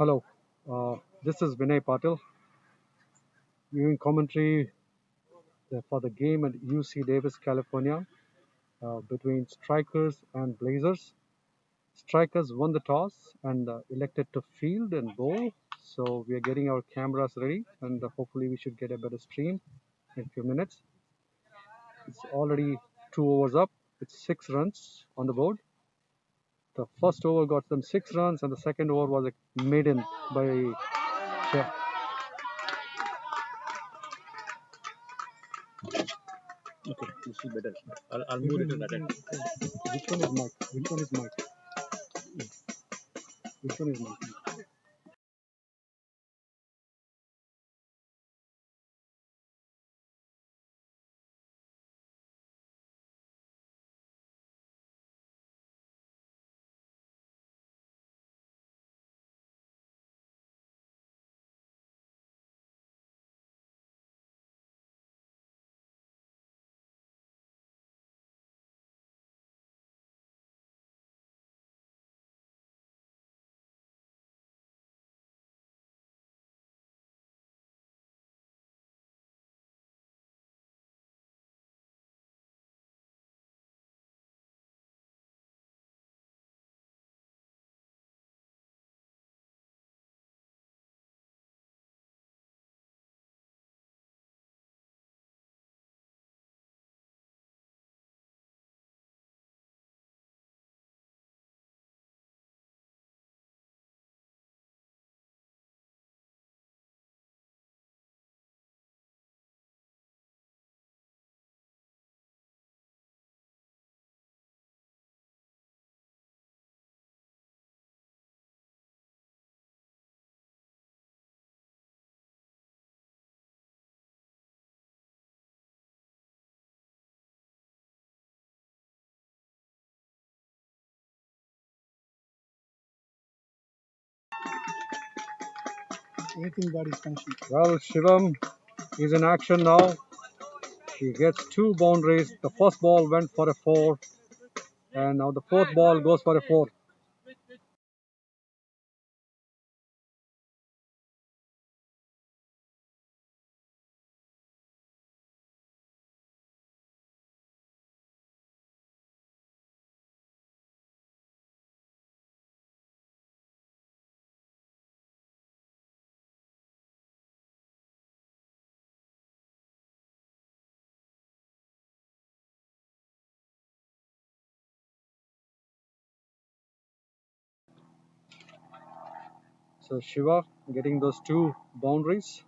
Hello, this is Vinay Patil, viewing commentary for the game at UC Davis, California, between Strikers and Blazers. Strikers won the toss and elected to field and bowl, so we are getting our cameras ready, and hopefully we should get a better stream in a few minutes. It's already 2 overs up. It's 6 runs on the board. The first over got them 6 runs, and the second over was a maiden by Okay, this is better. I'll move it to that end. Which one is Mike? Which one is Mike? Which one is Mike? Everybody's finishing. Well, Shivam is in action now. He gets 2 boundaries. The first ball went for a 4, and now the fourth ball goes for a 4. So Shiva getting those 2 boundaries.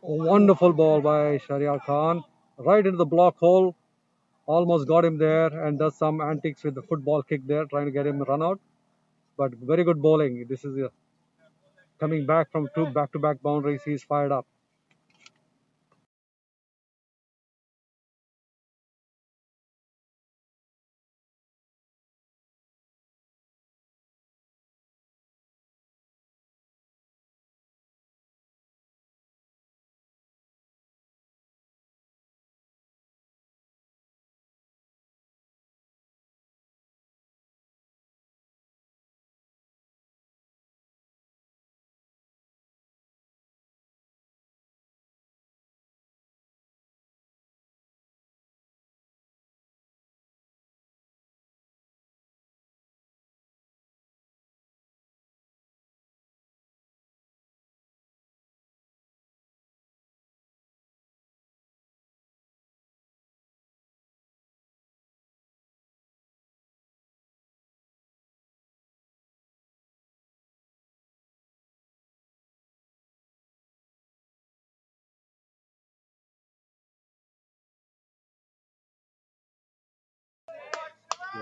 A wonderful ball by Shahryar Khan, right into the block hole. Almost got him there and does some antics with the football kick there, trying to get him run out. But very good bowling. This is coming back from 2 back-to-back boundaries. He's fired up.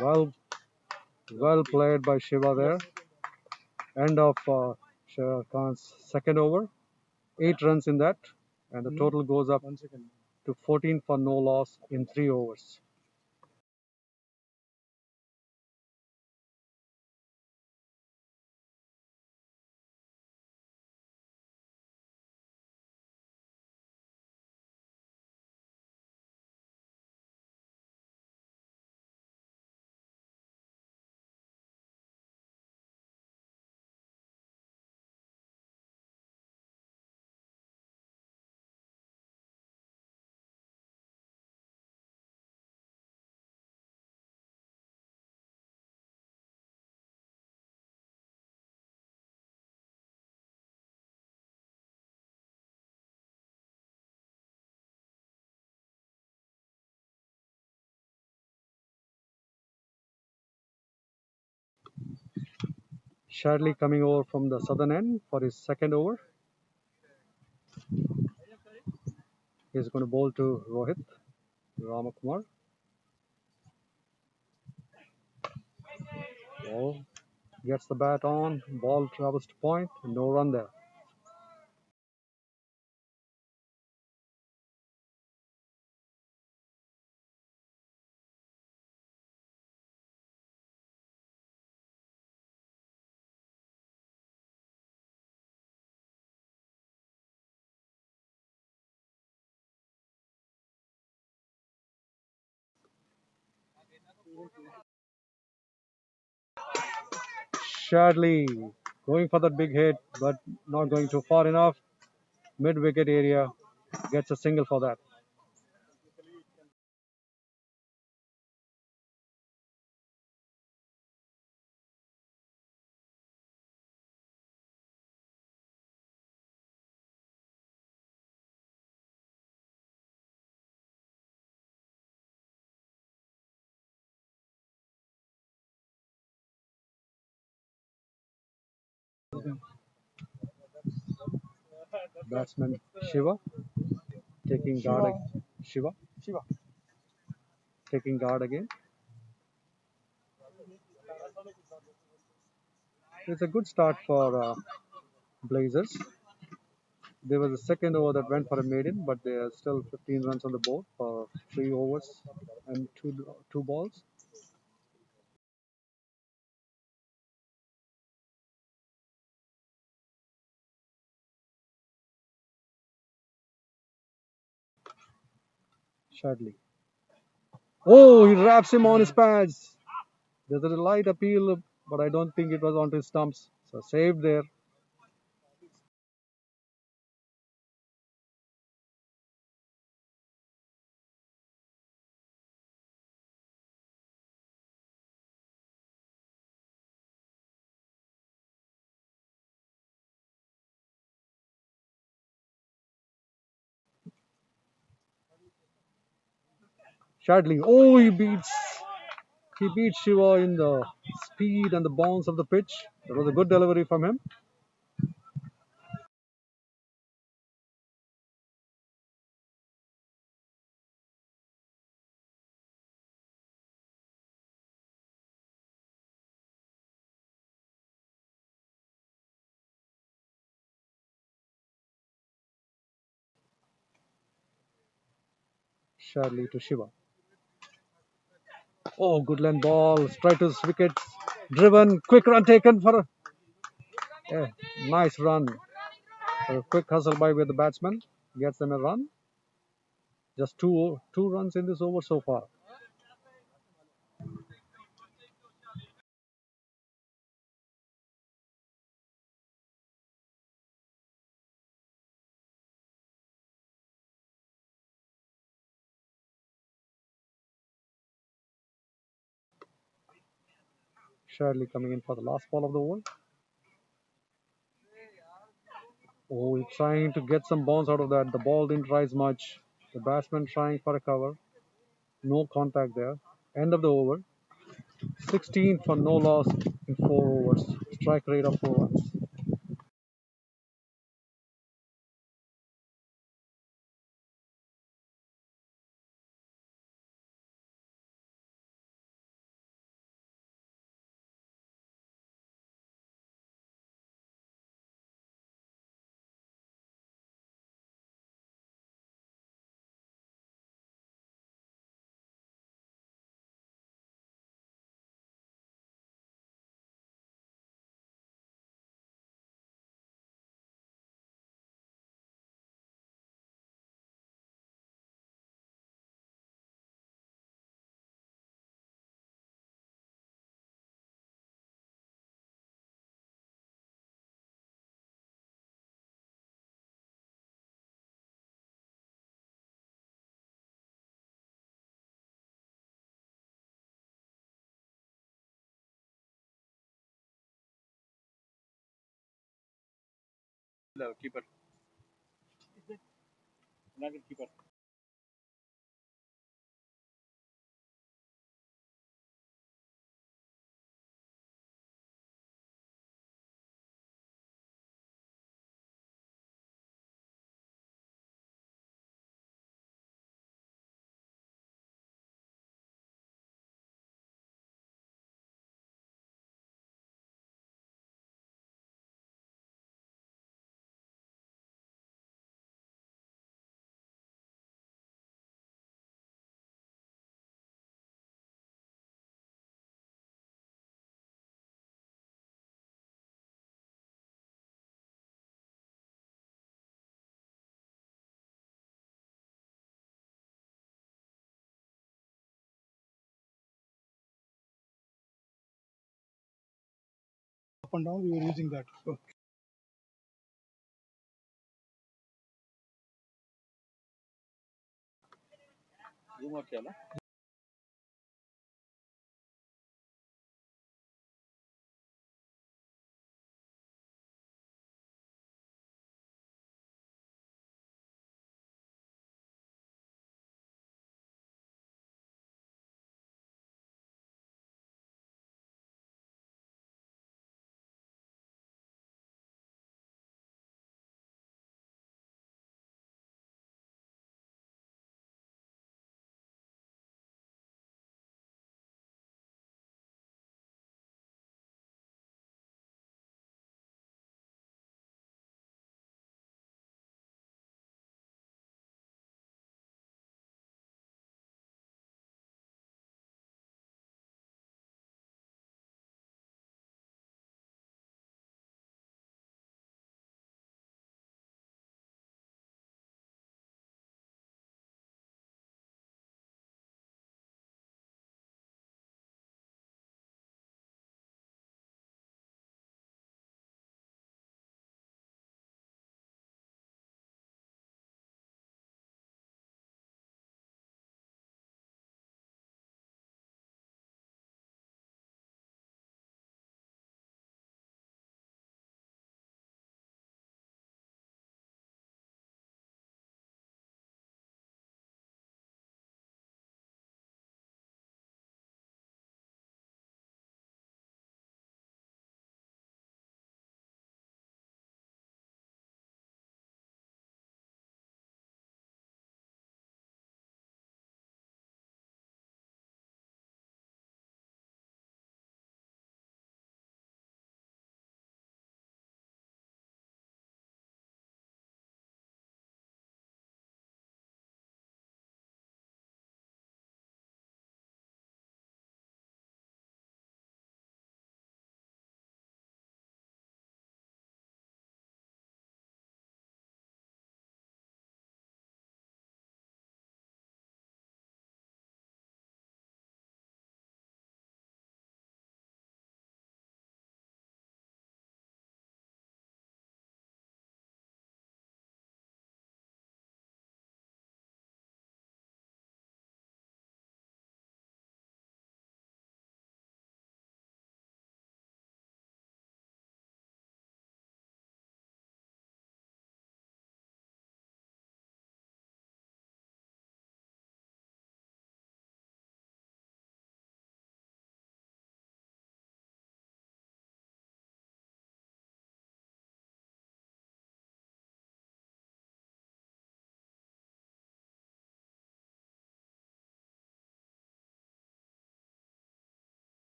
Well, well played by Shiva there. End of Shah Khan's second over. 8 runs in that, and the total goes up to 14 for no loss in 3 overs. Shadley coming over from the southern end for his second over. He's going to bowl to Rohit Ramakumar. Ball gets the bat on. Ball travels to point. No run there. Shadley going for that big hit, but not going too far enough. Mid wicket area gets a single for that. Batsman Shiva taking guard. Shiva taking guard again. It's a good start for Blazers. There was a second over that went for a maiden, but there are still 15 runs on the board for 3 overs and two balls. Shadley. Oh, he wraps him on his pads. There's a light appeal, but I don't think it was onto his stumps. So saved there. Shadley. Oh, he beats Shiva in the speed and the bounce of the pitch. That was a good delivery from him. Shadley to Shiva. Oh, good length ball, straight to his wickets. Driven, quick run taken for a nice run. A quick hustle by with the batsman gets them a run. Just two runs in this over so far. Shadley coming in for the last ball of the over. Oh, he's trying to get some bounce out of that. The ball didn't rise much. The batsman trying for a cover. No contact there. End of the over. 16 for no loss in 4 overs. Strike rate of 4 runs. Keeper. Keeper. and down, we were using that. Zoom out किया ना?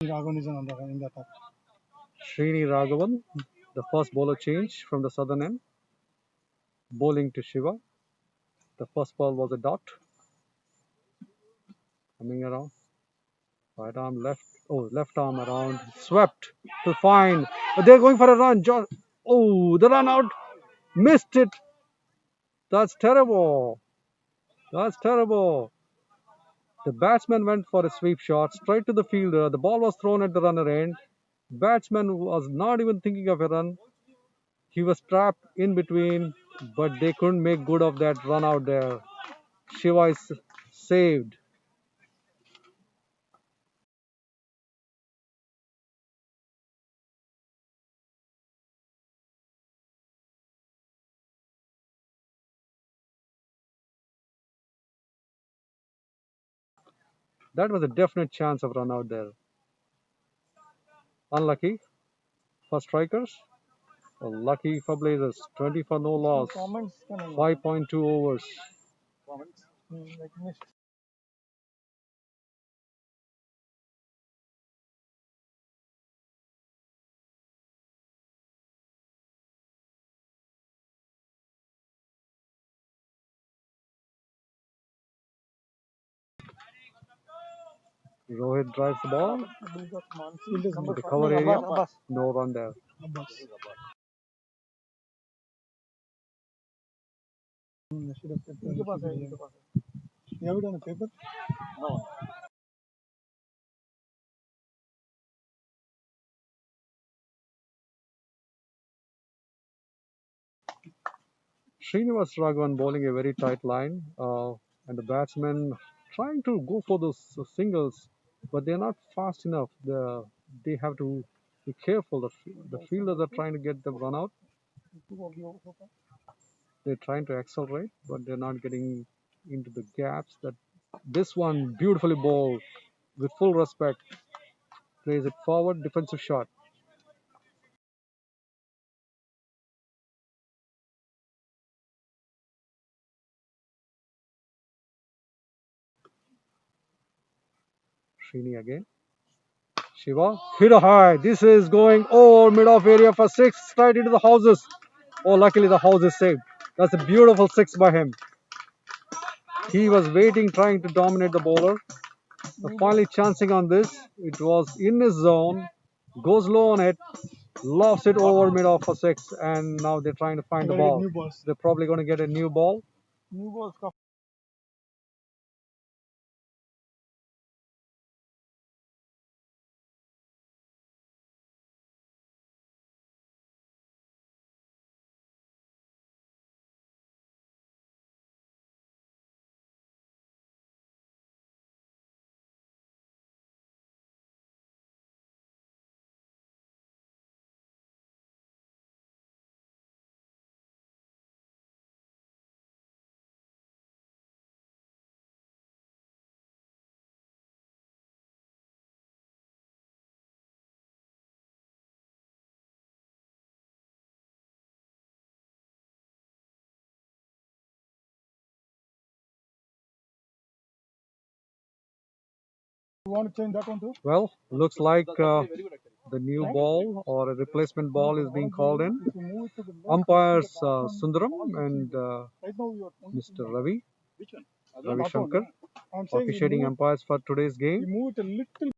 Raghavan is in the top. Srini Raghavan, the first bowler change from the southern end, bowling to Shiva. The first ball was a dot, coming around. Right arm, left arm around, swept to find. They're going for a run. Oh, the run out, missed it. That's terrible. That's terrible. The batsman went for a sweep shot straight to the fielder. The ball was thrown at the runner end. Batsman was not even thinking of a run. He was trapped in between, but they couldn't make good of that run out there. Shiva is saved. That was a definite chance of run out there. Unlucky for strikers. Lucky for Blazers. 20 for no loss. 5.2 overs. Comments? Rohit drives the ball. The cover area. No run there. You have it on the paper? No. Srinivas Raghavan bowling a very tight line, and the batsmen trying to go for those singles, but they're not fast enough. They have to be careful. The fielders are trying to get them run out. They're trying to accelerate, but they're not getting into the gaps. That this one beautifully bowled with full respect, plays it forward, defensive shot. Srini again. Shiva hit a high. This is going over mid-off area for six, straight into the houses. Oh, luckily the house is saved. That's a beautiful six by him. He was waiting, trying to dominate the bowler. But finally chancing on this. It was in his zone. Goes low on it. Lofts it over mid-off for six. And now they're trying to find the ball. They're probably going to get a new ball. New balls. You want to change that one too? Well, looks like the new ball or a replacement ball is being called in. Umpires Sundaram and Mr. Ravi Shankar, officiating umpires for today's game. Move it a little.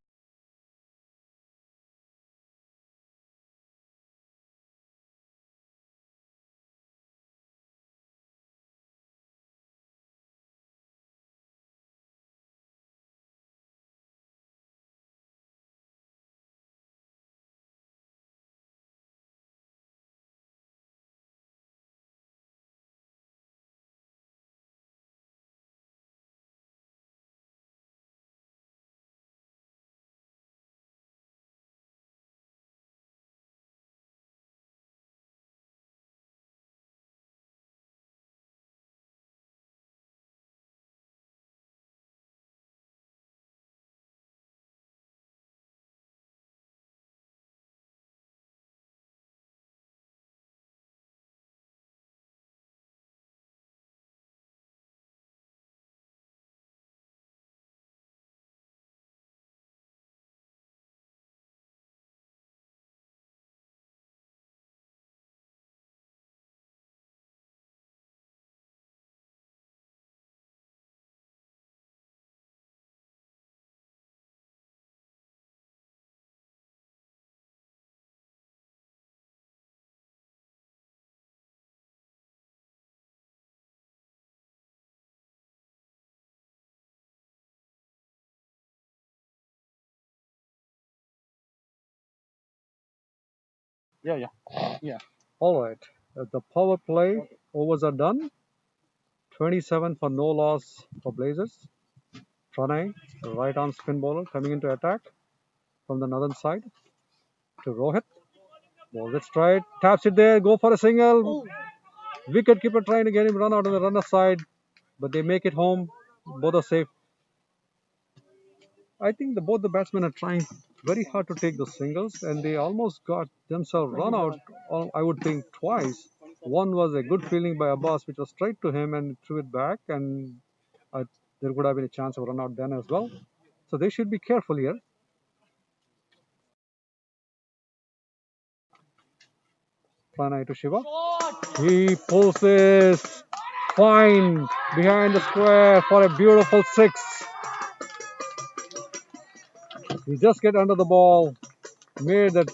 Yeah. All right, the power play overs are done. 27 for no loss for Blazers. Pranay, the right arm spin bowler, coming into attack from the northern side to Rohit. Balls it straight, taps it there, go for a single. Wicket keeper trying to get him run out on the runner side, but they make it home. Both are safe. I think both the batsmen are trying very hard to take the singles, and they almost got themselves run out. I would think twice. One was a good feeling by Abbas, which was straight to him and threw it back, and uh, there would have been a chance of run out then as well. So they should be careful here. Pranay to Shiva. He pulls this fine behind the square for a beautiful six. He just get under the ball, made that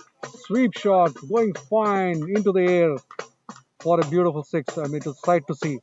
sweep shot, going fine into the air for a beautiful six. I mean, it's a sight to see.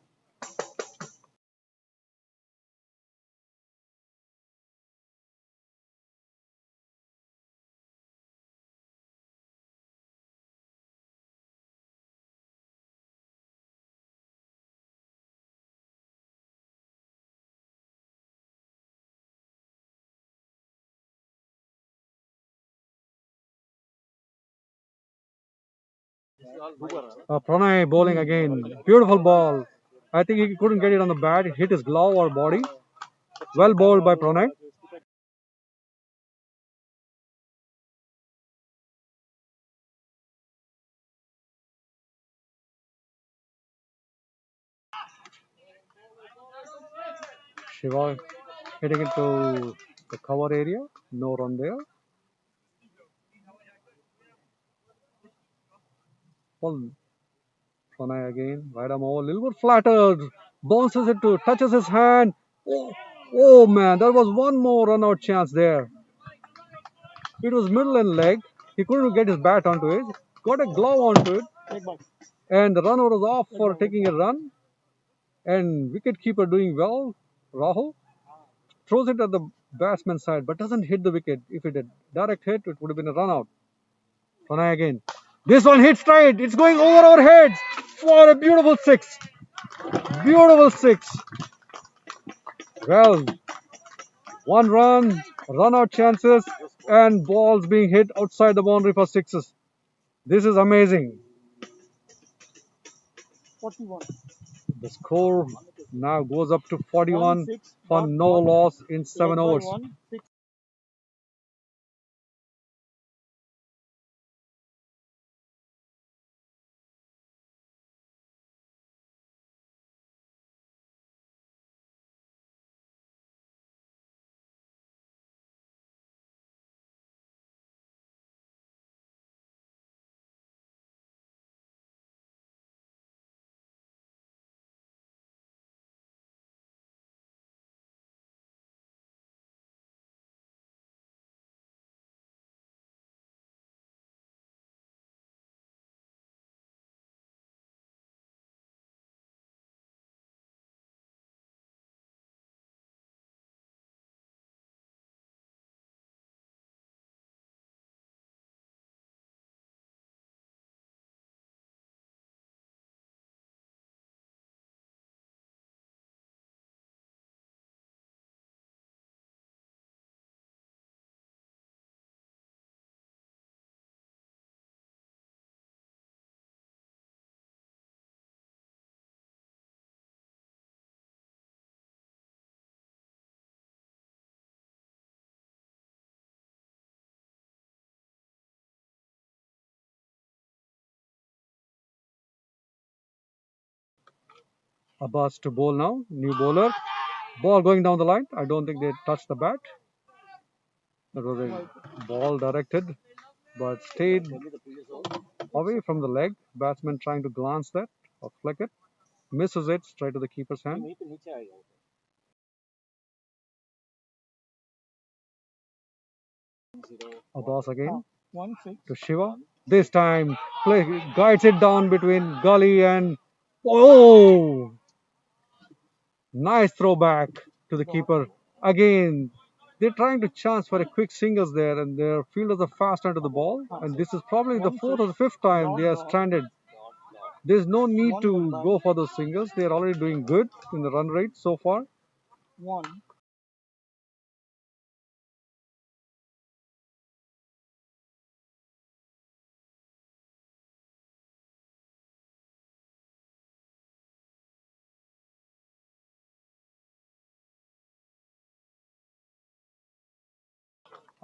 Pranay bowling again. Beautiful ball. I think he couldn't get it on the bat. It hit his glove or body. Well bowled by Pranay. Shiva hitting it to the cover area. No run there. Well, Pranay again. Right arm over. A little bit flattered. Bounces it to, touches his hand. Oh, oh man, there was one more run out chance there. It was middle and leg. He couldn't get his bat onto it. Got a glove onto it. And the runner was off for taking a run. And wicketkeeper doing well. Rahul throws it at the batsman's side but doesn't hit the wicket. If it had direct hit, it would have been a run out. Pranay again. This one hits straight. It's going over our heads for a beautiful six. Beautiful six. Well, one run out chances, and balls being hit outside the boundary for sixes. This is amazing. 41. The score now goes up to 41 for no loss in 7 overs. Abbas to bowl now. New bowler. Ball going down the line. I don't think they touched the bat. That was a ball directed, but stayed away from the leg. Batsman trying to glance that or flick it. Misses it straight to the keeper's hand. Abbas again to Shiva. This time guides it down between gully and oh, nice throwback to the keeper. Again, they're trying to chance for a quick singles there, and their fielders are fast onto the ball. And this is probably the fourth or the fifth time they are stranded. There's no need to go for those singles. They're already doing good in the run rate so far.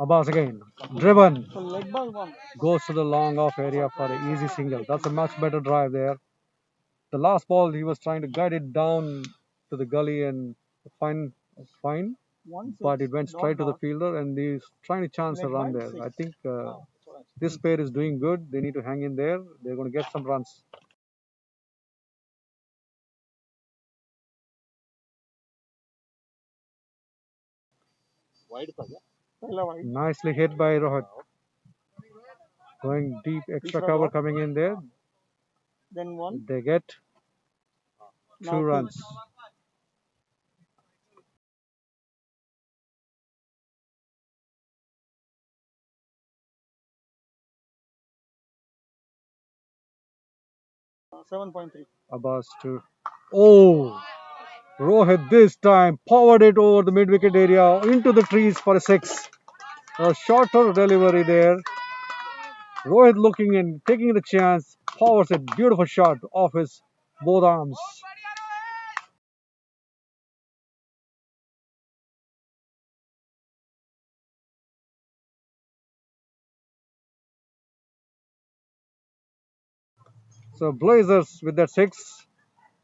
Abbas again. Driven. So leg ball one. Goes to the long off area for an easy single. That's a much better drive there. The last ball, he was trying to guide it down to the gully and fine, but it went straight to the fielder, and he's trying to chance a run there. I think this pair is doing good. They need to hang in there. They're going to get some runs. Nicely hit by Rohit. Going deep, extra cover coming in there. Then one. They get 2 runs. 7.3. Abbas to. Oh! Rohit this time powered it over the mid-wicket area into the trees for a 6. A shorter delivery there. Rohit looking in, taking the chance, powers it. Beautiful shot off his both arms. So Blazers with that 6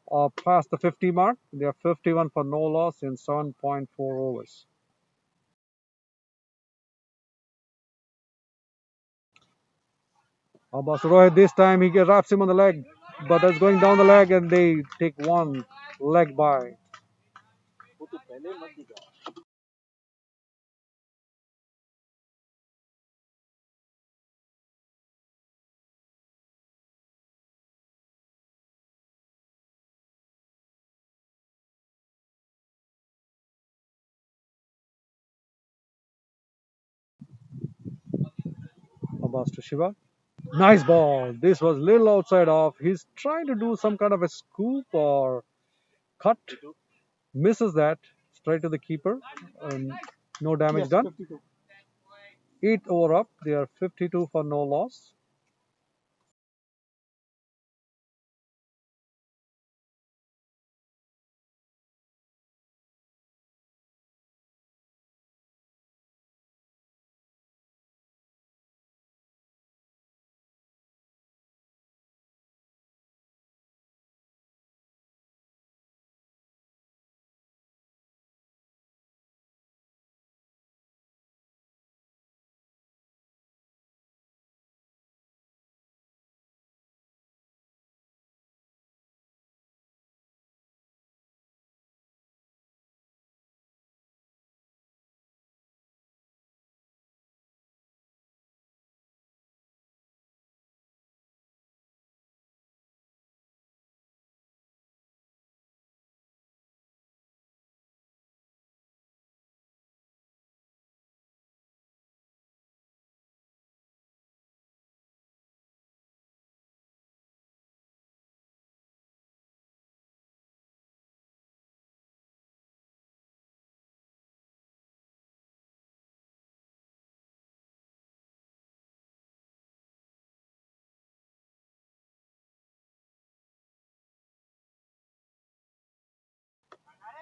are past the 50 mark. They are 51 for no loss in 7.4 overs. Abbas Rohit this time he wraps him on the leg, but that's going down the leg and they take one leg by. Abbas to Shiva. Nice ball. This was little outside off. He's trying to do some kind of a scoop or cut. Misses that straight to the keeper. No damage done. 52. 8 over up. They are 52 for no loss.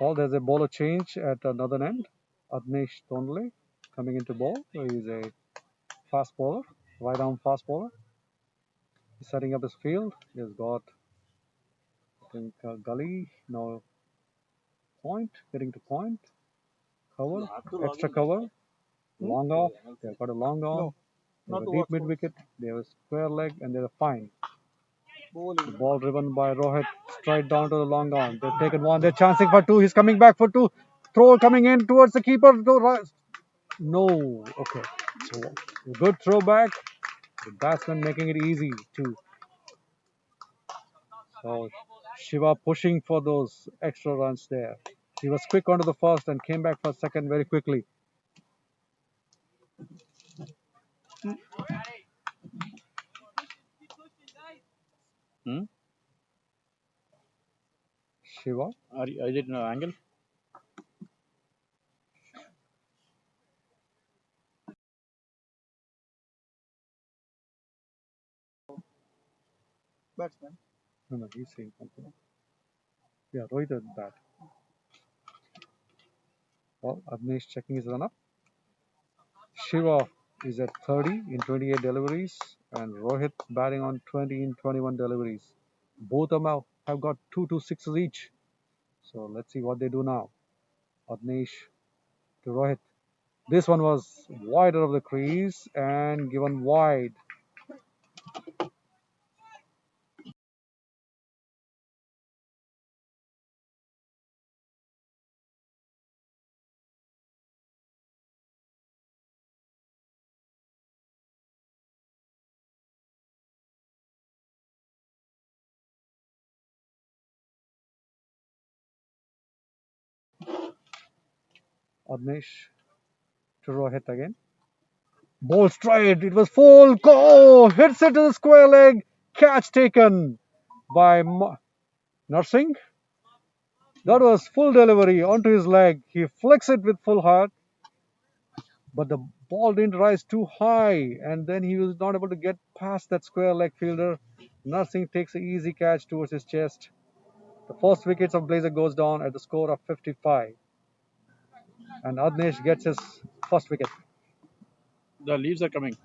Well, there's a bowler change at another end. Adnesh Tondle coming into ball. He's a fast bowler, right arm fast bowler. He's setting up his field. He's got, I think, gully, no point, getting to point, cover, extra cover, long off. They've got a long on. No, They not have a to deep watch mid wicket. They have a square leg and they're fine. The ball driven by Rohit straight down to the long on. They've taken one. They're chancing for 2. He's coming back for 2. Throw coming in towards the keeper. No. Okay. So a good throwback. The batsman making it easy too. So Shiva pushing for those extra runs there. He was quick onto the first and came back for second very quickly. Hmm? Shiva. Is it an angle? batsman. No, he's saying something. Yeah, Rohit is bad. Well, Avnish checking his run up. Shiva is at 30 in 28 deliveries, and Rohit batting on 20 in 21 deliveries. Both of them have got 2 sixes each. So let's see what they do now. Adnesh to Rohit. This one was wider of the crease and given wide. Adnesh to Rohit again. Ball straight. It was full. Go! Hits it to the square leg. Catch taken by Nursing. That was full delivery onto his leg. He flicks it with full heart, but the ball didn't rise too high, and then he was not able to get past that square leg fielder. Nursing takes an easy catch towards his chest. The first wickets of Blazer goes down at the score of 55, and Adnesh gets his first wicket. The leaves are coming.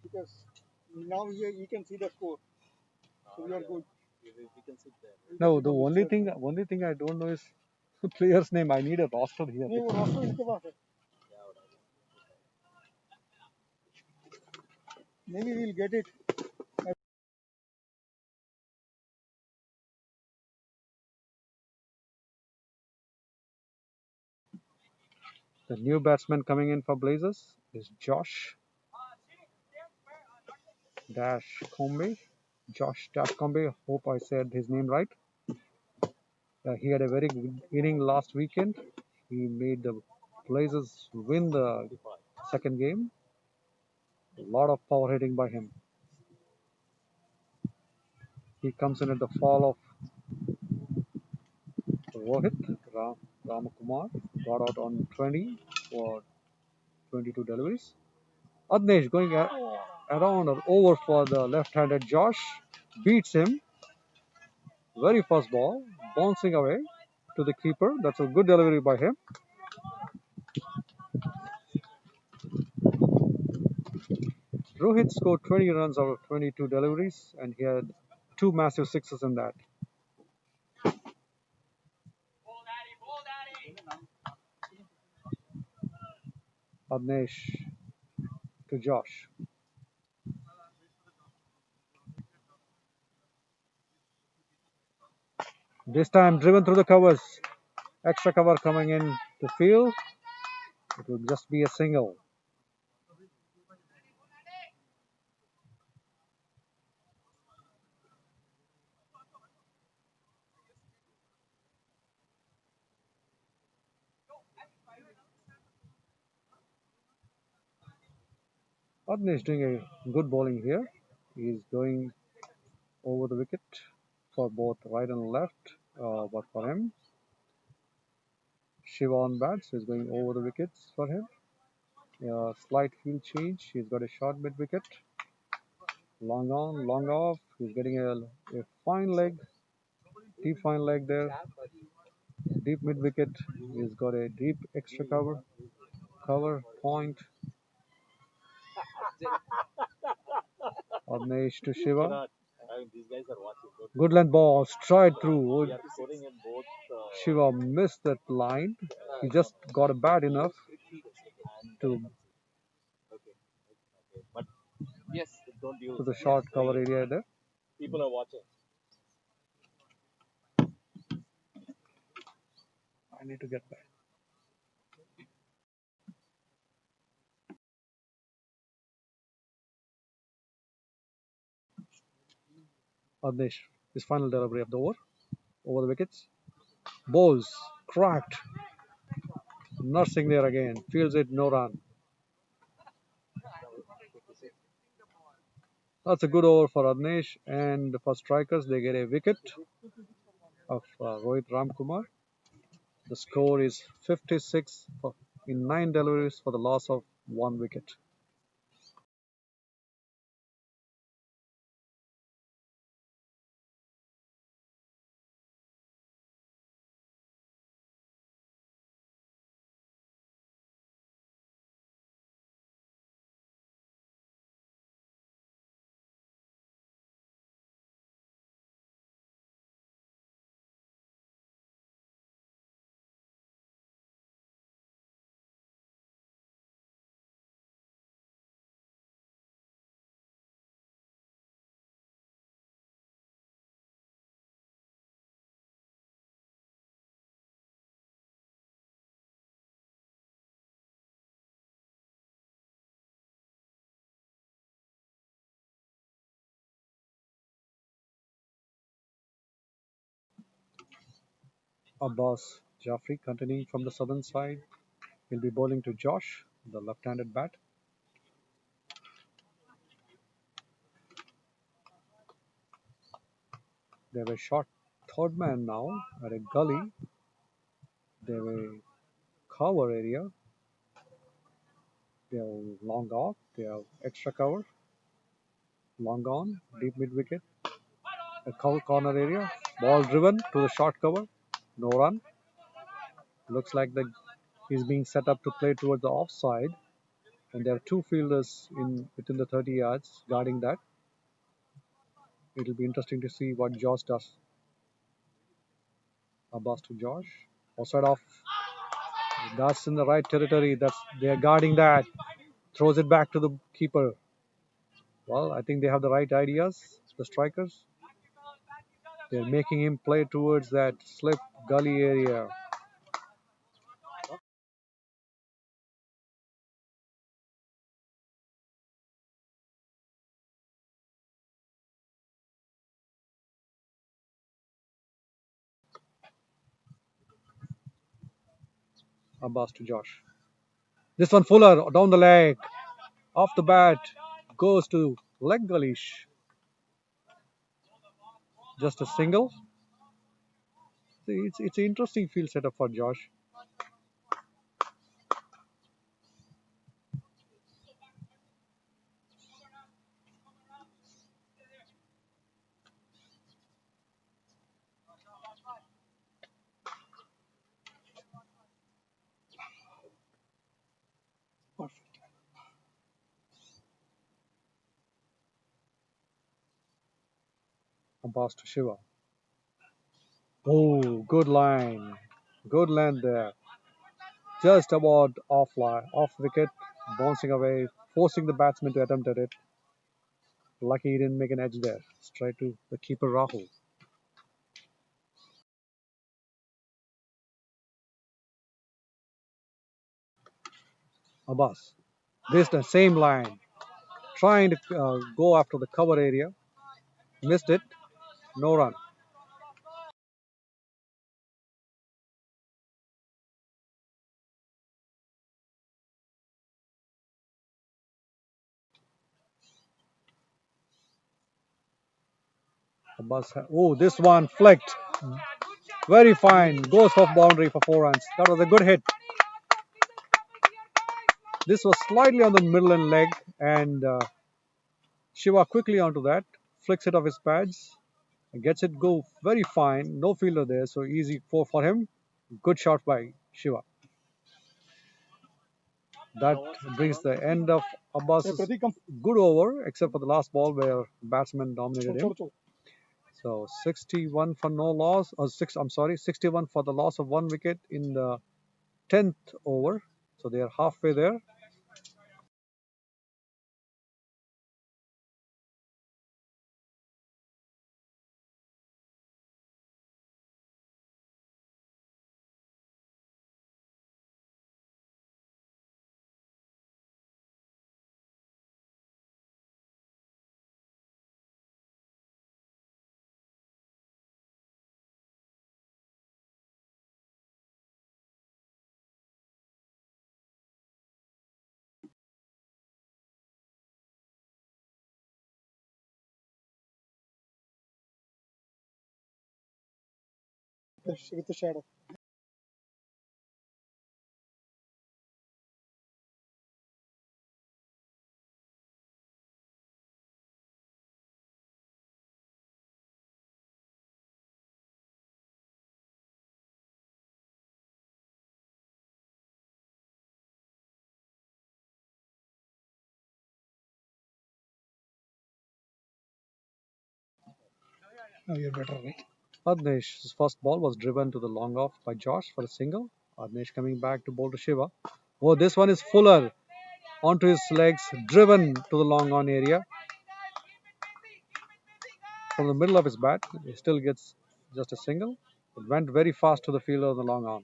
Because now you can see the score. So we are good. No, the only thing I don't know is the player's name. I need a roster here. नहीं वो roster इनके पास है. Maybe we'll get it. The new batsman coming in for Blazers is Josh Dash Combe. Josh Dash Combe. Hope I said his name right. He had a very good inning last weekend. He made the Blazers win the second game. A lot of power hitting by him. He comes in at the fall of Rohit Ramakumar. Got out on 20 for 22 deliveries. Adnesh going around or over for the left-handed Josh. Beats him. Very first ball. Bouncing away to the keeper. That's a good delivery by him. Rohit scored 20 runs out of 22 deliveries, and he had two massive sixes in that. Adnesh to Josh. This time driven through the covers. Extra cover coming in to field. It will just be a single. Adnesh doing a good bowling here. He's going over the wicket for both right and left. But for him, Shiva on bats is going over the wickets for him. Slight field change. He's got a short mid wicket. Long on, long off. He's getting a fine leg, deep fine leg there. Deep mid wicket. He's got a deep extra cover point. Adnesh to Shiva. Good length ball, straight through. Shiva missed that line. He just got a bad enough to the short cover area there. I need to get back. Adnesh, his final delivery of the over the wickets. Bowls, cracked, nursing there again, fields it, no run. That's a good over for Adnesh, and for strikers, they get a wicket of Rohit Ramkumar. The score is 56 in 9 deliveries for the loss of 1 wicket. Abbas Jafri continuing from the southern side. He'll be bowling to Josh, the left-handed bat. They have a short third man now at a gully. They have a cover area. They have long off. They have extra cover. Long on, deep mid wicket. A cover corner area. Ball driven to the short cover. No run. Looks like he's being set up to play towards the offside. And there are two fielders within the 30 yards guarding that. It'll be interesting to see what Josh does. Abbas to Josh. Outside off. That's in the right territory. They're guarding that. Throws it back to the keeper. Well, I think they have the right ideas, the strikers. They're making him play towards that slip gully area. Abbas to Josh. This one Fuller down the leg. Off the bat. Goes to leg gullish. Just a single. See, it's an interesting field setup for Josh. Perfect. Abbas to Shiva. Oh, good line. Good land there. Just about off wicket, bouncing away, forcing the batsman to attempt at it. Lucky he didn't make an edge there. Straight to the keeper Rahul. Abbas. This the same line. Trying to go after the cover area. Missed it. No run. Abbas. Oh, this one flicked. Very fine. Goes off boundary for 4 runs. That was a good hit. This was slightly on the middle and leg, and Shiva quickly onto that. Flicks it off his pads. Gets it go very fine. No fielder there, so easy for him. Good shot by Shiva. That brings the end of Abbas's good over, except for the last ball where batsman dominated him. So 61 for no loss, or six. I'm sorry, 61 for the loss of 1 wicket in the 10th over. So they are halfway there. with the shadow. Now you're better, right? Adnesh's first ball was driven to the long off by Josh for a single. Adnesh coming back to bowl to Shiva. Oh, this one is Fuller onto his legs, driven to the long on area from the middle of his bat. He still gets just a single. It went very fast to the fielder on the long on.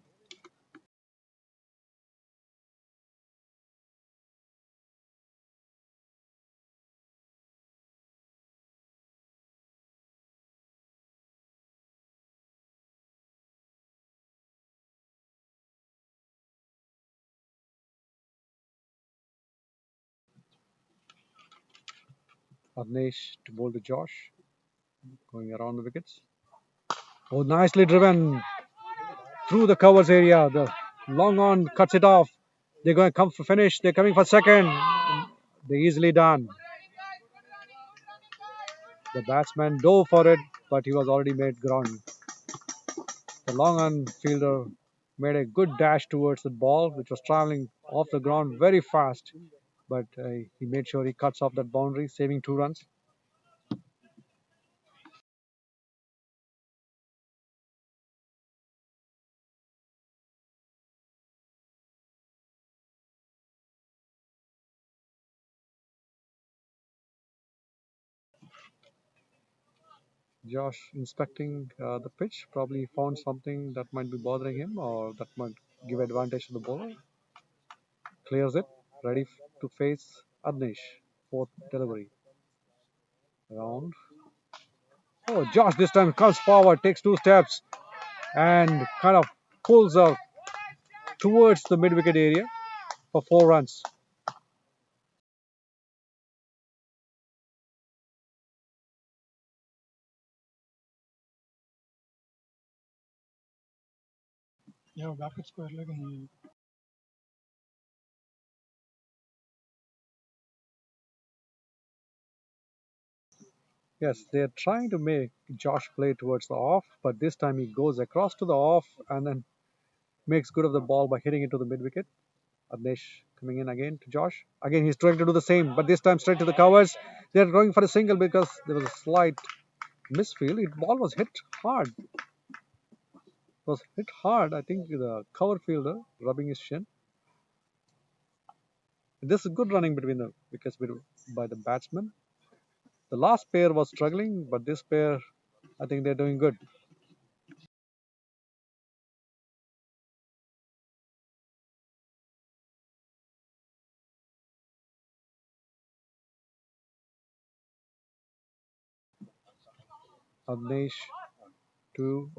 Adnesh to bowl to Josh, going around the wickets. Oh, nicely driven through the covers area. The long on cuts it off. They're going to come for finish. They're coming for second. They easily done. The batsman dove for it, but he was already made ground. The long on fielder made a good dash towards the ball, which was traveling off the ground very fast. But he made sure he cuts off that boundary, saving 2 runs. Josh inspecting the pitch, probably found something that might be bothering him or that might give advantage to the bowler. Clears it, ready to face Adnish. Fourth delivery. Round. Oh, Josh this time comes forward, takes 2 steps, and kind of pulls out towards the mid wicket area for 4 runs. You have backup square leg and Yes, they're trying to make Josh play towards the off, but this time he goes across to the off and then makes good of the ball by hitting it to the mid wicket. Adnesh coming in again to Josh. Again, he's trying to do the same, but this time straight to the covers. They're going for a single because there was a slight misfield. The ball was hit hard. It was hit hard. I think the cover fielder rubbing his shin. This is good running between the wickets by the batsman. The last pair was struggling, but this pair, I think they're doing good. Avnesh to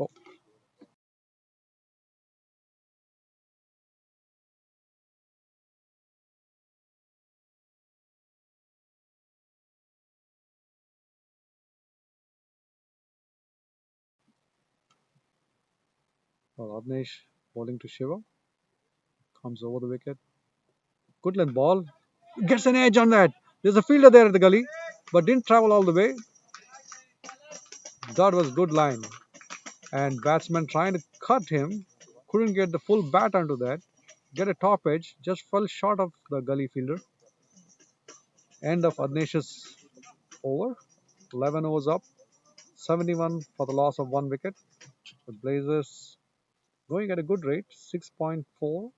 Avnesh bowling to Shiva. Comes over the wicket. Good length ball. Gets an edge on that. There's a fielder there at the gully, but didn't travel all the way. That was good line. And batsman trying to cut him. Couldn't get the full bat onto that. Get a top edge. Just fell short of the gully fielder. End of Adnesh's over. 11 overs up. 71 for the loss of 1 wicket. The Blazers going at a good rate, 6.4.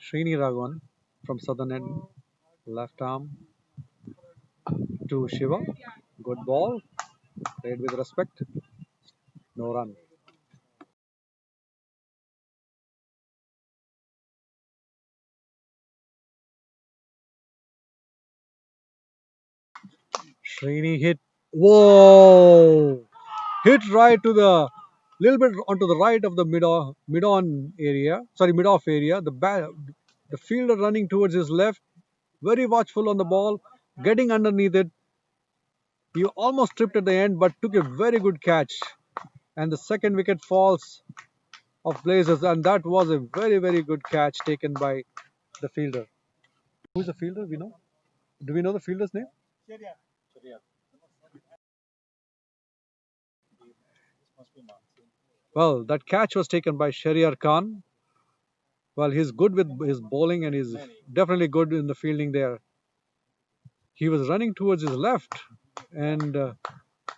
Srini Raghavan from southern end, left arm to Shiva. Good ball, played with respect. No run. Srini hit. Whoa! Hit right to the little bit onto the right of the mid on area. Sorry, mid off area. The fielder running towards his left, very watchful on the ball, getting underneath it. He almost tripped at the end, but took a very good catch. And the second wicket falls of Blazers, and that was a very good catch taken by the fielder. Who's the fielder? We know. Do we know the fielder's name? Well, that catch was taken by Shariar Khan. Well, he's good with his bowling and he's definitely good in the fielding there. He was running towards his left and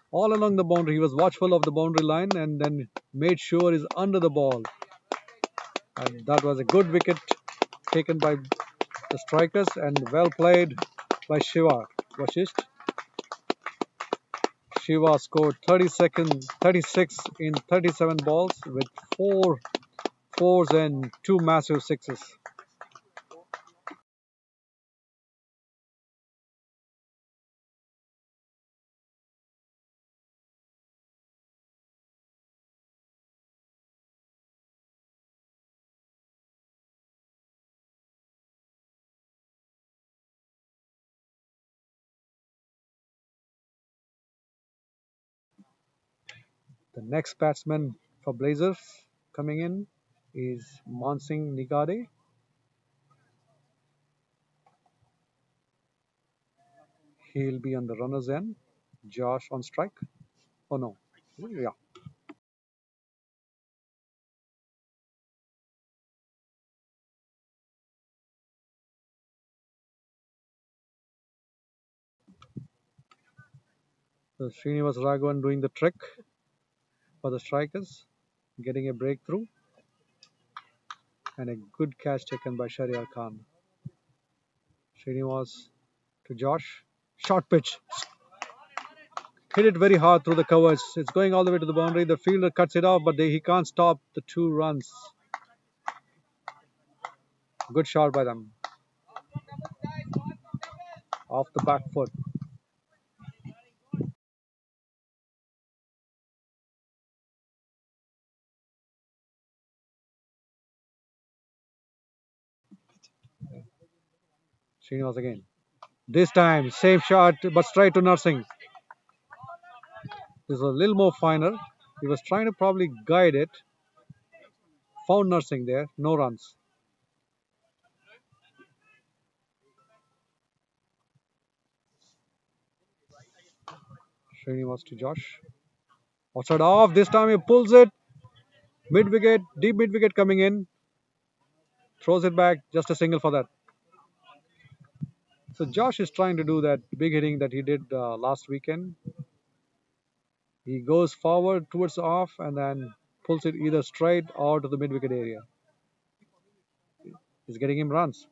all along the boundary. He was watchful of the boundary line and then made sure he's under the ball. And that was a good wicket taken by the strikers and well played by Shiva. Vashisht. Shiva scored 36 in 37 balls with 4 fours and 2 massive 6s. The next batsman for Blazers coming in is Mansingh Nigade. He'll be on the runner's end. Josh on strike. Oh no. Yeah. So Srinivas Raghavan doing the trick for the strikers, getting a breakthrough and a good catch taken by Shariar Khan. Srinivas to Josh. Short pitch. Hit it very hard through the covers. It's going all the way to the boundary. The fielder cuts it off, but he can't stop the 2 runs. Good shot by them. Off the back foot. Srinivas again. This time, same shot, but straight to Nursing. This is a little more finer. He was trying to probably guide it. Found Nursing there. No runs. Srinivas to Josh. Outside off. This time he pulls it. Mid wicket, deep mid wicket coming in. Throws it back. Just a single for that. So Josh is trying to do that big hitting that he did last weekend. He goes forward towards off and then pulls it either straight or to the mid wicket area. He's getting him runs.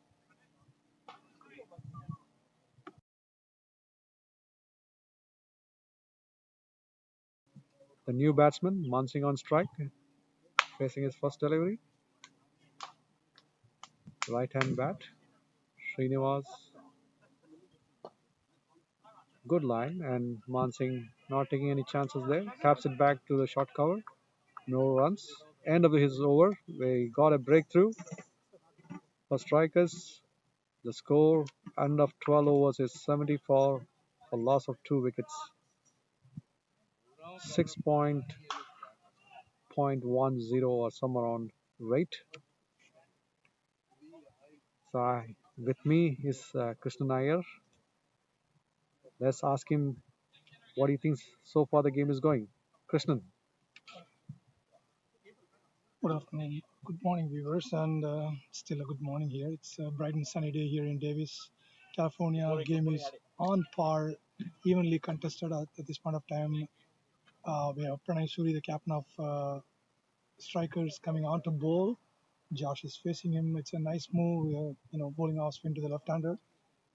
The new batsman, Mansingh on strike, facing his first delivery. Right hand bat. Srinivas, good line, and Mansingh not taking any chances there. Taps it back to the short cover. No runs. End of his over. They got a breakthrough for strikers. The score end of 12 overs is 74 for loss of 2 wickets. 6.10 or some around rate. So with me is Krishnan Iyer. Let's ask him what he thinks so far the game is going. Krishnan. Good afternoon, good morning, viewers, and still a good morning here. It's a bright and sunny day here in Davis, California. Game is on par, evenly contested at this point of time. We have Pranay Suri, the captain of strikers, coming on to bowl. Josh is facing him. It's a nice move, bowling off spin to the left-hander.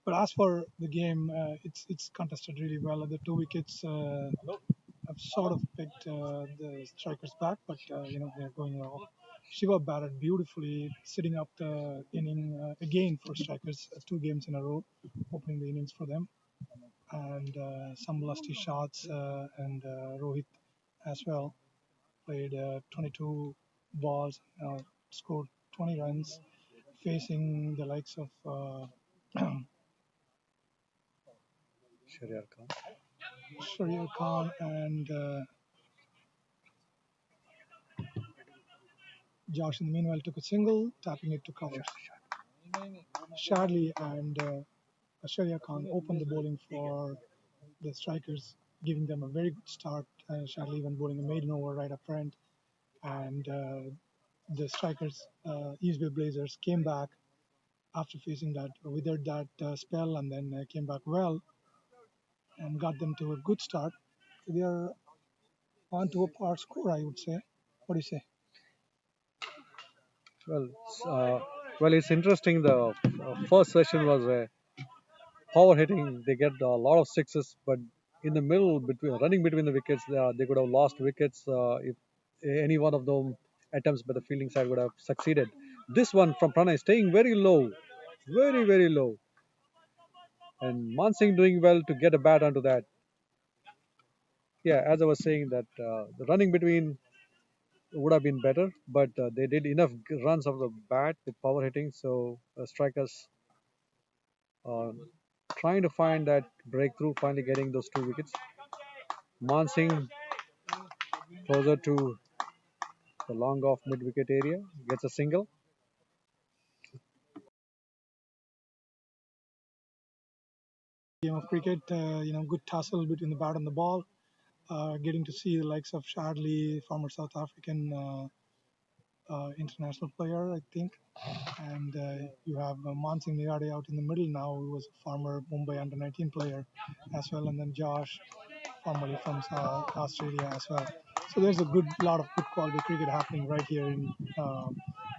But as for the game, it's contested really well. The 2 wickets have sort of picked the strikers back, but they're going well. Shiva batted beautifully, sitting up the inning again for strikers, 2 games in a row, opening the innings for them, and some lusty shots, and Rohit as well played 22 balls, scored 20 runs, facing the likes of Shariar Khan. Sharia Khan and Josh, in the meanwhile, took a single, tapping it to covers. Shadley and Sharia Khan opened the bowling for the strikers, giving them a very good start. Shadley even bowling a maiden over right up front. And the strikers, East Bay Blazers, came back after facing that, withered that spell, and then came back well and got them to a good start. They are on to a par score, I would say. What do you say? Well, uh, well, it's interesting. The first session was power hitting. They get a lot of sixes, but in the middle, between running between the wickets, they could have lost wickets if any one of them attempts by the fielding side would have succeeded. This one from Pranay staying very low, very low, and Mansingh doing well to get a bat onto that. Yeah, as I was saying, that the running between would have been better, but they did enough runs of the bat with power hitting, so strikers uh, trying to find that breakthrough, finally getting those 2 wickets. Mansingh closer to the long off mid wicket area gets a single. Game of cricket, good tussle between the bat and the ball. Getting to see the likes of Shadley, former South African international player, I think. And you have Mansingh Nigade out in the middle now, who was a former Mumbai under 19 player as well. And then Josh, formerly from Australia as well. So there's a lot of good quality cricket happening right here in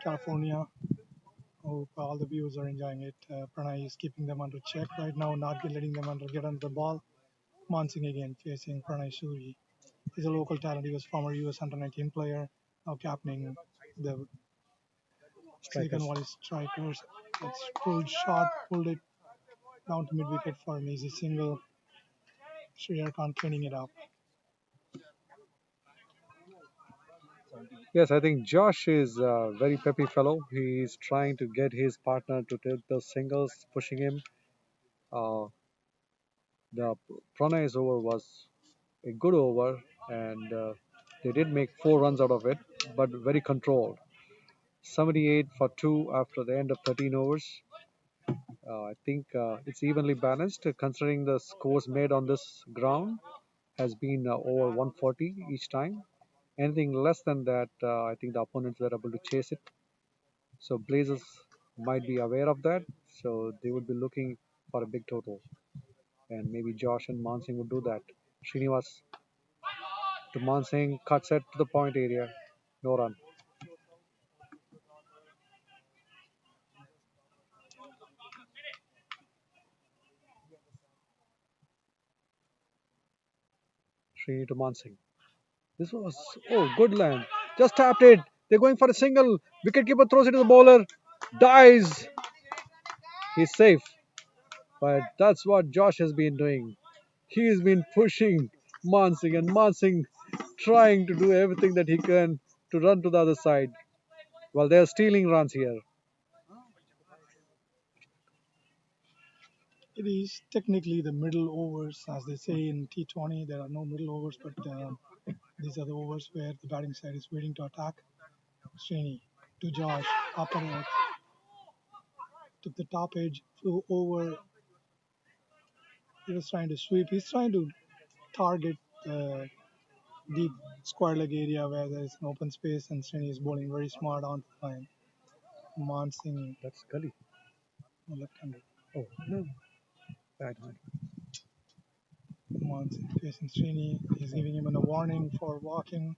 California. Hope all the viewers are enjoying it. Pranay is keeping them under check right now, not letting them get under the ball. Mansingh again facing Pranay Suri. He's a local talent. He was former US under 19 player, now captaining the Silicon Strikers. Valley Strikers. It's pulled short, pulled it down to mid wicket for an easy single. Shriyar Khan cleaning it up. Yes, I think Josh is a very peppy fellow. He's trying to get his partner to take those singles, pushing him. Uh, the Pranay's over was a good over, and they did make 4 runs out of it, but very controlled. 78 for 2 after the end of 13 overs. I think it's evenly balanced considering the scores made on this ground has been over 140 each time. Anything less than that, I think the opponents were able to chase it. So Blazers might be aware of that. So they would be looking for a big total. And maybe Josh and Mansingh would do that. Srinivas to Mansingh, cuts it to the point area. No run. Srini to Mansingh. This was, oh, good land. Just tapped it. They're going for a single. Wicketkeeper throws it to the bowler. Dies. He's safe. But that's what Josh has been doing. He's been pushing Mansingh, and Mansingh trying to do everything that he can to run to the other side. Well, they're stealing runs here. It is technically the middle overs, as they say in T20. There are no middle overs, but these are the overs where the batting side is waiting to attack. Srini to Josh, upper earth, took the top edge, flew over. He was trying to sweep. He's trying to target the deep square leg area where there is an open space, and Srini is bowling very smart on the line. Mansingh, That's Gully. left-handed. Oh, no. Bad hand. Mansingh facing Srini. He's giving him a warning for walking.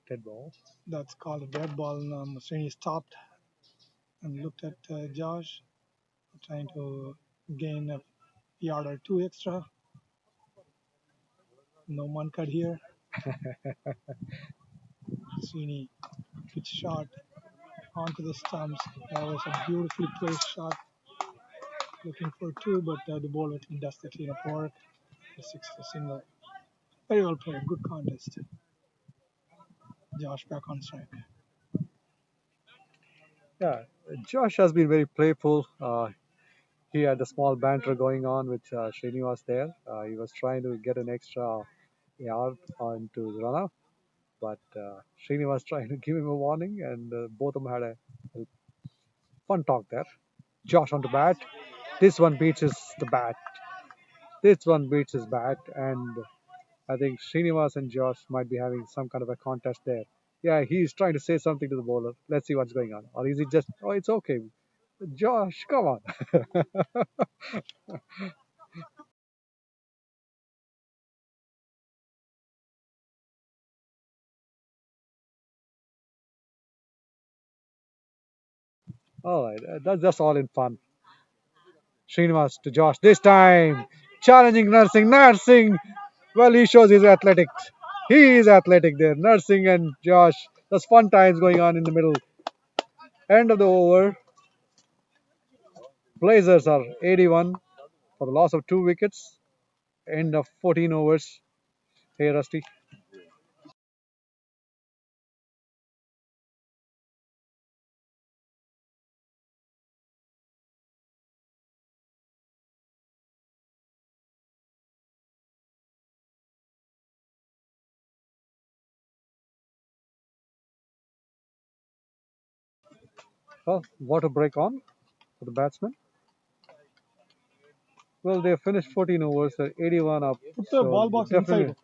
Dead ball. That's called a dead ball. Srini stopped and looked at Josh, trying to gain a yard or two extra. No man cut here. Sweeney, pitch shot onto the stumps. That was a beautifully placed shot. Looking for two, but the bowler does the cleanup work. The sixth a single. Very well played. Good contest. Josh back on strike. Yeah, Josh has been very playful. He had a small banter going on with Srinivas there. He was trying to get an extra yard onto the runner, but Srinivas trying to give him a warning, and both of them had a fun talk there. Josh on the bat. This one beats the bat. This one beats his bat, and I think Srinivas and Josh might be having some kind of a contest there. Yeah, he's trying to say something to the bowler. Let's see what's going on. Or is it just, oh, it's okay. Josh, come on. All right, that's just all in fun. Srinivas to Josh this time. Challenging Nursing. Nursing. Well, he shows his athletics. He is athletic there. Nursing and Josh. There's fun times going on in the middle. End of the over. Blazers are 81 for the loss of 2 wickets. End of 14 overs. Hey, Rusty. Well, water break on for the batsmen. Well, they finished 14 overs, 81 up. Put the ball box Definitely. inside.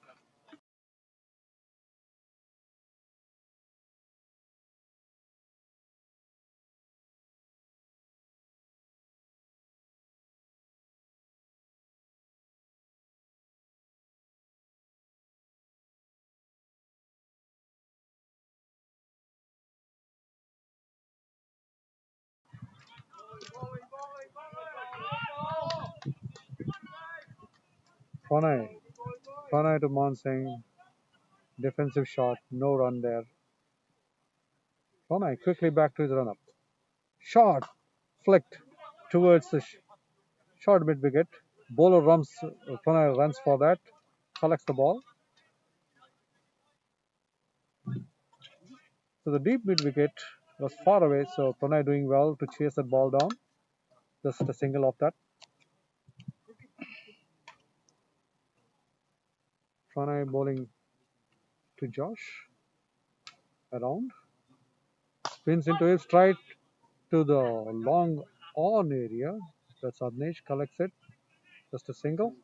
Pranay. Pranay to Mansingh. Defensive shot. No run there. Pranay quickly back to his run up. Shot. Flicked towards the short mid wicket. Bowler runs. Pranay runs for that. Collects the ball. So the deep mid wicket was far away. So Pranay doing well to chase that ball down. Just a single of that. Pranay bowling to Josh. Around. Spins into his stride to the long on area. That's Adnesh collects it. Just a single.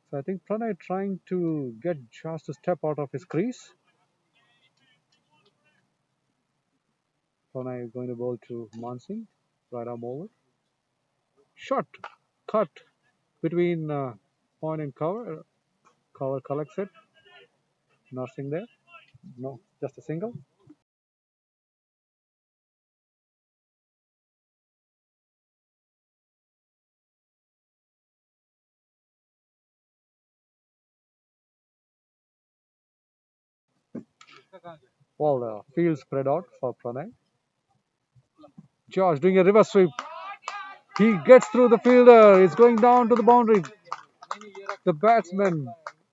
So I think Pranay trying to get Josh to step out of his crease. Pranay is going to bowl to Mansingh. Right arm over. Shot. Cut between point and cover. Cover collects it. Nothing there. No, just a single. Well, the field spread out for Pranay. Josh doing a reverse sweep. He gets through the fielder. It's going down to the boundary. The batsman,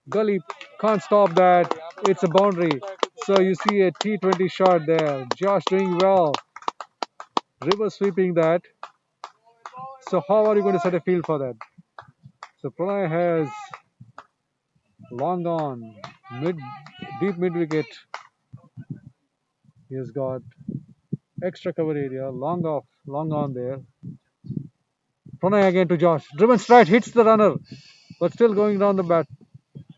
Gully, can't stop that. It's a boundary. So you see a T20 shot there. Josh doing well. Reverse sweeping that. So how are you going to set a field for that? So Pranay has long on, deep mid wicket. He has got extra cover area, long on there. Pranay again to Josh. Driven straight, hits the runner, but still going down the bat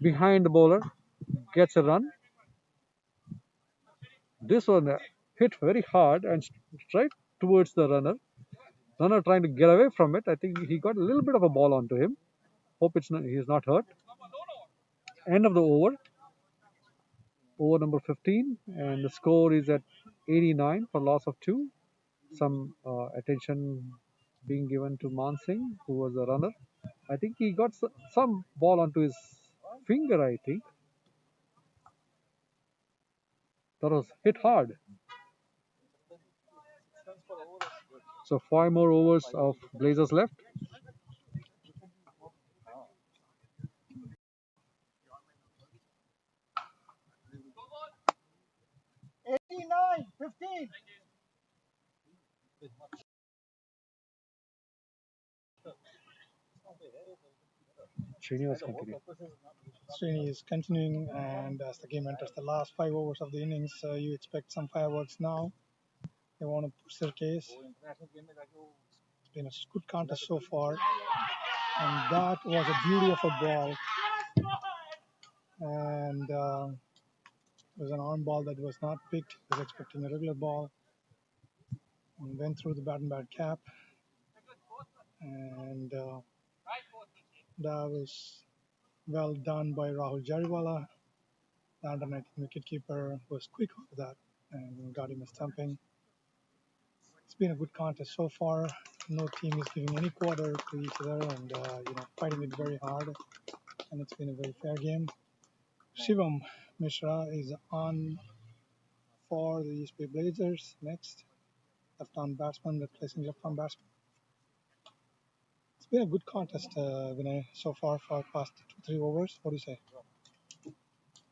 behind the bowler. Gets a run. This one hit very hard and straight towards the runner. Runner trying to get away from it. I think he got a little bit of a ball onto him. Hope he's not hurt. End of the over number 15, and the score is at 89 for loss of two. Some attention being given to Man Singh, who was the runner. I think he got some ball onto his finger, I think. That was hit hard. So five more overs of Blazers left. Srinivas continue. Srini is continuing, and as the game enters the last 5 overs of the innings, you expect some fireworks now. They want to push their case. It's been a good contest so far, and that was a beauty of a ball. And it was an arm ball that was not picked. He was expecting a regular ball, and went through the bat and bat cap. And that was well done by Rahul Jariwala. The under 19 wicketkeeper was quick off that and got him a stumping. It's been a good contest so far. No team is giving any quarter to each other, and fighting it very hard. And it's been a very fair game. Shivam Mishra is on for the East Bay Blazers next. Left-arm batsman replacing left-arm batsman. It's been a good contest, Vinay, so far for past 2-3 overs. What do you say?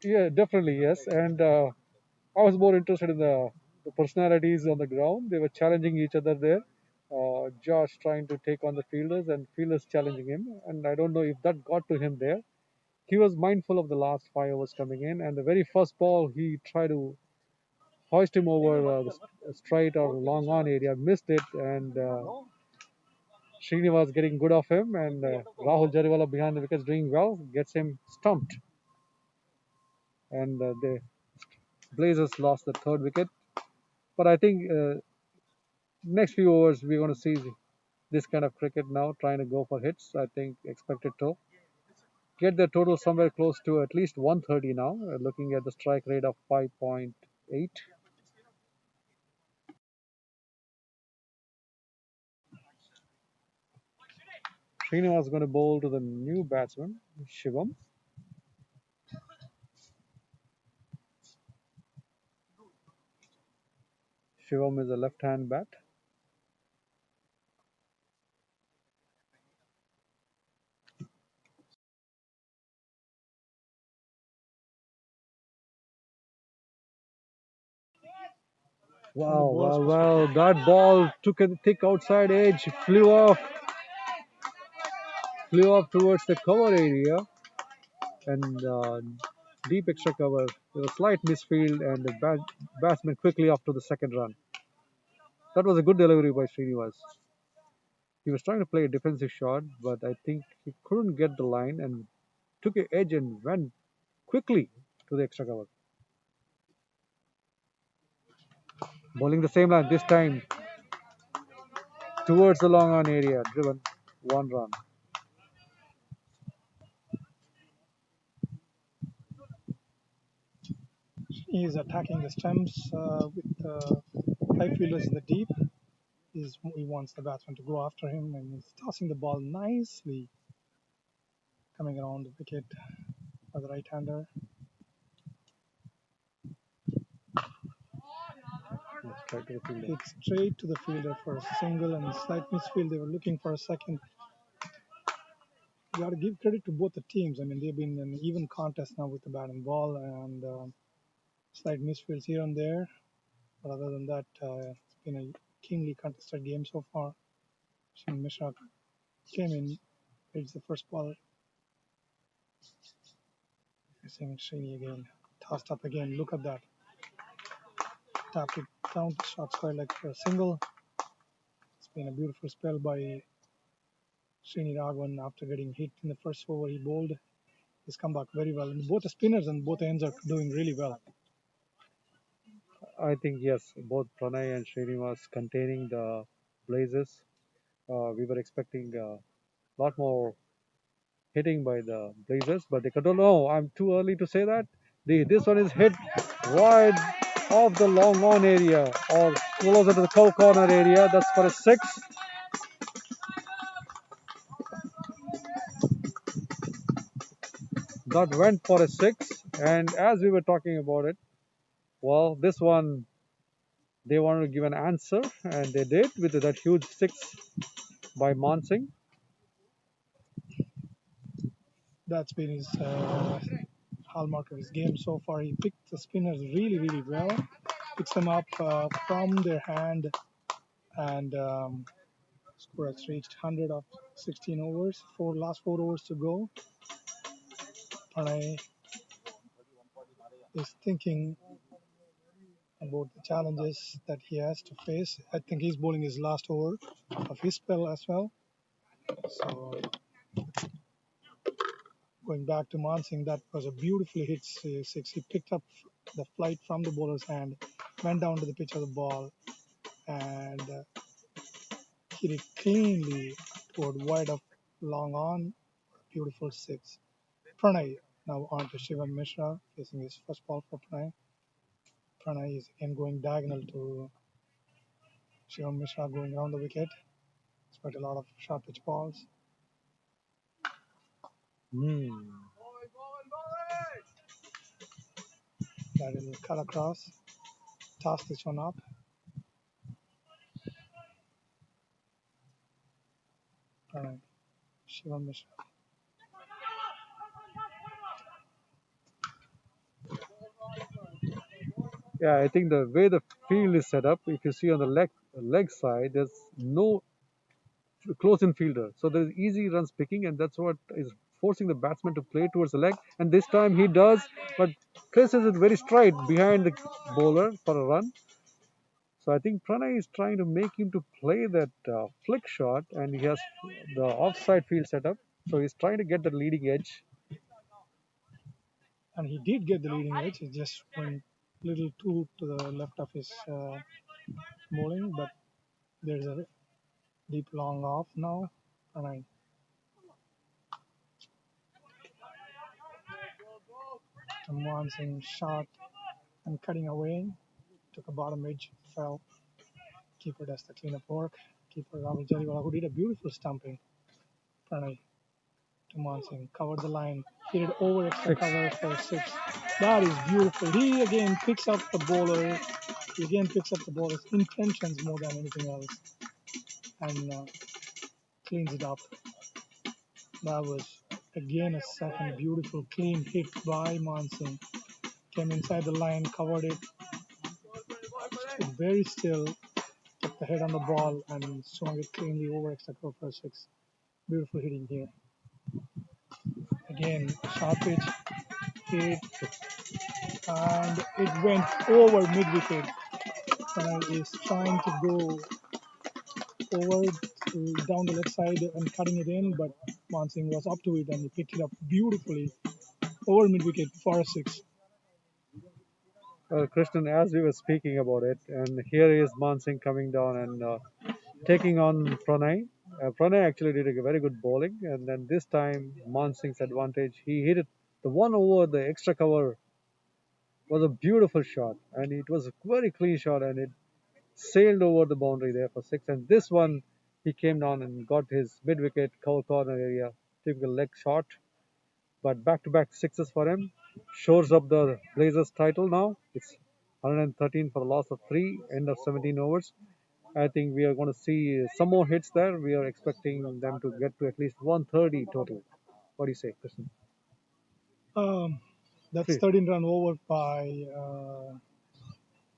Yeah, definitely yes. And I was more interested in the personalities on the ground. They were challenging each other there. Josh trying to take on the fielders and fielders challenging him. And I don't know if that got to him there. He was mindful of the last 5 overs coming in. And the very first ball, he tried to hoist him over the straight or long on area, missed it. And Srini was getting good off him. And Rahul Jariwala behind the wickets doing well, gets him stumped. And the Blazers lost the third wicket. But I think next few overs we're going to see this kind of cricket now, trying to go for hits. I think expected to get the total somewhere close to at least 130 now, looking at the strike rate of 5.8. Srinivas is going to bowl to the new batsman, Shivam. Shivam is a left-hand bat. Wow, wow. That ball took a thick outside edge, flew off towards the cover area, and deep extra cover. There was a slight misfield, and the batsman quickly off to the second run. That was a good delivery by Srinivas. He was trying to play a defensive shot, but I think he couldn't get the line and took an edge and went quickly to the extra cover. Bowling the same line this time towards the long on area, driven 1 run. He is attacking the stumps with 5 fielders in the deep. He wants the batsman to go after him, and he's tossing the ball nicely, coming around the wicket for the right-hander. Right to the fielder. hit straight to the fielder for a single and slight misfield. They were looking for a second. You got to give credit to both the teams. I mean, they've been an even contest now with the bat and ball, and slight misfields here and there. But other than that, it's been a keenly contested game so far. Shivan Mishra came in, hits the first ball, facing Srini again. Tossed up again. Look at that. Tapped it down to short square leg for a single. It's been a beautiful spell by Srini Raghavan after getting hit in the first over. He bowled. He's come back very well. And both the spinners and both ends are doing really well. I think yes, both Pranay and Srinivas containing the Blazers. We were expecting a lot more hitting by the Blazers, but they control. No, I'm too early to say that. This one is hit wide off the long on area or closer to the cow corner area. That's for a six. That went for a six. And as we were talking about it, well, this one they wanted to give an answer, and they did with that huge six by Mansingh. That's been his hallmark of his game so far. He picked the spinners really, really well. Picks them up from their hand, and score has reached 100 of 16 overs. Last four overs to go. Pranay is thinking about the challenges that he has to face. I think he's bowling his last over of his spell as well. So going back to Mansingh, that was a beautifully hit six. He picked up the flight from the bowler's hand, went down to the pitch of the ball, and hit it cleanly toward wide of long on. Beautiful six. Pranay now on to Shivan Mishra, facing his first ball for Pranay. Pranay is again going diagonal to Shivam Mishra going around the wicket. Expect a lot of sharp pitch balls. That will cut across. Toss this one up. Pranay. Shivam Mishra. Yeah, I think the way the field is set up, if you see on the leg side, there's no close-in fielder, so there's easy runs picking, and that's what is forcing the batsman to play towards the leg. And this time he does, but places it very straight behind the bowler for a run. So I think Pranay is trying to make him to play that flick shot, and he has the offside field set up. So he's trying to get the leading edge. And he did get the leading edge. He just went a little too to the left of his bowling, but there's a deep long off now. Pranay. Mansingh shot and cutting away. Took a bottom edge, fell. Keeper does the cleanup work. Keeper Rahul Jariwala, who did a beautiful stumping. Pranay to Mansingh, covered the line, hit it over extra cover for six. That is beautiful. He again picks up the bowler. He again picks up the bowler's intentions more than anything else, and cleans it up. That was again a second beautiful clean hit by Mansingh. Came inside the line, covered it, stood very still, kept the head on the ball, and swung it cleanly over extra cover for six. Beautiful hitting here. Again, sharp pitch, hit, and it went over mid-wicket. Pranay is trying to go forward down the left side and cutting it in, but Mansingh was up to it and he picked it up beautifully over mid-wicket for a six. Krishnan, as we were speaking about it, and here is Mansingh coming down and taking on Pranay. Pranay actually did a very good bowling, and then this time Mansingh's advantage. He hit it. The one over the extra cover was a beautiful shot, and it was a very clean shot, and it sailed over the boundary there for six. And this one, he came down and got his mid-wicket cover corner area, typical leg shot. But back-to-back sixes for him, shores up the Blazers title now. It's 113 for a loss of 3, end of 17 overs. I think we are going to see some more hits there. We are expecting them to get to at least 130 total. What do you say, Kristen? Um, that's Three. 13 run over by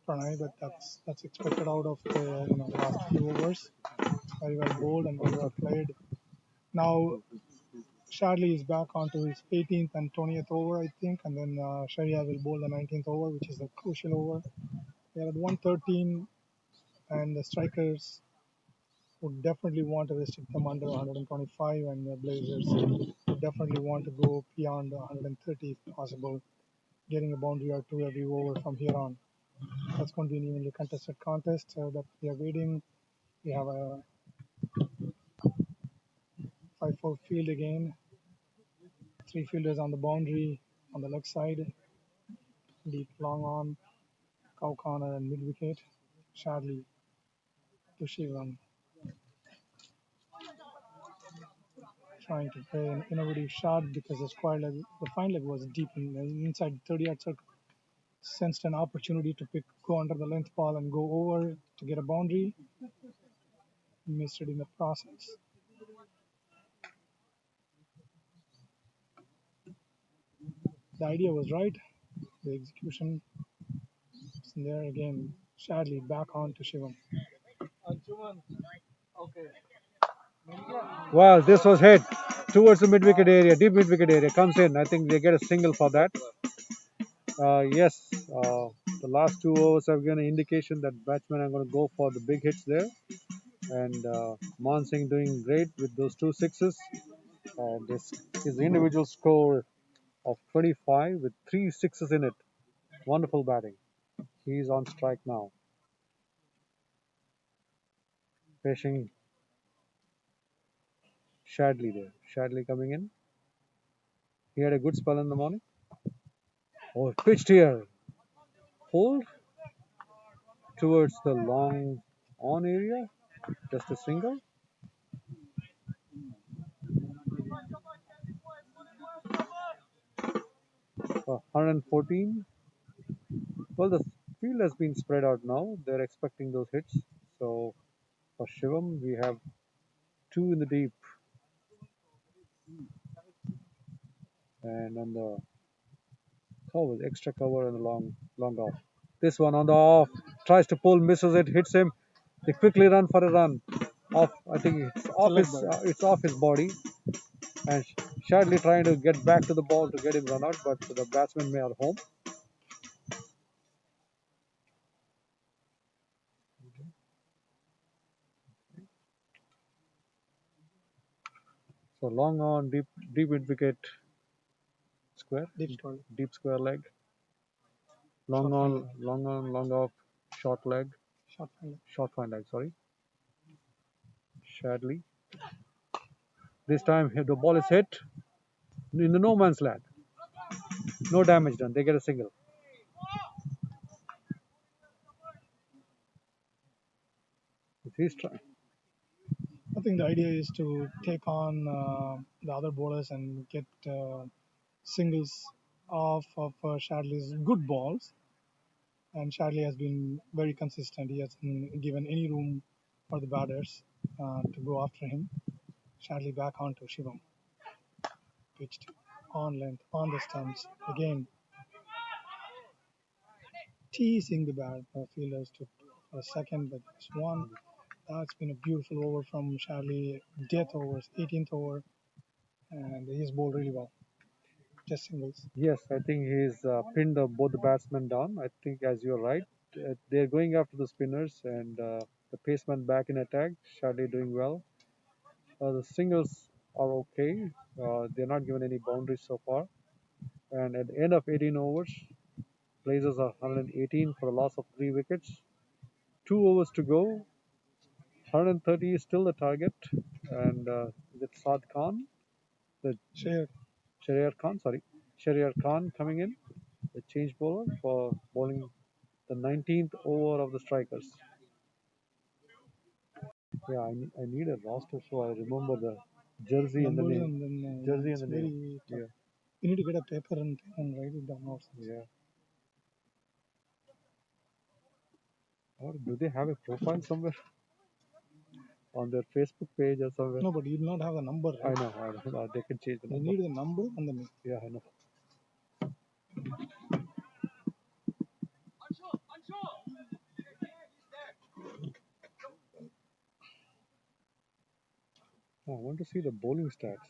Pranay, but that's expected out of the last few overs. Very well bowled and very well played. Now Shadley is back onto his 18th and 20th over, I think, and then Sharia will bowl the 19th over, which is a crucial over. They're at 113, and the strikers would definitely want to restrict them under 125, and the Blazers would definitely want to go beyond 130 if possible, getting a boundary or two every over from here on. That's going to be an evenly contested contest that we are waiting. We have a 5-4 field again. Three fielders on the boundary on the leg side. Deep long on, cow corner and mid wicket. Shadley to Shivam, trying to play an innovative shot because the fine leg was deep inside the 30-yard circle. Sensed an opportunity to go under the length ball and go over to get a boundary. Missed it in the process. The idea was right. The execution is there again. Shadley back on to Shivam. Wow, this was hit towards the mid wicket area, deep mid wicket area. Comes in. I think they get a single for that. Yes, the last 2 overs have given an indication that batsmen are going to go for the big hits there. And Man Singh doing great with those 2 sixes. This is the individual score of 25 with 3 sixes in it. Wonderful batting. He's on strike now. Facing Shadley there. Shadley coming in. He had a good spell in the morning. Oh, pitched here. Pulled towards the long on area. Just a single. 114. Well, the field has been spread out now. They're expecting those hits. So for Shivam, we have 2 in the deep. And on the cover, extra cover and the long off. This one on the off. Tries to pull, misses it, hits him. They quickly run for a run. Off, I think it's off his body. And Shadley trying to get back to the ball to get him run out, but the batsman may are home. So long on, deep mid wicket square, deep square leg. Long on, long off, short leg, short fine leg. Sorry, Shadley. This time the ball is hit in the no man's land. No damage done. They get a single. He's trying. I think the idea is to take on the other bowlers and get singles off of Shadley's good balls. And Shadley has been very consistent. He hasn't given any room for the batters to go after him. Shadley back onto Shivam. Pitched on length, on the stumps. Again, teasing the fielders to a second, but just one. That's been a beautiful over from Shadley. Death overs, 18th over, and he's bowled really well. Just singles. Yes, I think he's pinned both the batsmen down. I think, as you're right, they're going after the spinners and the paceman back in attack. Shadley doing well. The singles are okay. They're not given any boundaries so far. And at the end of 18 overs, Blazers are 118 for a loss of 3 wickets. 2 overs to go. 130 is still the target. And is it Saad Khan? The Shariar Khan, sorry. Shariar Khan coming in, the change bowler for bowling the 19th over of the strikers. Yeah, I need a roster so I remember the jersey and the Numbers name. and then Jersey and it's the very name. tough. Yeah, You need to get a paper and write it down also. yeah. Or do they have a profile somewhere on their Facebook page or somewhere? No, but you do not have the number, I right? know, I know. They can change the You number. need the number and the name. Yeah, I know. Oh, I want to see the bowling stats.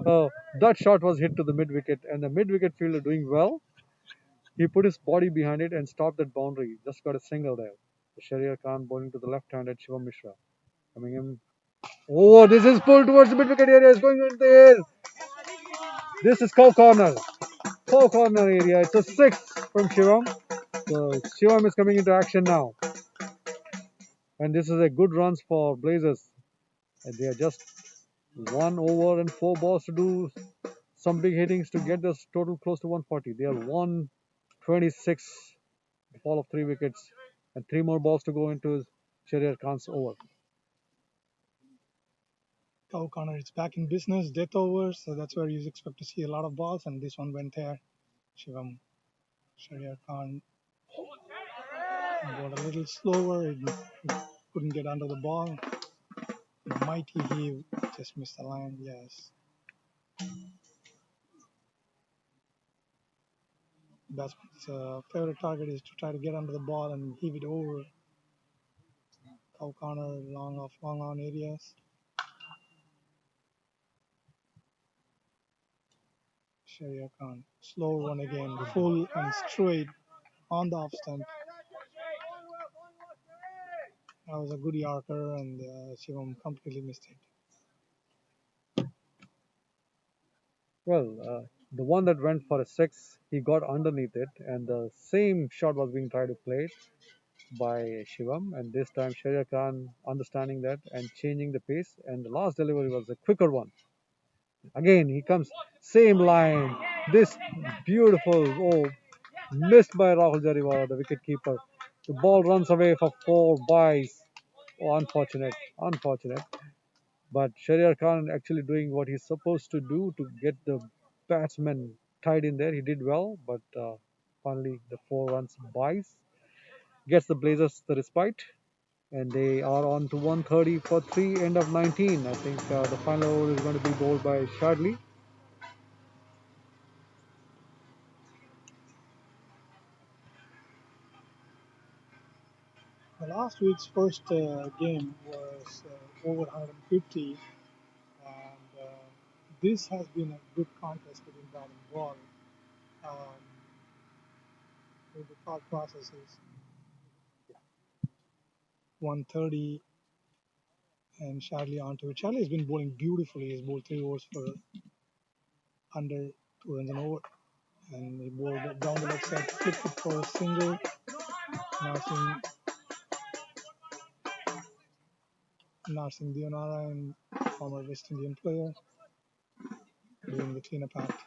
Oh, that shot was hit to the mid wicket, and the mid wicket fielder doing well. He put his body behind it and stopped that boundary. Just got a single there. Sharia Khan bowling to the left-handed Shivam Mishra. Coming in. Oh, this is pulled towards the mid wicket area. It's going into the air. This is cow corner. Cow corner area. It's a six from Shivam. So Shivam is coming into action now. And this is a good runs for Blazers. And they are just 1 over and 4 balls to do some big hittings to get this total close to 140. They are 126 fall of 3 wickets and 3 more balls to go into Sharia Khan's over. Cow corner, it's back in business, death overs, so that's where you expect to see a lot of balls, and this one went there. Shivam Sharia Khan got a little slower, it couldn't get under the ball. Mighty heave, just missed the line, yes. Batsman's favorite target is to try to get under the ball and heave it over. Cow corner, long on areas. Sharia Khan, slow one again, full and straight on the off stump. That was a good Yorker, and Shivam completely missed it. Well, the one that went for a six, he got underneath it, and the same shot was being tried to play by Shivam. And this time, Sharia Khan understanding that and changing the pace. And the last delivery was a quicker one. Again, he comes, same line. This beautiful, oh, missed by Rahul Jariwala, the wicket keeper. The ball runs away for four byes. Oh, unfortunate, unfortunate. But Sharia Khan actually doing what he's supposed to do to get the batsman tied in there. He did well, but finally the 4 runs buys gets the Blazers the respite, and they are on to 130 for 3, end of 19. I think the final over is going to be bowled by Shardley. Last week's first game was over 150, and this has been a good contest between bat and ball. Um, the thought process is 130 and Charlie onto it. Charlie has been bowling beautifully. He's bowled 3 overs for under 2 runs and over. And he bowled down the left side, flipped it for a single. Narsingh Dionara, former West Indian player, doing the cleanup act.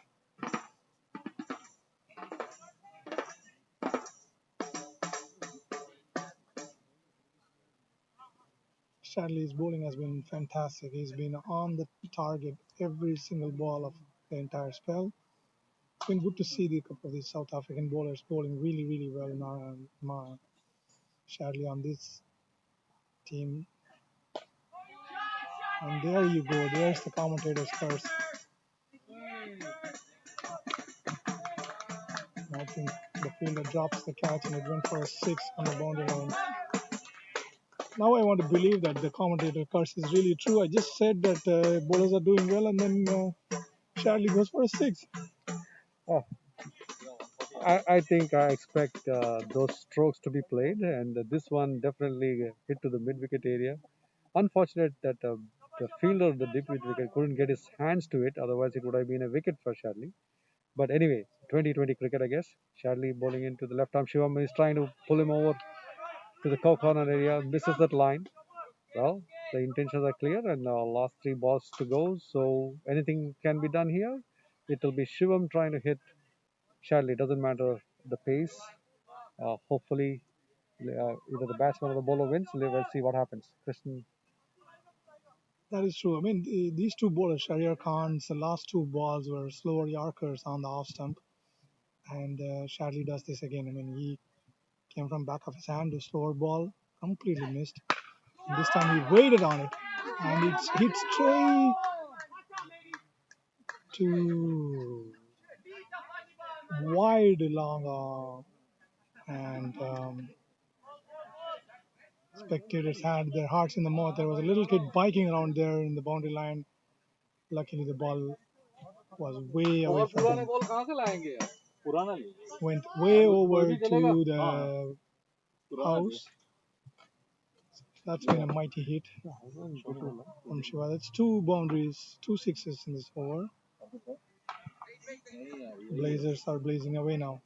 Shadley's bowling has been fantastic. He's been on the target every single ball of the entire spell. been good to see the couple of these South African bowlers bowling really, really well now. Sadly, on this team. And there you go. There's the commentator's curse. I think the fielder drops the catch and it went for a 6 on the boundary line. Now I want to believe that the commentator curse is really true. I just said that bowlers are doing well, and then Shadley goes for a 6. Oh, I think I expect those strokes to be played, and this one definitely hit to the mid-wicket area. Unfortunate that the fielder of the deep mid-wicket couldn't get his hands to it, otherwise it would have been a wicket for Shadley. But anyway, 2020 cricket, I guess. Shadley bowling into the left arm. Shivam is trying to pull him over to the corner area, misses that line. Well, the intentions are clear, and last 3 balls to go. So anything can be done here. It will be Shivam trying to hit Shadley. Doesn't matter the pace. Hopefully, either the batsman or the bowler wins. Let's see what happens. Kristen. That is true. I mean, these two bowlers, Shahriar Khan's the last 2 balls were slower Yorkers on the off stump, and Shadley does this again. I mean, he came from back of his hand to slower ball, completely missed. And this time he waited on it, and it's hit straight to wide long off, and spectators had their hearts in the mouth. There was a little kid biking around there in the boundary line. Luckily, the ball was way away from him. Went way over to the house. That's been a mighty hit from Shiva. That's 2 boundaries, 2 sixes in this over. Blazers are blazing away now.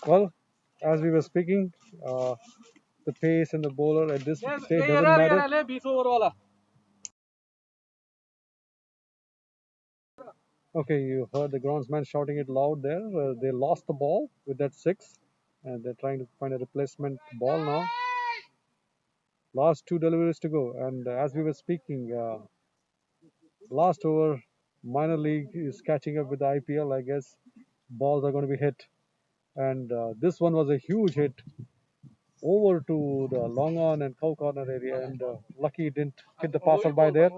Well, as we were speaking, the pace and the bowler at this stage doesn't matter. Okay, you heard the groundsman shouting it loud there. They lost the ball with that 6, and they're trying to find a replacement ball now. Last 2 deliveries to go, and as we were speaking, last over, minor league is catching up with the IPL. I guess balls are going to be hit, and this one was a huge hit over to the long on and cow corner area, and lucky it didn't hit the passerby there.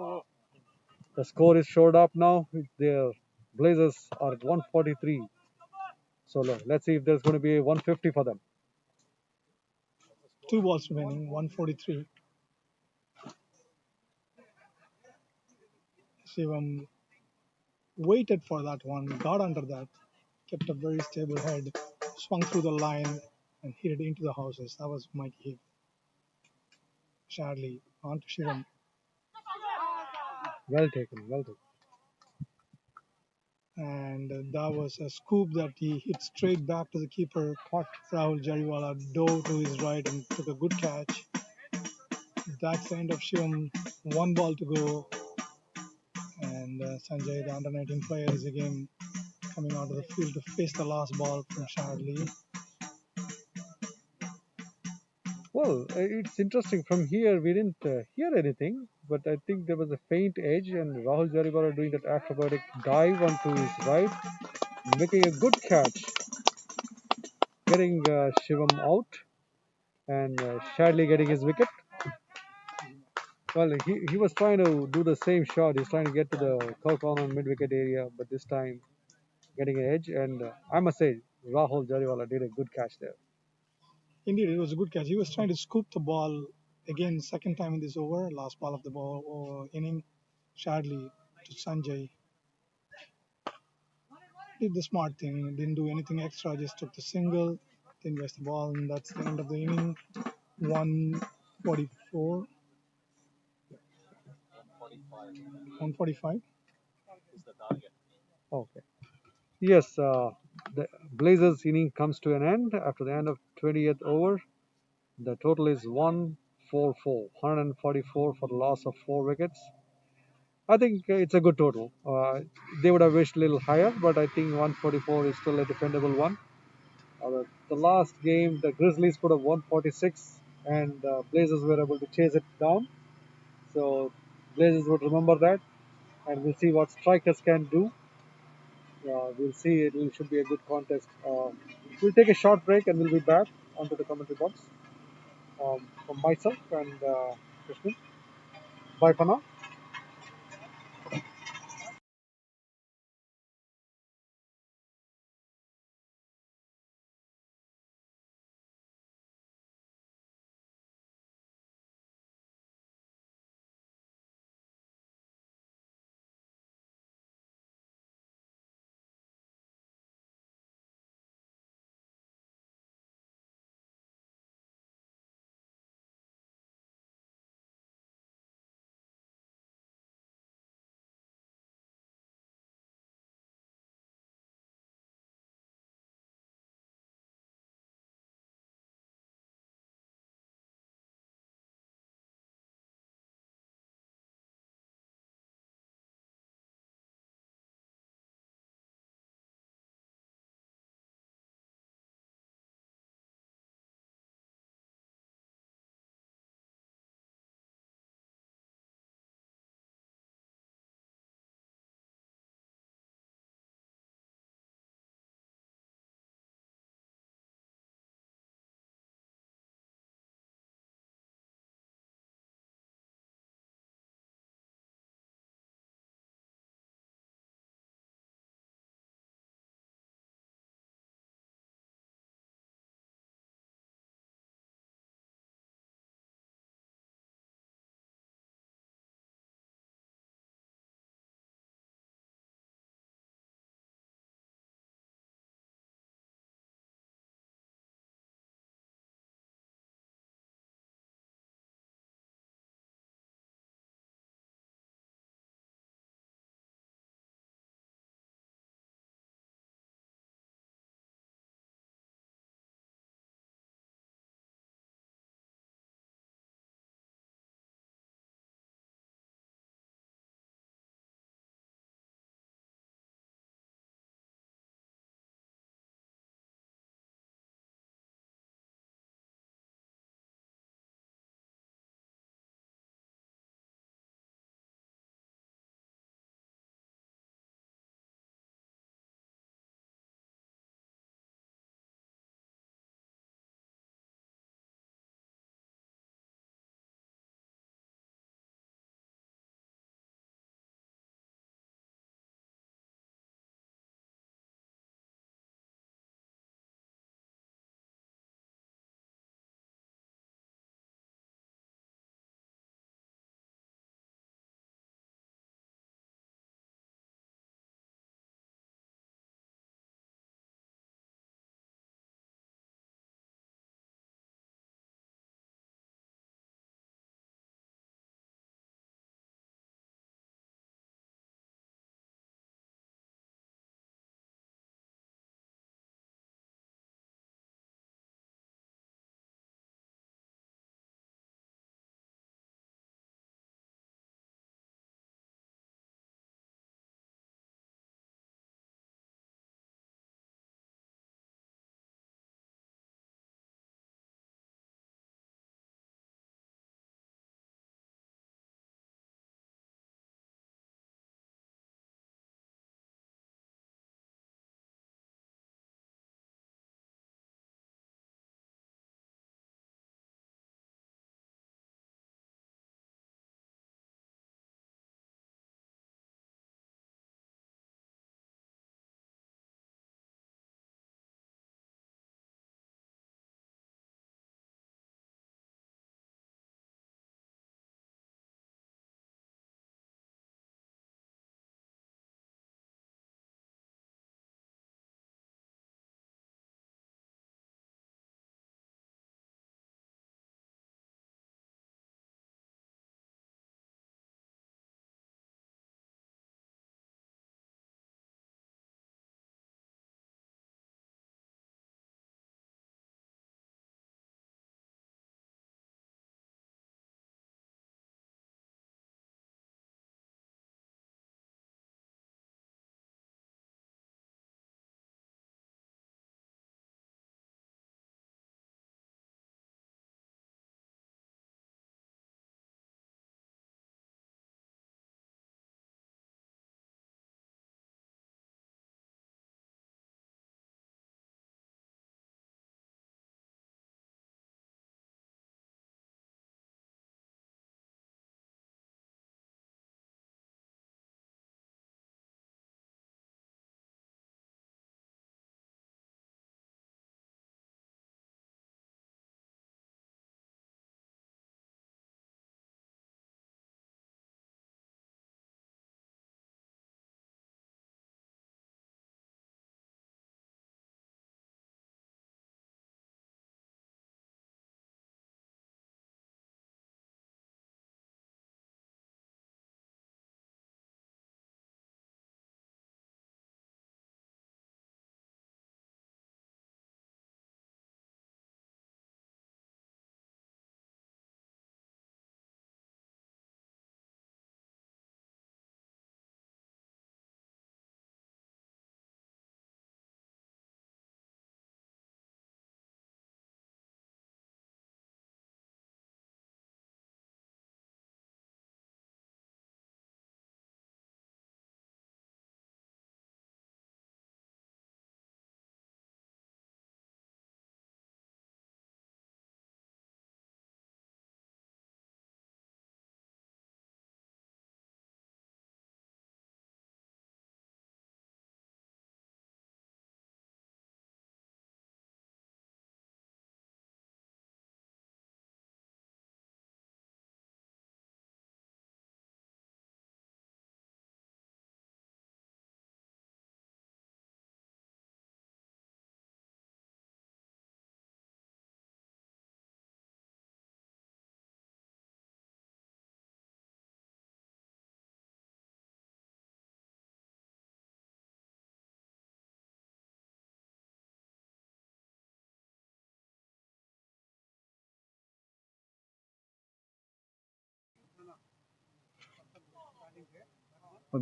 The score is showed up now. Their Blazers are at 143. So let's see if there's going to be a 150 for them. 2 balls remaining, 143. Shivam waited for that one, got under that, kept a very stable head, swung through the line, and hit it into the houses. That was mighty hit. Shadley on to Shivam. Well taken, well taken. And that was a scoop that he hit straight back to the keeper. Caught Rahul Jariwala, dove to his right and took a good catch. That's the end of Shivam. 1 ball to go. And Sanjay, the under 19 player, is again coming out of the field to face the last ball from Shadley. Well, it's interesting. From here, we didn't hear anything, but I think there was a faint edge, and Rahul Jariwala doing that acrobatic dive onto his right, making a good catch, getting Shivam out, and Shadley getting his wicket. Well, he was trying to do the same shot. He's trying to get to the cow corner mid-wicket area, but this time getting an edge. And I must say, Rahul Jariwala did a good catch there. Indeed, it was a good catch. He was trying to scoop the ball again, second time in this over, last ball of the ball inning. Shadley to Sanjay. Did the smart thing, didn't do anything extra, just took the single, didn't waste the ball, and that's the end of the inning. 144. 145. Okay. Yes, the Blazers inning comes to an end after the end of 20th over. The total is 144, 144 for the loss of 4 wickets. I think it's a good total. They would have wished a little higher, but I think 144 is still a defendable one. The last game, the Grizzlies put up 146, and Blazers were able to chase it down. So Blazers would remember that, and we'll see what strikers can do. We'll see. Should be a good contest. We'll take a short break and we'll be back onto the commentary box from myself and Krishnan. Bye for now.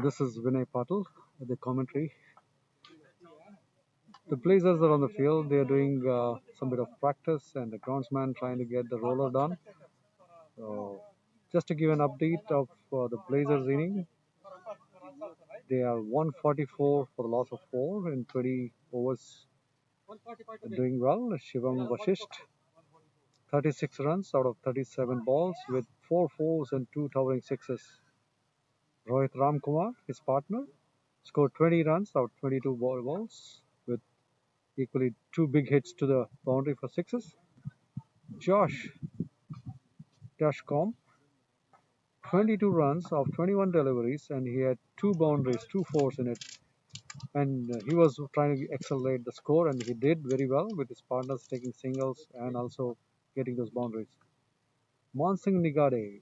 This is Vinay Patil, the commentary. The Blazers are on the field. They are doing some bit of practice, and the groundsman trying to get the roller done. So, just to give an update of the Blazers inning, they are 144 for the loss of 4 in 20 overs. Doing well. Shivam Vashisht, 36 runs out of 37 balls with 4 fours and 2 towering sixes. Rohit Ramkumar, his partner, scored 20 runs out of 22 balls with equally 2 big hits to the boundary for sixes. Josh Dashcom, 22 runs of 21 deliveries, and he had 2 boundaries, 2 fours in it. And he was trying to accelerate the score, and he did very well with his partners taking singles and also getting those boundaries. Mansingh Nigade,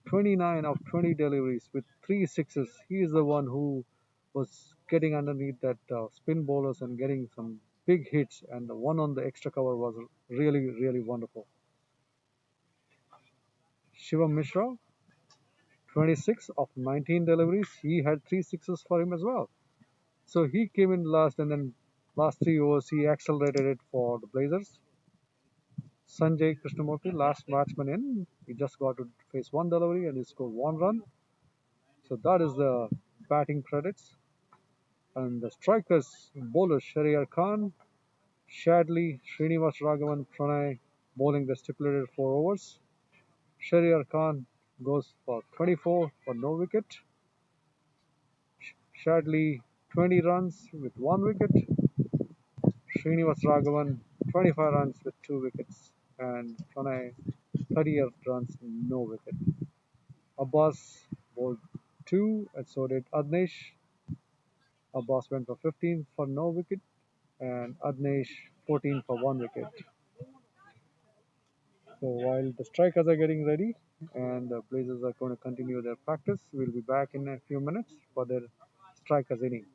29 of 20 deliveries with 3 sixes. He is the one who was getting underneath that spin bowlers and getting some big hits, and the one on the extra cover was really, really wonderful. Shivam Mishra, 26 of 19 deliveries. He had 3 sixes for him as well. So he came in last, and then last 3 overs he accelerated it for the Blazers. Sanjay Krishnamurti, last batsman in, he just got to face 1 delivery and he scored 1 run. So that is the batting credits. And the strikers, bowlers Shahryar Khan, Shadley, Srinivas Raghavan, Pranay bowling the stipulated 4 overs. Shahryar Khan goes for 24 for no wicket. Shadley 20 runs with 1 wicket. Srinivas Raghavan 25 runs with 2 wickets. And Pranay 38 runs, no wicket. Abbas bowled 2 and so did Adnesh. Abbas went for 15 for no wicket and Adnesh 14 for 1 wicket. So while the strikers are getting ready and the Blazers are going to continue their practice, we'll be back in a few minutes for their strikers inning.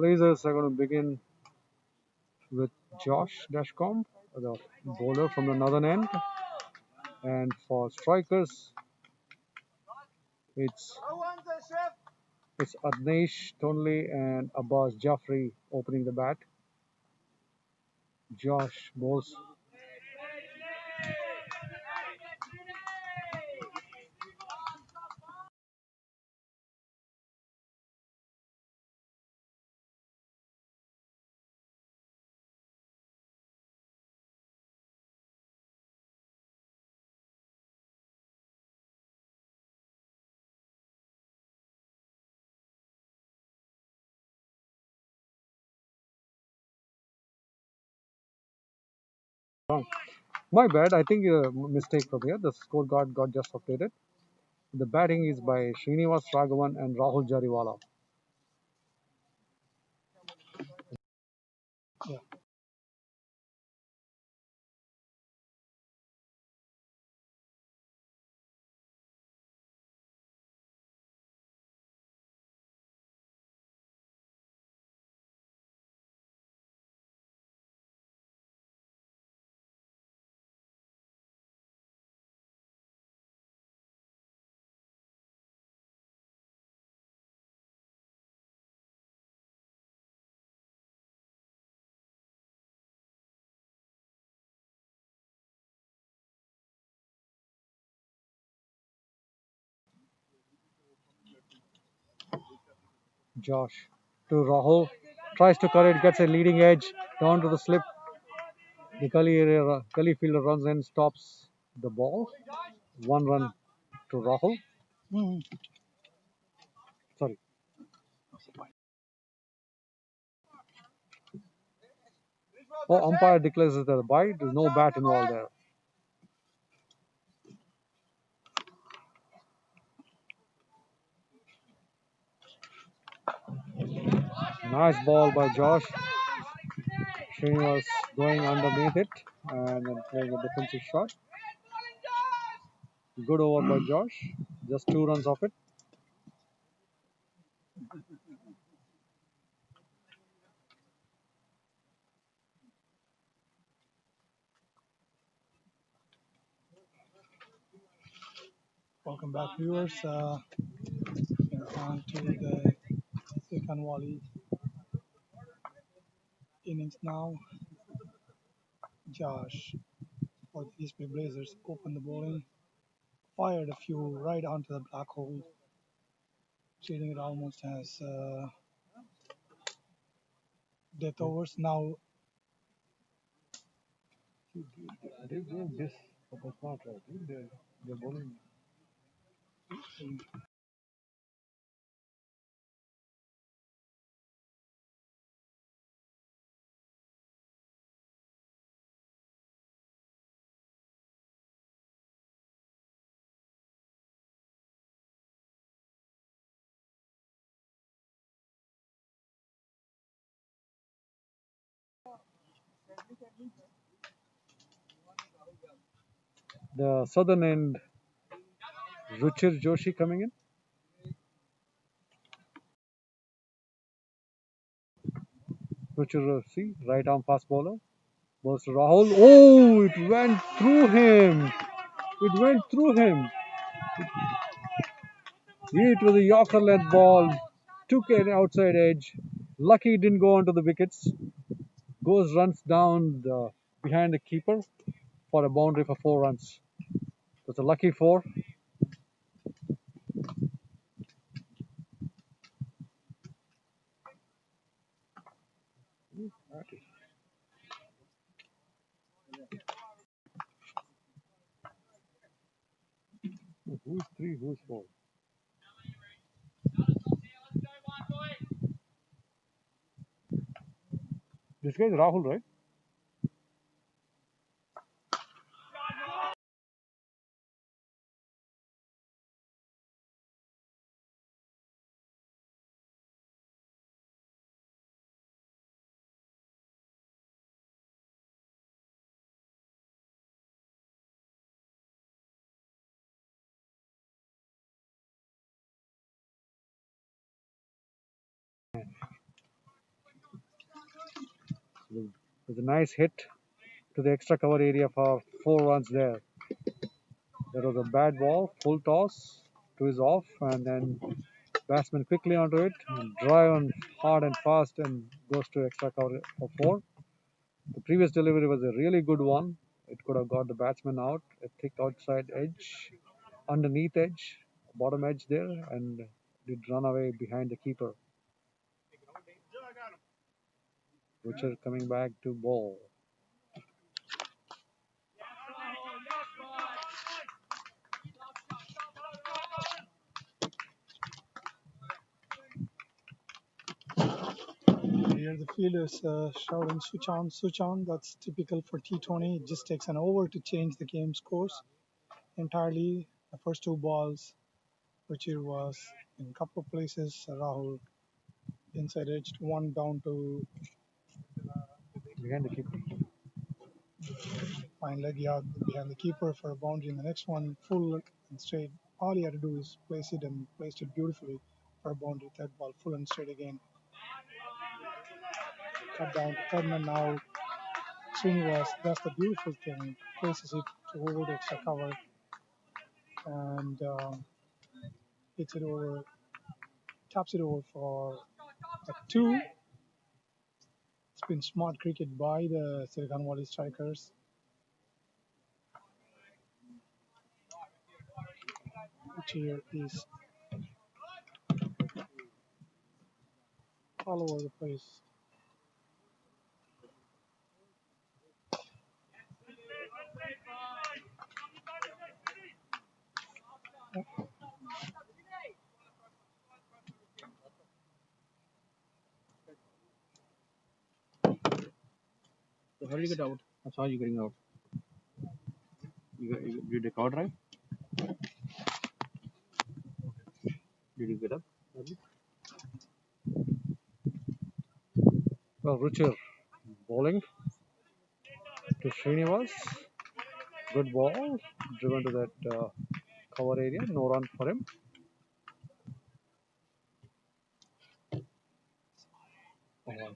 Blazers are going to begin with Josh Dashcombe, the bowler from the northern end. And for strikers, it's it's Adnesh Tonley and Abbas Jaffrey opening the bat. Josh bowls. My bad, I think a mistake from here. The scorecard got just updated. The batting is by Srinivas Raghavan and Rahul Jariwala. Yeah. Josh to Rahul. Tries to cut it, gets a leading edge down to the slip. The gully fielder runs in, stops the ball. 1 run to Rahul. Mm. Sorry. Oh, umpire declares it a bite. There's no bat involved there. Nice ball by Josh. Srinivas going underneath it and then playing a defensive shot. Good over by Josh. Just 2 runs off it. Welcome back, viewers. We're on to the second volley innings now. Josh for the East Bay Blazers opened the bowling, fired a few right onto the black hole, treating it almost as death overs. Now, They gave this, but that's not right. They're bowling. The southern end, Ruchir Joshi coming in. Ruchir Joshi, right arm fast bowler. Bowls to Rahul. Oh, it went through him. It went through him. It was a Yorker length ball. Took an outside edge. Lucky it didn't go onto the wickets. Runs down behind the keeper for a boundary for 4 runs. That's a lucky 4. Who's 3? Who's 4? This guy is Rahul, right? There's a nice hit to the extra cover area for 4 runs there. There was a bad ball, full toss to his off, and then batsman quickly onto it, and drive on hard and fast, and goes to extra cover for 4. The previous delivery was a really good one. It could have got the batsman out, a thick outside edge, underneath edge, bottom edge there, and did run away behind the keeper. Butcher coming back to bowl. Here the fielders shouting switch on, switch on. That's typical for T20. It just takes an over to change the game's course entirely. The first 2 balls, which it was in a couple of places, Rahul inside edged, one down to Behind the keeper. fine leg yard behind the keeper for a boundary. And the next one, full and straight. All he had to do is place it and placed it beautifully for a boundary. Third ball, full and straight again. Cut down to third man now. Srinivas, that's the beautiful thing. Places it to over the extra cover and hits it over, taps it over for a 2. It's been smart cricket by the Silicon Valley strikers. Which here is all over the place. So how did you get out? That's how you getting out. You did the cover drive? Did you get up? Well, Richard bowling to Srinivas. Good ball, driven to that cover area. No run for him. Oh,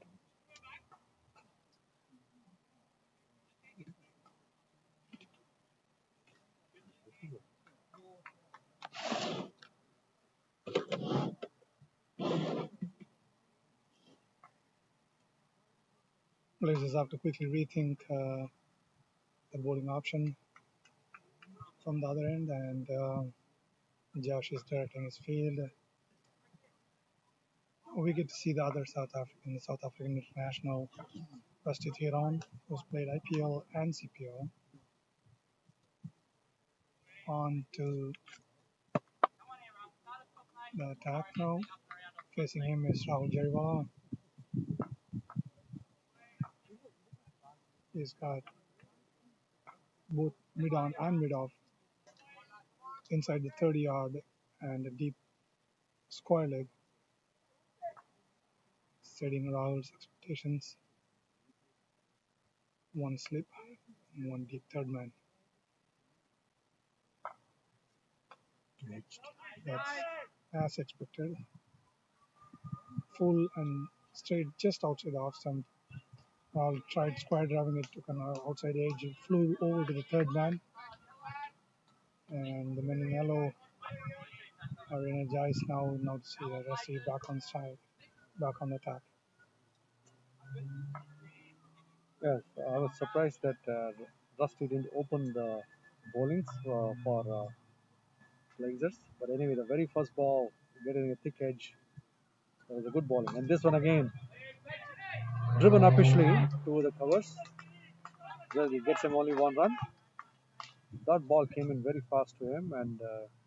Blazers have to quickly rethink the bowling option from the other end, and Josh is directing his field. We get to see the other the South African international, Rusty Theron, who's played IPL and CPL. On to the attack now. Facing him is Rahul Jariwala. He's got both mid on and mid off inside the 30 yard and a deep square leg, setting Rahul's expectations. One slip and one deep third man. That's as expected. Full and straight just outside the off stump. Rahul tried square driving it, took an outside edge, it flew over to the third man. And the men in yellow are energized now to see the Rusty back on side, back on attack. yes, I was surprised that Rusty didn't open the bowlings for Blazers. But anyway, the very first ball, getting a thick edge, that was a good bowling. And this one again, driven officially to the covers. Well, he gets him only 1 run. That ball came in very fast to him, and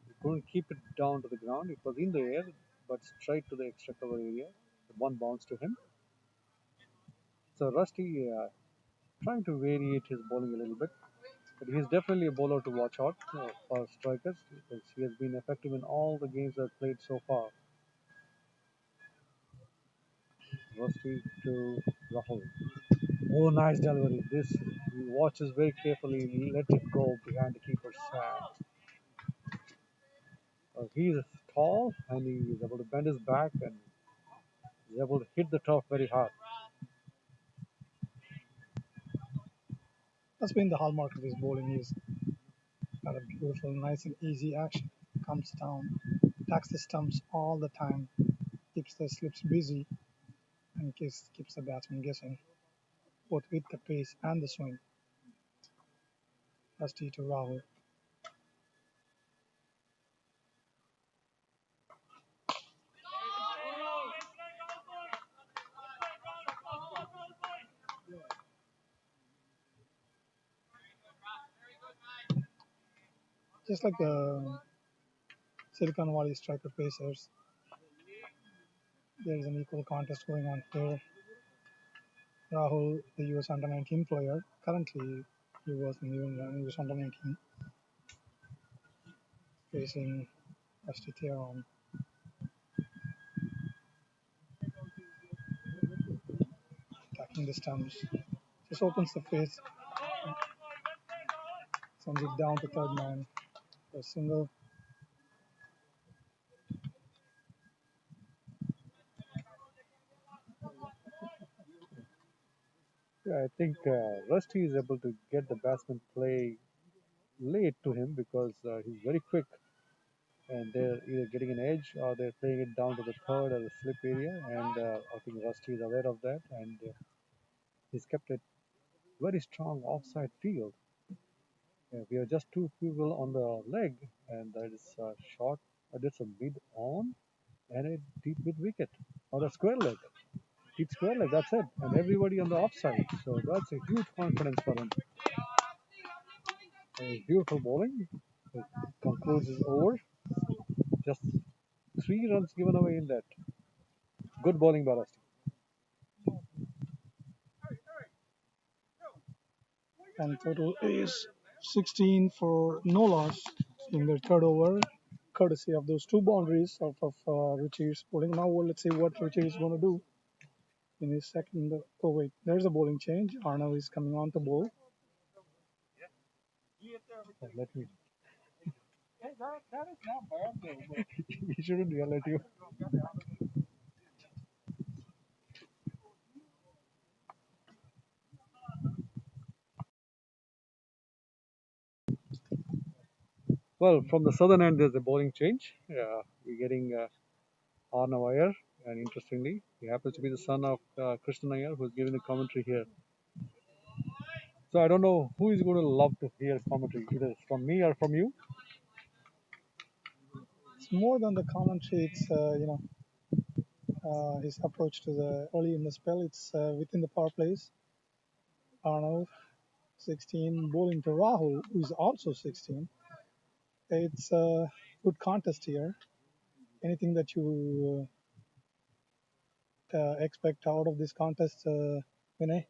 he couldn't keep it down to the ground. It was in the air, but straight to the extra cover area. One bounce to him. So Rusty trying to variate his bowling a little bit, but he's definitely a bowler to watch out for strikers because he has been effective in all the games I've played so far. Rusty to Rahul. Oh, nice delivery. This he watches very carefully, let it go behind the keeper's side. He is tall and he is able to bend his back and is able to hit the turf very hard. That's been the hallmark of his bowling. He's got a beautiful, nice and easy action. Comes down, attacks the stumps all the time, keeps the slips busy, and keeps the batsman guessing, both with the pace and the swing. Rusty to Rahul. Just like the Silicon Valley striker pacers, there is an equal contest going on here. Rahul, the US under 19 player, currently he was in the US under 19, facing Rusty Theron, attacking the stumps. Just opens the face, sends it down to third man for a single. Yeah, I think Rusty is able to get the batsman play late to him because he's very quick and they're either getting an edge or they're playing it down to the third or the slip area. And I think Rusty is aware of that and he's kept it very strong offside field. We are just two people on the leg, and that is a short. That's a mid on and a deep mid wicket or a square leg. Deep square leg. That's it, and everybody on the offside. So that's a huge confidence for him. Beautiful bowling. It concludes his over. Just 3 runs given away in that. Good bowling by Rusty. And total is 16 for no loss in the third over, courtesy of those two boundaries of Richie's bowling. Now let's see what Richie is going to do in his second. Oh wait, there's a bowling change. Arnav is coming on to bowl. Let me. He shouldn't yell at you. Well, from the southern end, there's a bowling change. We're getting Arnav Iyer, and interestingly, he happens to be the son of Krishnan Iyer, who's giving the commentary here. So I don't know who is going to love to hear commentary, either from me or from you. It's more than the commentary. It's his approach to the early in the spell. It's within the power plays. Arnav, 16, bowling to Rahul, who is also 16. It's a good contest here. Anything that you expect out of this contest, Vinay?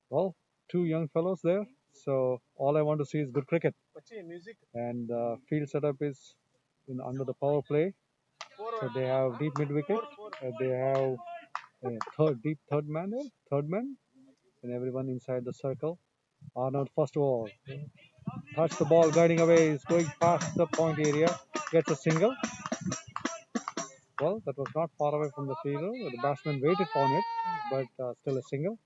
Well, two young fellows there. So all I want to see is good cricket. And field setup is in under the power play. So they have deep mid wicket. They have a deep third man there, third man, and everyone inside the circle. Arnold first of all touch the ball, guiding away, is going past the point area, gets a single. Well, that was not far away from the fielder. The batsman waited on it, but still a single.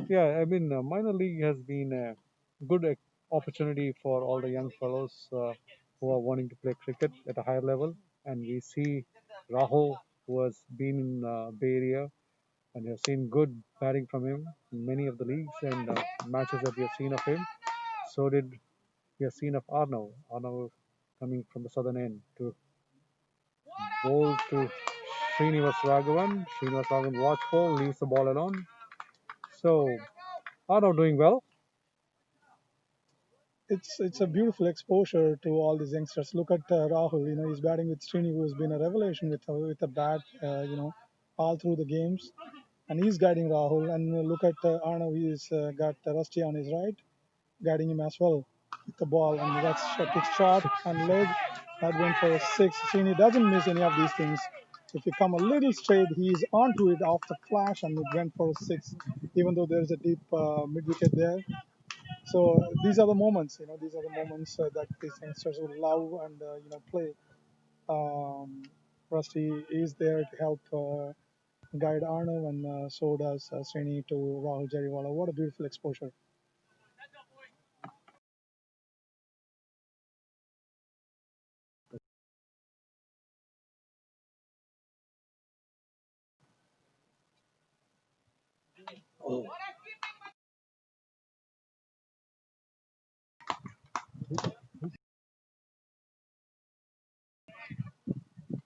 Yeah, I mean, minor league has been a good opportunity for all the young fellows who are wanting to play cricket at a higher level. And we see Rahul, who has been in Bay Area, and we have seen good batting from him in many of the leagues and matches that we have seen of him. So did we have seen of Arnav. Arnav coming from the southern end to bowl to Srinivas Raghavan. Srinivas Raghavan watchful, leaves the ball alone. So Arnav doing well. It's a beautiful exposure to all these youngsters. Look at Rahul. He's batting with Srini, who has been a revelation with a bat. All through the games, and he's guiding Rahul. And look at Arnav. He's got Rusty on his right, guiding him as well with the ball. And that's a shot and leg that went for a six. Srini doesn't miss any of these things. If you come a little straight, he's onto it off the flash, and it went for a six. Even though there's a deep mid wicket there, so these are the moments, these are the moments that these youngsters would love and play. Um, Rusty is there to help. guide Arnav, and so does Srini to Rahul Jariwala. What a beautiful exposure.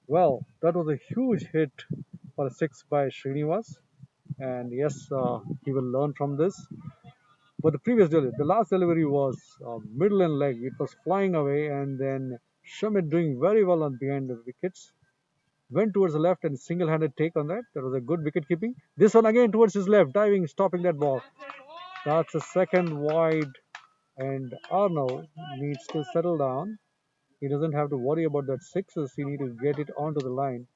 Well, that was a huge hit for a six by Srinivas, and yes, he will learn from this. But the previous delivery, the last delivery was middle and leg. It was flying away, and then Shamit doing very well on behind the wickets. Went towards the left and single-handed take on that. That was a good wicket keeping. This one again towards his left, diving, stopping that ball. That's a second wide, and Arnav needs to settle down. He doesn't have to worry about that sixes. He need to get it onto the line.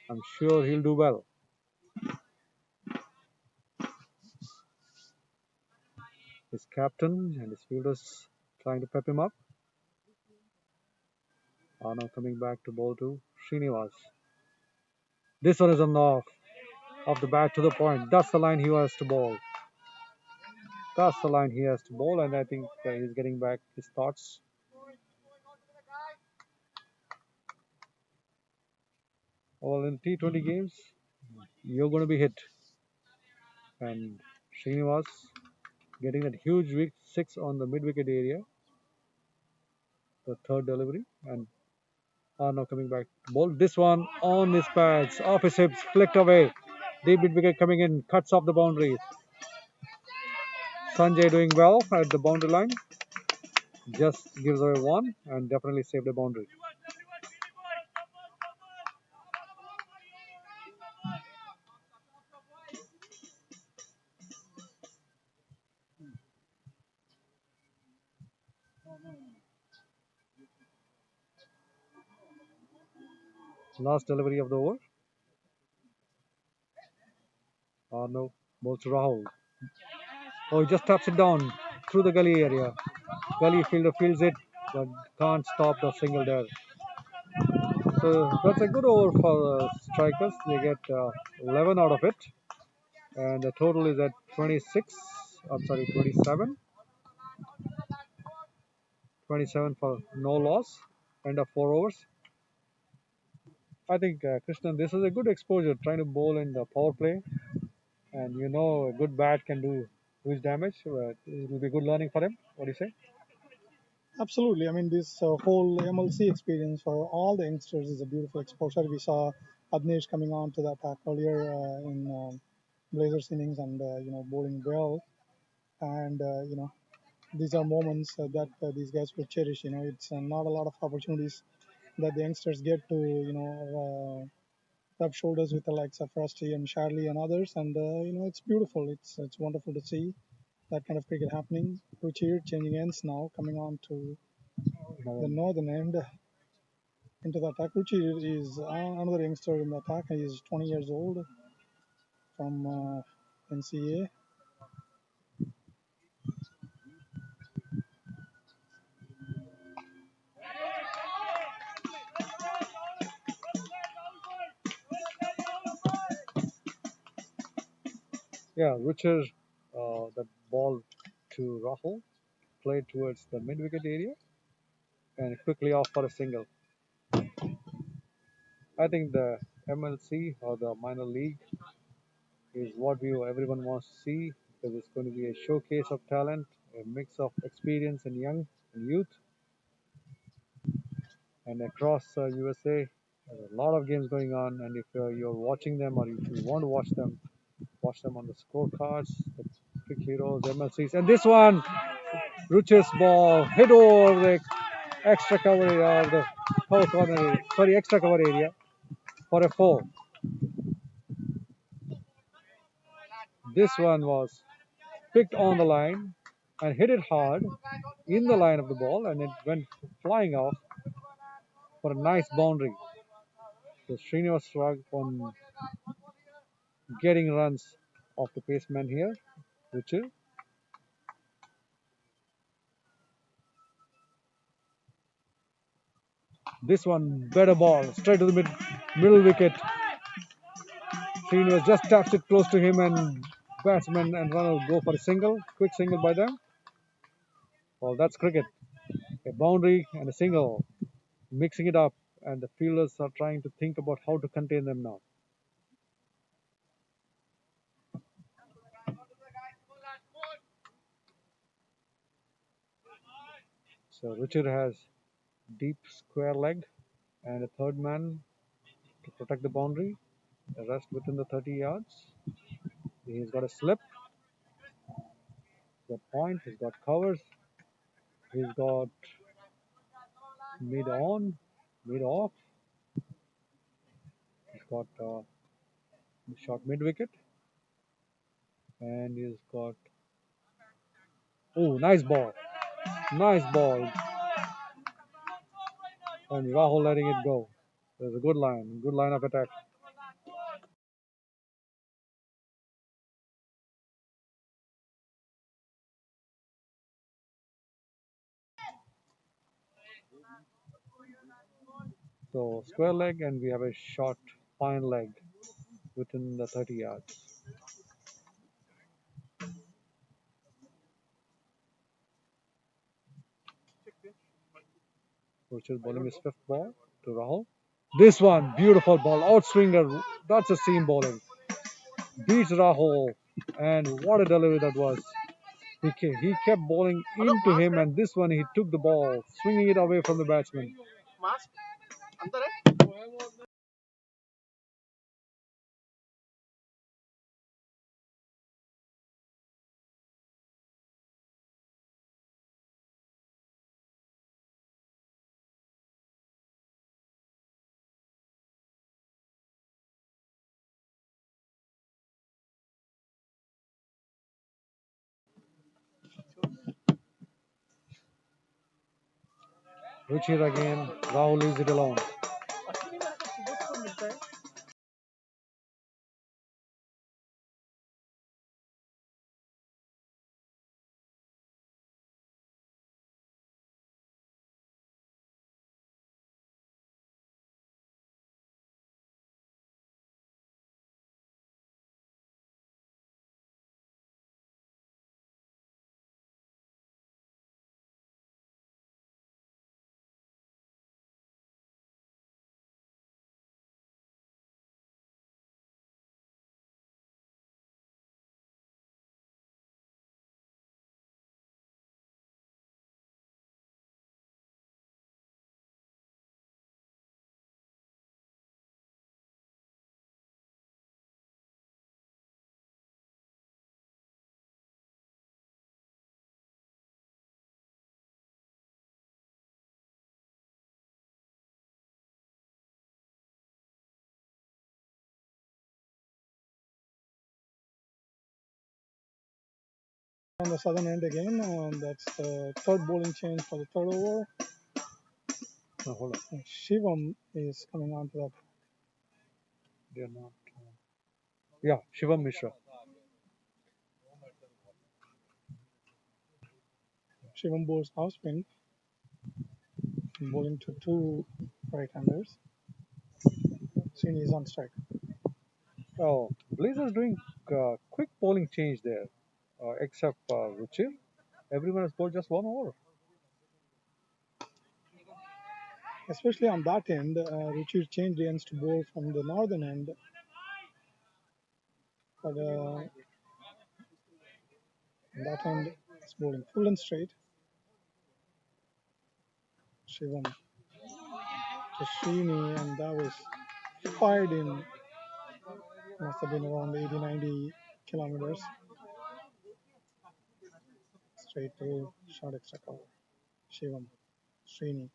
I'm sure he'll do well. His captain and his fielders trying to pep him up. Arnav coming back to bowl to Srinivas. This one is on off the bat to the point. That's the line he has to bowl. That's the line he has to bowl, and I think he's getting back his thoughts. Well, in T20 games, you're going to be hit. And Srinivas getting that huge six on the mid wicket area, the third delivery, and Arnav coming back to bowl. This one on his pads, off his hips, flicked away. Deep mid wicket coming in, cuts off the boundary. Sanjay doing well at the boundary line, just gives away one and definitely saved the boundary. Last delivery of the over. Arnav bowls to Rahul. Oh, he just taps it down through the gully area. Gully fielder fields it, but can't stop the single there. So that's a good over for the strikers. They get 11 out of it, and the total is at 26. I'm sorry, 27. 27 for no loss. End of 4 overs. I think Krishnan, this is a good exposure trying to bowl in the power play, and you know a good bat can do huge damage. It will be good learning for him. What do you say? Absolutely. I mean, this whole MLC experience for all the youngsters is a beautiful exposure. We saw Adnesh coming on to the attack earlier in Blazers innings and bowling well. And these are moments that these guys will cherish. It's not a lot of opportunities that the youngsters get to rub shoulders with the likes of Rusty and Charlie and others. And it's beautiful. It's wonderful to see that kind of cricket happening. Ruchir changing ends now, coming on to the northern end into the attack. Ruchir is another youngster in the attack. He is 20 years old from NCA. Yeah, Richard, that ball to Rahul, played towards the mid wicket area, and quickly off for a single. I think the MLC or the minor league is what everyone wants to see because it's going to be a showcase of talent, a mix of experience and young and youth, and across USA. There's a lot of games going on, and if you're watching them or if you want to watch them on the scorecards, the Quick Heroes, MLCs, and this one, Ruch's ball hit over the extra cover area, the four corner area, sorry, extra cover area for a four. This one was picked on the line and hit it hard in the line of the ball, and it went flying off for a nice boundary. So Srinivas struck on getting runs off the paceman here, which is this one better ball straight to the middle wicket. Srini was just taps it close to him, and batsman and runner go for a single, quick single by them. Well, that's cricket. A boundary and a single, mixing it up, and the fielders are trying to think about how to contain them now. So Richard has deep square leg and a third man to protect the boundary. The rest within the 30 yards. He's got a slip. He's got point. He's got covers. He's got mid on, mid off. He's got short mid wicket. And he's got. Oh, nice ball. Nice ball. And Rahul letting it go. There's a good line of attack. So square leg, and we have a short fine leg within the 30 yards. Richard bowling his fifth ball to Rahul. This one, beautiful ball, outswinger. That's a seam bowling. Beats Rahul, and what a delivery that was. He kept bowling into him, and this one he took the ball, swinging it away from the batsman. Richard again, Rahul leaves it alone. On the southern end again, that's the third bowling change for the third over. No, hold on. Shivam is coming on to that. They're not. Yeah, Shivam Mishra. Shivam bowls house spin, bowling to two right-handers. Srini is on strike. Oh, Blazers doing quick bowling change there, except Ruchir. Everyone has bowled just one over. Especially on that end, Ruchir changed the ends to bowl from the northern end. But on that end, it's bowling full and straight. Shivam to Srini, and that was fired in. Must have been around 80-90 kilometers. Straight to short extra cover. Shivam, Srini,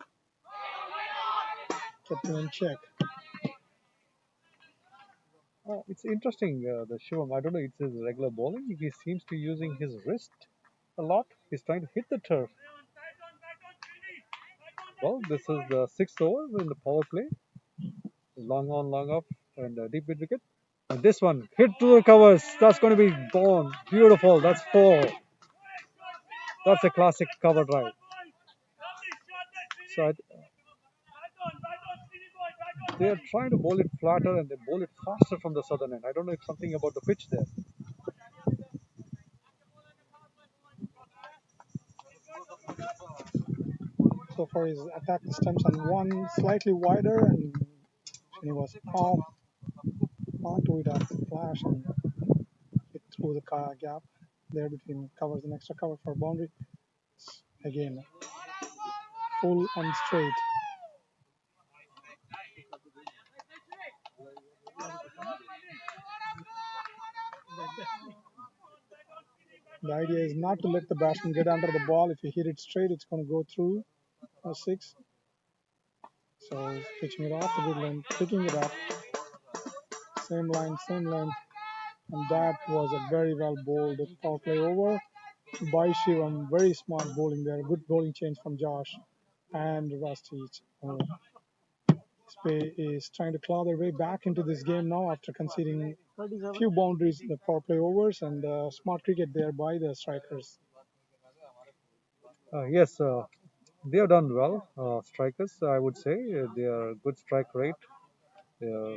kept him in check. It's interesting, the Shivam. I don't know, it's his regular bowling. He seems to be using his wrist a lot. He's trying to hit the turf. Well, this is the sixth over in the power play. Long on, long off, and deep mid wicket. And this one hit to the covers. That's going to be gone. Beautiful. That's four. That's a classic cover drive. So They are trying to bowl it flatter and they bowl it faster from the southern end. I don't know if something about the pitch there. So far, he's attacked the stumps on one slightly wider, and he was off onto it after the flash and hit through the gap there between covers and extra cover for boundary. Again, full and straight. The idea is not to let the batsman get under the ball. If you hit it straight, it's going to go through a six. So he's pitching it off the good length, picking it up. Same line, same length. And that was a very well bowled power play over by Shivam. Very smart bowling there. Good bowling change from Josh and Rusty. Spay is trying to claw their way back into this game now after conceding a few boundaries in the power play overs, and smart cricket there by the strikers. Yes, they have done well. Strikers, I would say, they are good strike rate. They are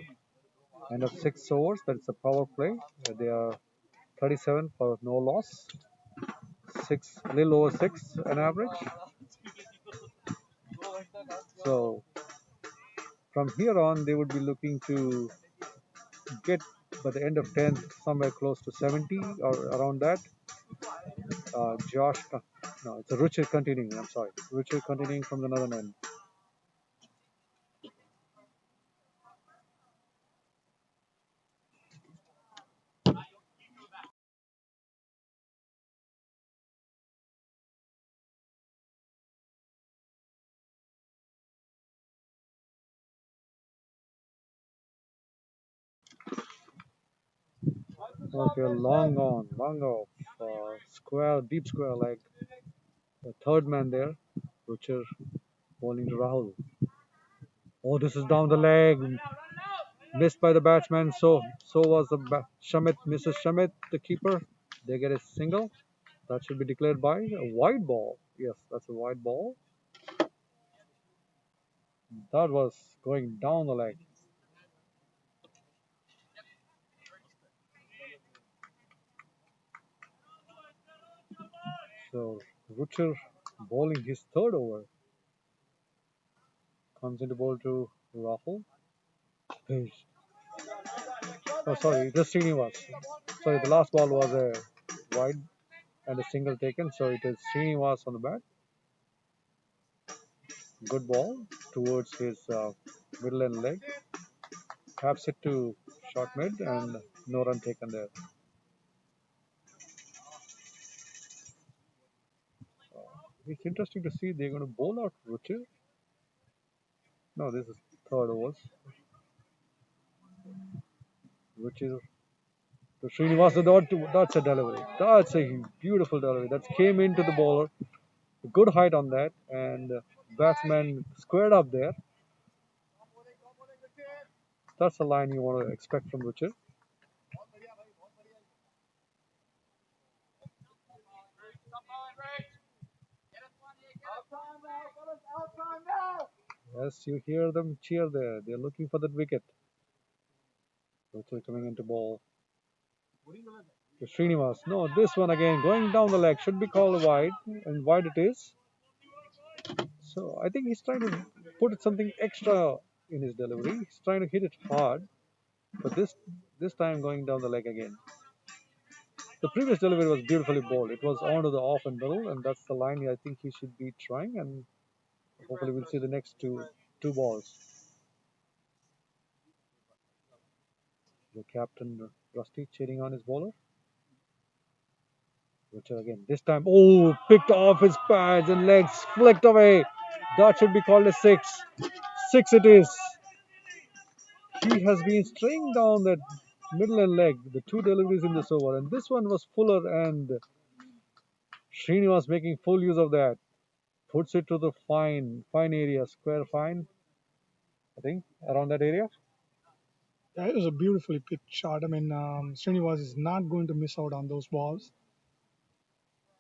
end of 6 overs. That's a power play. They are 37 for no loss. Six, little over six, an average. So from here on, they would be looking to get by the end of 10th somewhere close to 70 or around that. Josh, no, it's a Ruchir continuing. I'm sorry, Ruchir continuing from the northern end. Okay, long on, long off, square, deep square leg. The third man there, Ruchir bowling to Rahul. Oh, this is down the leg, missed by the batsman. So was the Shamit, Mrs. Shamit, the keeper. They get a single. That should be declared by a wide ball. Yes, that's a wide ball. That was going down the leg. So Ruchir bowling his third over. Comes into ball to Rahul. Oh, sorry, just Srinivas. Sorry, the last ball was a wide and a single taken. So it is Srinivas on the bat. Good ball towards his middle and leg. Taps it to short mid and no run taken there. It's interesting to see they're going to bowl out Ruchir. No, this is third overs. Ruchir to Srinivas. That's a delivery. That's a beautiful delivery. That came into the bowler. Good height on that. And batsman squared up there. That's the line you want to expect from Ruchir. Yes, you hear them cheer there. They're looking for that wicket. Ruchir coming into ball. To Srinivas. No, this one again going down the leg should be called wide, and wide it is. So I think he's trying to put something extra in his delivery. He's trying to hit it hard, but this time going down the leg again. The previous delivery was beautifully bowled. It was on to the off and middle, and that's the line I think he should be trying. And hopefully we'll see the next two balls. The captain Rusty cheering on his bowler. Which again, this time, oh, picked off his pads and legs, flicked away. That should be called a six. Six it is. He has been stringing down that middle and leg, the two deliveries in this over, and this one was fuller, and Srini was making full use of that. Puts it to the fine area, square fine, I think, around that area. Yeah, it was a beautifully picked shot. I mean, Srinivas is not going to miss out on those balls.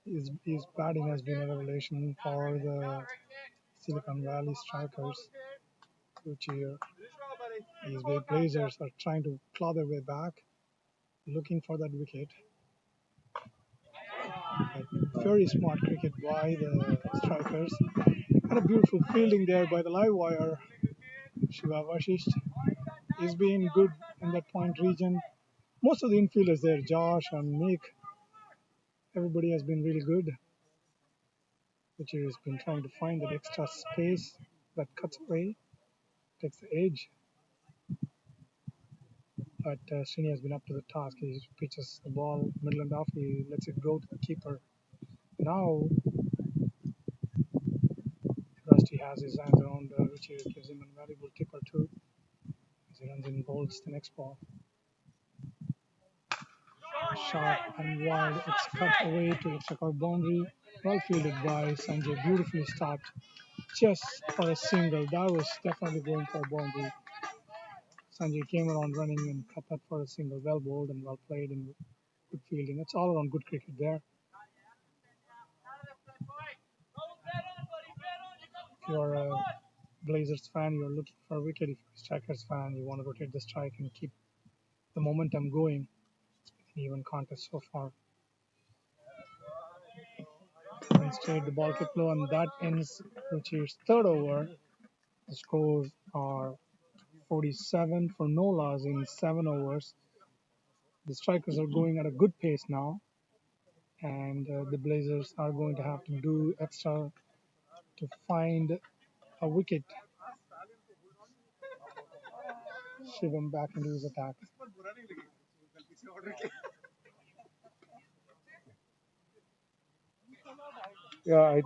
His batting has been a revelation for the Silicon Valley strikers, which here These big Blazers are trying to claw their way back, looking for that wicket. But very smart cricket by the strikers. And a beautiful fielding there by the live wire. Shiva Vashisht is being good in that point region. Most of the infielders there, Josh and Nick, everybody has been really good. Which has been trying to find that extra space that cuts away, takes the edge. But Srini has been up to the task. He pitches the ball middle and off. He lets it go to the keeper. Now Rusty has his hands around Richie, gives him a valuable tip or two as he runs in bowls the next ball. Shot and wide. It's cut away to extra court boundary. Well fielded by Sanjay. Beautifully stopped. Just for a single. That was definitely going for a boundary. Sanjay came around running and cut that for a single. Well bowled and well played and good fielding. It's all around good cricket there. If you're a Blazers fan, you're looking for a wicket. If you're a Strikers fan, you want to rotate the strike and keep the momentum going. It's been an even contest so far. Instead, the ball kept low, and that ends Ruchi's third over. The scores are 47 for no loss in 7 overs. The Strikers are going at a good pace now, and the Blazers are going to have to do extra to find a wicket. Shivam back into his attack. Yeah,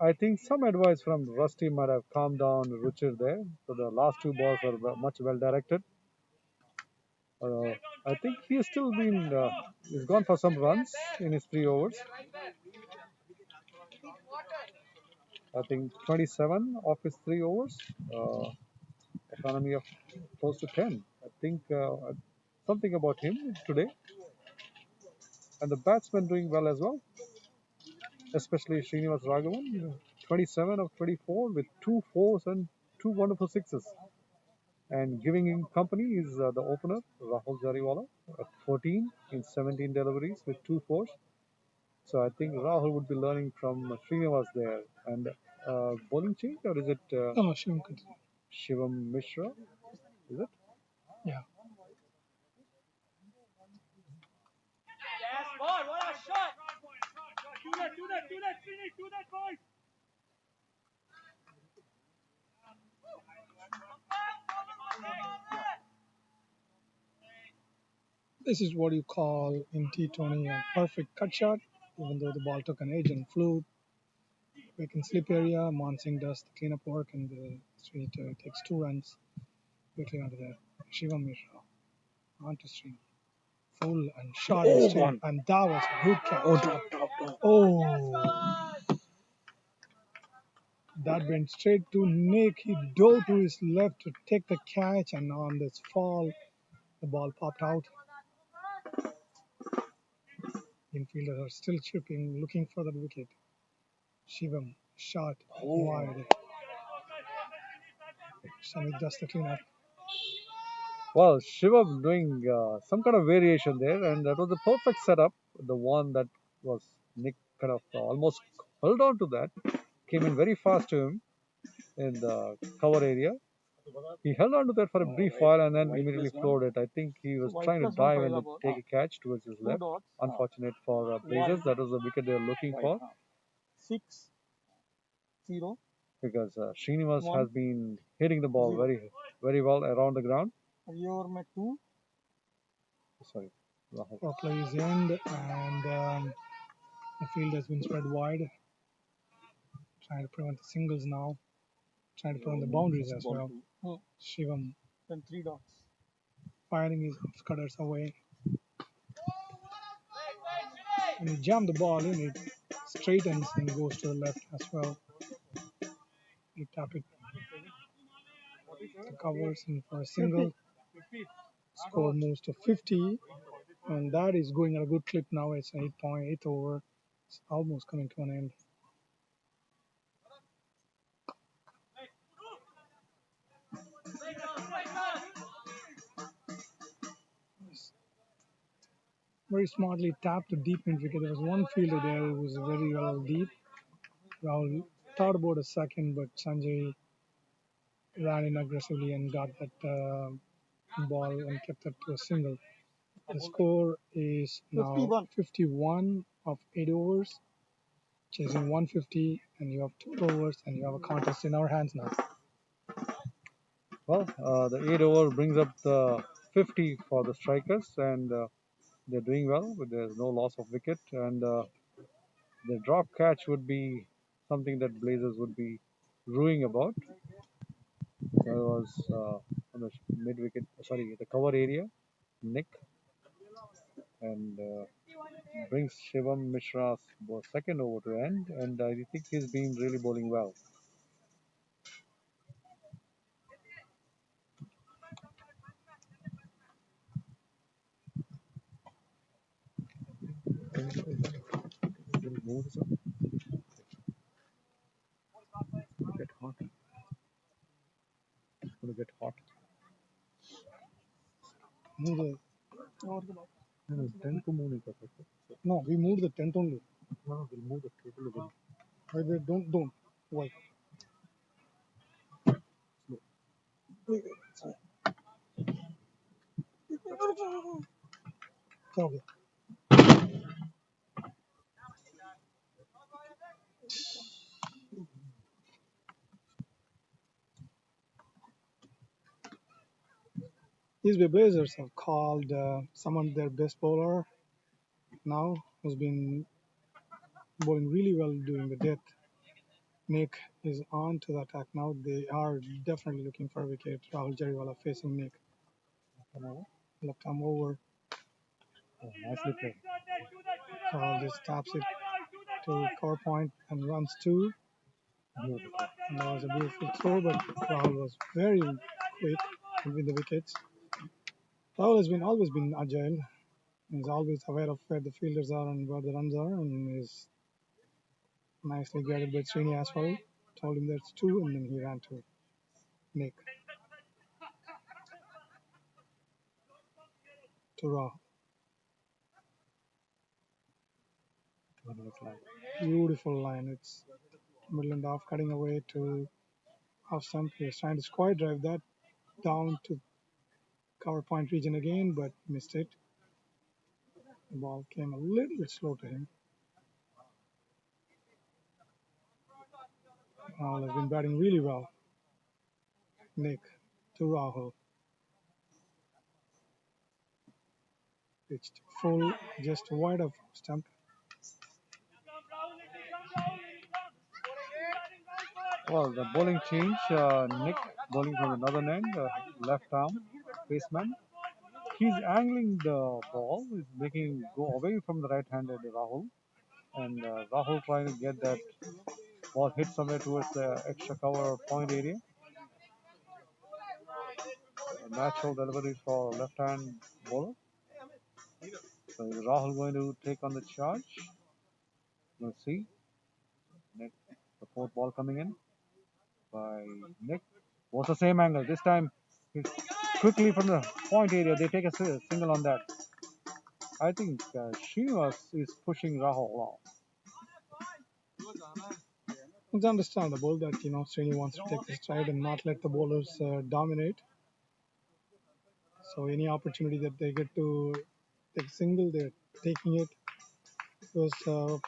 I think some advice from Rusty might have calmed down Ruchir there. So the last two balls were much well directed. I think he's still been he's gone for some runs in his 3 overs. I think 27 of his 3 overs, economy of close to 10. I think something about him today, and the batsmen doing well as well, especially Srinivas Raghavan, 27 of 24 with 2 fours and 2 wonderful sixes. And giving him company is the opener, Rahul Jariwala, at 14 in 17 deliveries with 2 fours. So I think Rahul would be learning from Srinivas there. And bowling change, or is it No, Shivam continue. Shivam Mishra? Is it? Yeah. This is what you call in T20 a perfect cut shot, even though the ball took an edge and flew quick in slip area. Mansingh does the cleanup work and the street takes 2 runs quickly onto that. Shivam Mishra onto stream. Full and shot and straight, and that was a good catch. Oh, that went straight to Nick. He dove to his left to take the catch, and on this fall, the ball popped out. Infielders are still chirping, looking for that wicket. Shivam shot wide. Shamit does the cleanup. Well, Shivam doing some kind of variation there, and that was a perfect setup. The one that was Nick kind of almost held on to that, came in very fast to him in the cover area. He held on to that for a brief while and then immediately floored it. I think he was trying to dive and take a catch towards his left. Unfortunate for Blazers. That was the wicket they were looking for. 6-0. Because Srinivas has been hitting the ball very well around the ground. Sorry. Power play is end, and the field has been spread wide. Trying to prevent the singles now. Trying to prevent the boundaries as well. Shivam Then 3 dots. firing his cutters away. And he jammed the ball in, it straightens and goes to the left as well. He tap it. The covers in for a single. Score moves to 50. And that is going at a good clip now. It's an 8.8 over. It's almost coming to an end. very smartly tapped to deep mid wicket. There was one fielder there who was very well deep. Rahul thought about a second, but Sanjay ran in aggressively and got that ball and kept it to a single. The score is now 51 of 8 overs, chasing 150, and you have 2 overs, and you have a contest in our hands now. Well, the 8 over brings up the 50 for the strikers, and they're doing well. But there's no loss of wicket, and the drop catch would be something that Blazers would be ruing about. There was on the mid wicket, sorry, the cover area, Nick, and brings Shivam Mishra's second over to end, and I think he's been really bowling well. Get hot. It's gonna get hot. Move the, No, 10 को move नहीं कर सकते. no, we moved the tent only. No, we'll move the table again. Wait, don't. Why? Okay. These Blazers have called someone their best bowler now, who's been bowling really well during the death. Nick is on to the attack now. They are definitely looking for a wicket. Rahul Jariwala facing Nick. Left arm over. Oh, nicely played. Rahul just taps it to cover point and runs 2. Beautiful. And that was a beautiful throw, but Rahul was very quick with the wickets. Rahul has always been agile. He's always aware of where the fielders are and where the runs are, and is nicely guided by Srini as well. Told him that's 2, and then he ran to Nick. To Rahul. Beautiful line. It's middle and off, cutting away to off stump. He was trying to square drive that down to cover point region again, but missed it. The ball came a little bit slow to him. Rahul has been batting really well. Nick to Rahul. Pitched full, just wide of stump. Well, the bowling change. Nick bowling from another end, left arm, baseman. He's angling the ball, he's making him go away from the right-handed Rahul, and Rahul trying to get that ball hit somewhere towards the extra cover point area. A natural delivery for left-hand bowler. So is Rahul going to take on the charge? Let's see. Nick, the fourth ball coming in by Nick. Was the same angle. This time, quickly from the point area, they take a single on that. I think Srinivas is pushing Rahul along. It's understandable that Srini wants to take the stride and not let the bowlers dominate. So any opportunity that they get to take a single, they're taking it. It was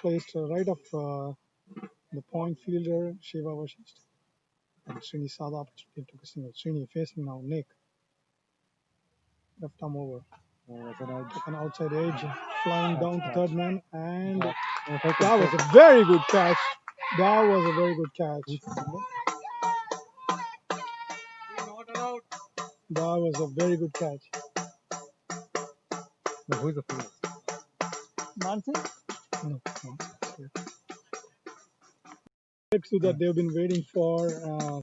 placed right of the point fielder Shiva Vashisht, and Srini saw the opportunity and took a single. Srini facing now Nick. Left arm over. Took an outside edge, flying down to third man, and that was a very good catch. That was a very good catch. That was a very good catch. Now, who is the fielder? Nancy? No. Breakthrough that they've been waiting for.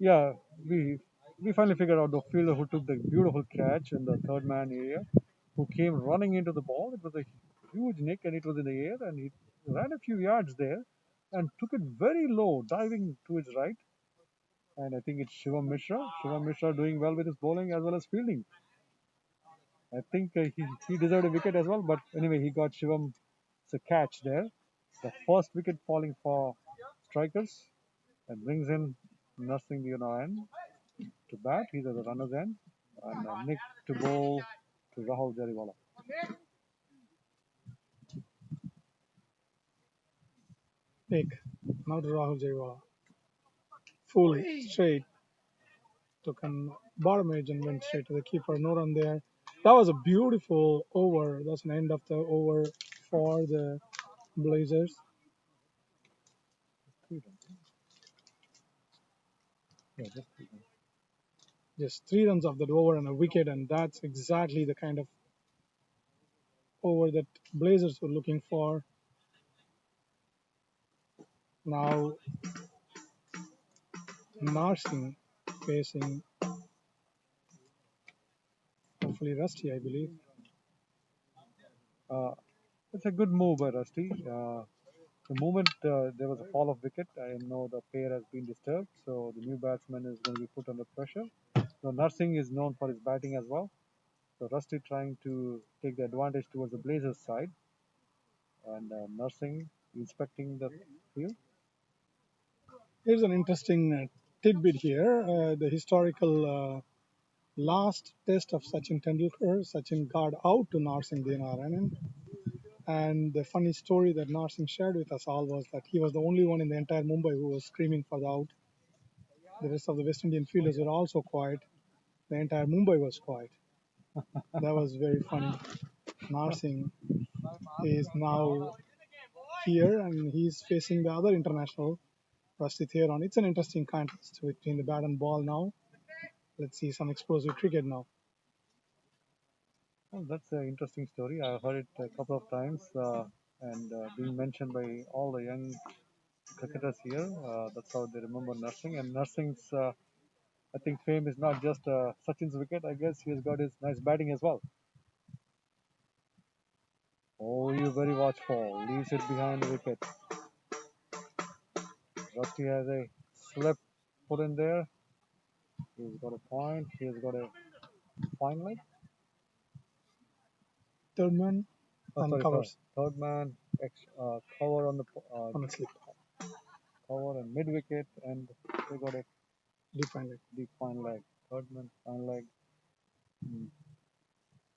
Yeah, we we finally figured out the fielder who took the beautiful catch in the third man area, who came running into the ball. It was a huge nick and it was in the air, and he ran a few yards there and took it very low, diving to his right. And I think it's Shivam Mishra. Shivam Mishra doing well with his bowling as well as fielding. I think he deserved a wicket as well, but anyway, he got Shivam a catch there. The first wicket falling for strikers and brings in Nursing Yunayan to bat. He's at the runner's end. And Nick to bowl to Rahul Jariwala. Nick, now to Rahul Jaiwala. Full straight, took an bottom edge and went straight to the keeper. No run there. That was a beautiful over. That's an end of the over for the Blazers. Yeah, just 3 runs. Just 3 runs off that over and a wicket, and that's exactly the kind of over that Blazers were looking for. Now Narsing facing hopefully Rusty, I believe. Uh, it's a good move by Rusty. The moment there was a fall of wicket, I know the pair has been disturbed, so the new batsman is going to be put under pressure. So Nursing is known for his batting as well. So Rusty trying to take the advantage towards the Blazers side, and Nursing inspecting the field. Here's an interesting tidbit here. The historical last test of Sachin Tendulkar, Sachin got out to Narsing Dinaranan. And the funny story that Narsing shared with us all was that he was the only one in the entire Mumbai who was screaming for the out. The rest of the West Indian fielders were also quiet. The entire Mumbai was quiet. That was very funny. Narsing is now here and he's facing the other international, Rusty Theron. It's an interesting contest between the bat and ball now. Let's see some explosive cricket now. Well, that's an interesting story. I've heard it a couple of times and being mentioned by all the young cricketers here. That's how they remember Nursing. And Nursing's, I think, fame is not just Sachin's wicket. I guess he's got his nice batting as well. Oh, you very watchful. Leaves it behind the wicket. Rusty has a slip put in there. He's got a point. He's got a fine leg. Third man Oh, on sorry, covers third man, cover on the on a slip. cover and mid wicket, and they got a Deep fine leg. deep fine leg. Third man, fine leg. Mm.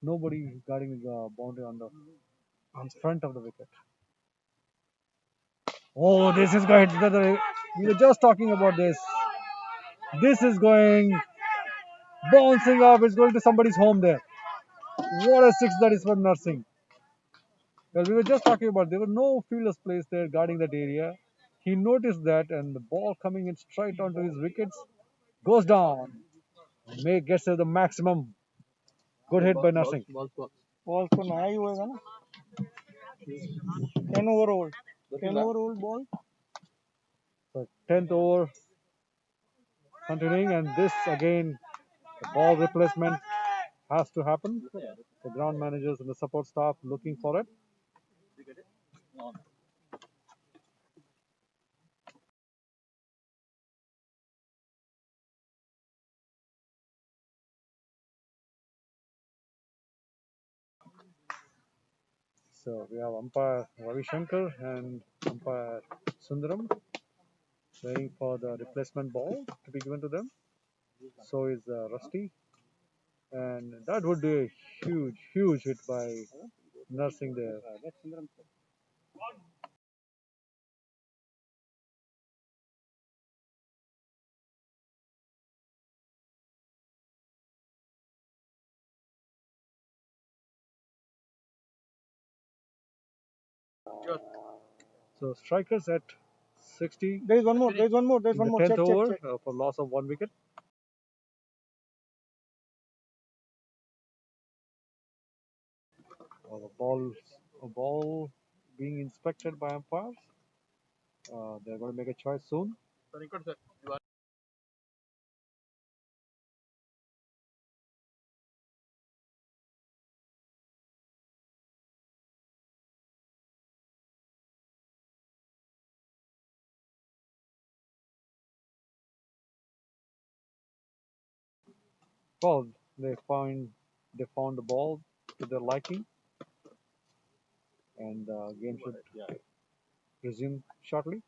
Nobody guarding the boundary on the Answer. front of the wicket. Oh, this is going. We were just talking about this. This is going bouncing off. It's going to somebody's home there. What a six that is for Nursing. Well, we were just talking about there were no fielders placed there guarding that area. He noticed that, and the ball coming in straight onto his wickets goes down. May gets the maximum. Good hit by Nursing. Ball को नया ही होएगा ना 10 over old 10 over old ball So 10th over continuing, and this again, the ball replacement has to happen. The ground managers and the support staff looking for it. So we have umpire Ravi Shankar and umpire Sundaram waiting for the replacement ball to be given to them. So is Rusty, and that would be a huge, huge hit by Nursing there. So strikers at 60 there is one more there is one more there's in one the more 10th check check over check for loss of 1 wicket. A ball being inspected by umpires. They're going to make a choice soon. Well, they found the ball to their liking, and game should resume shortly.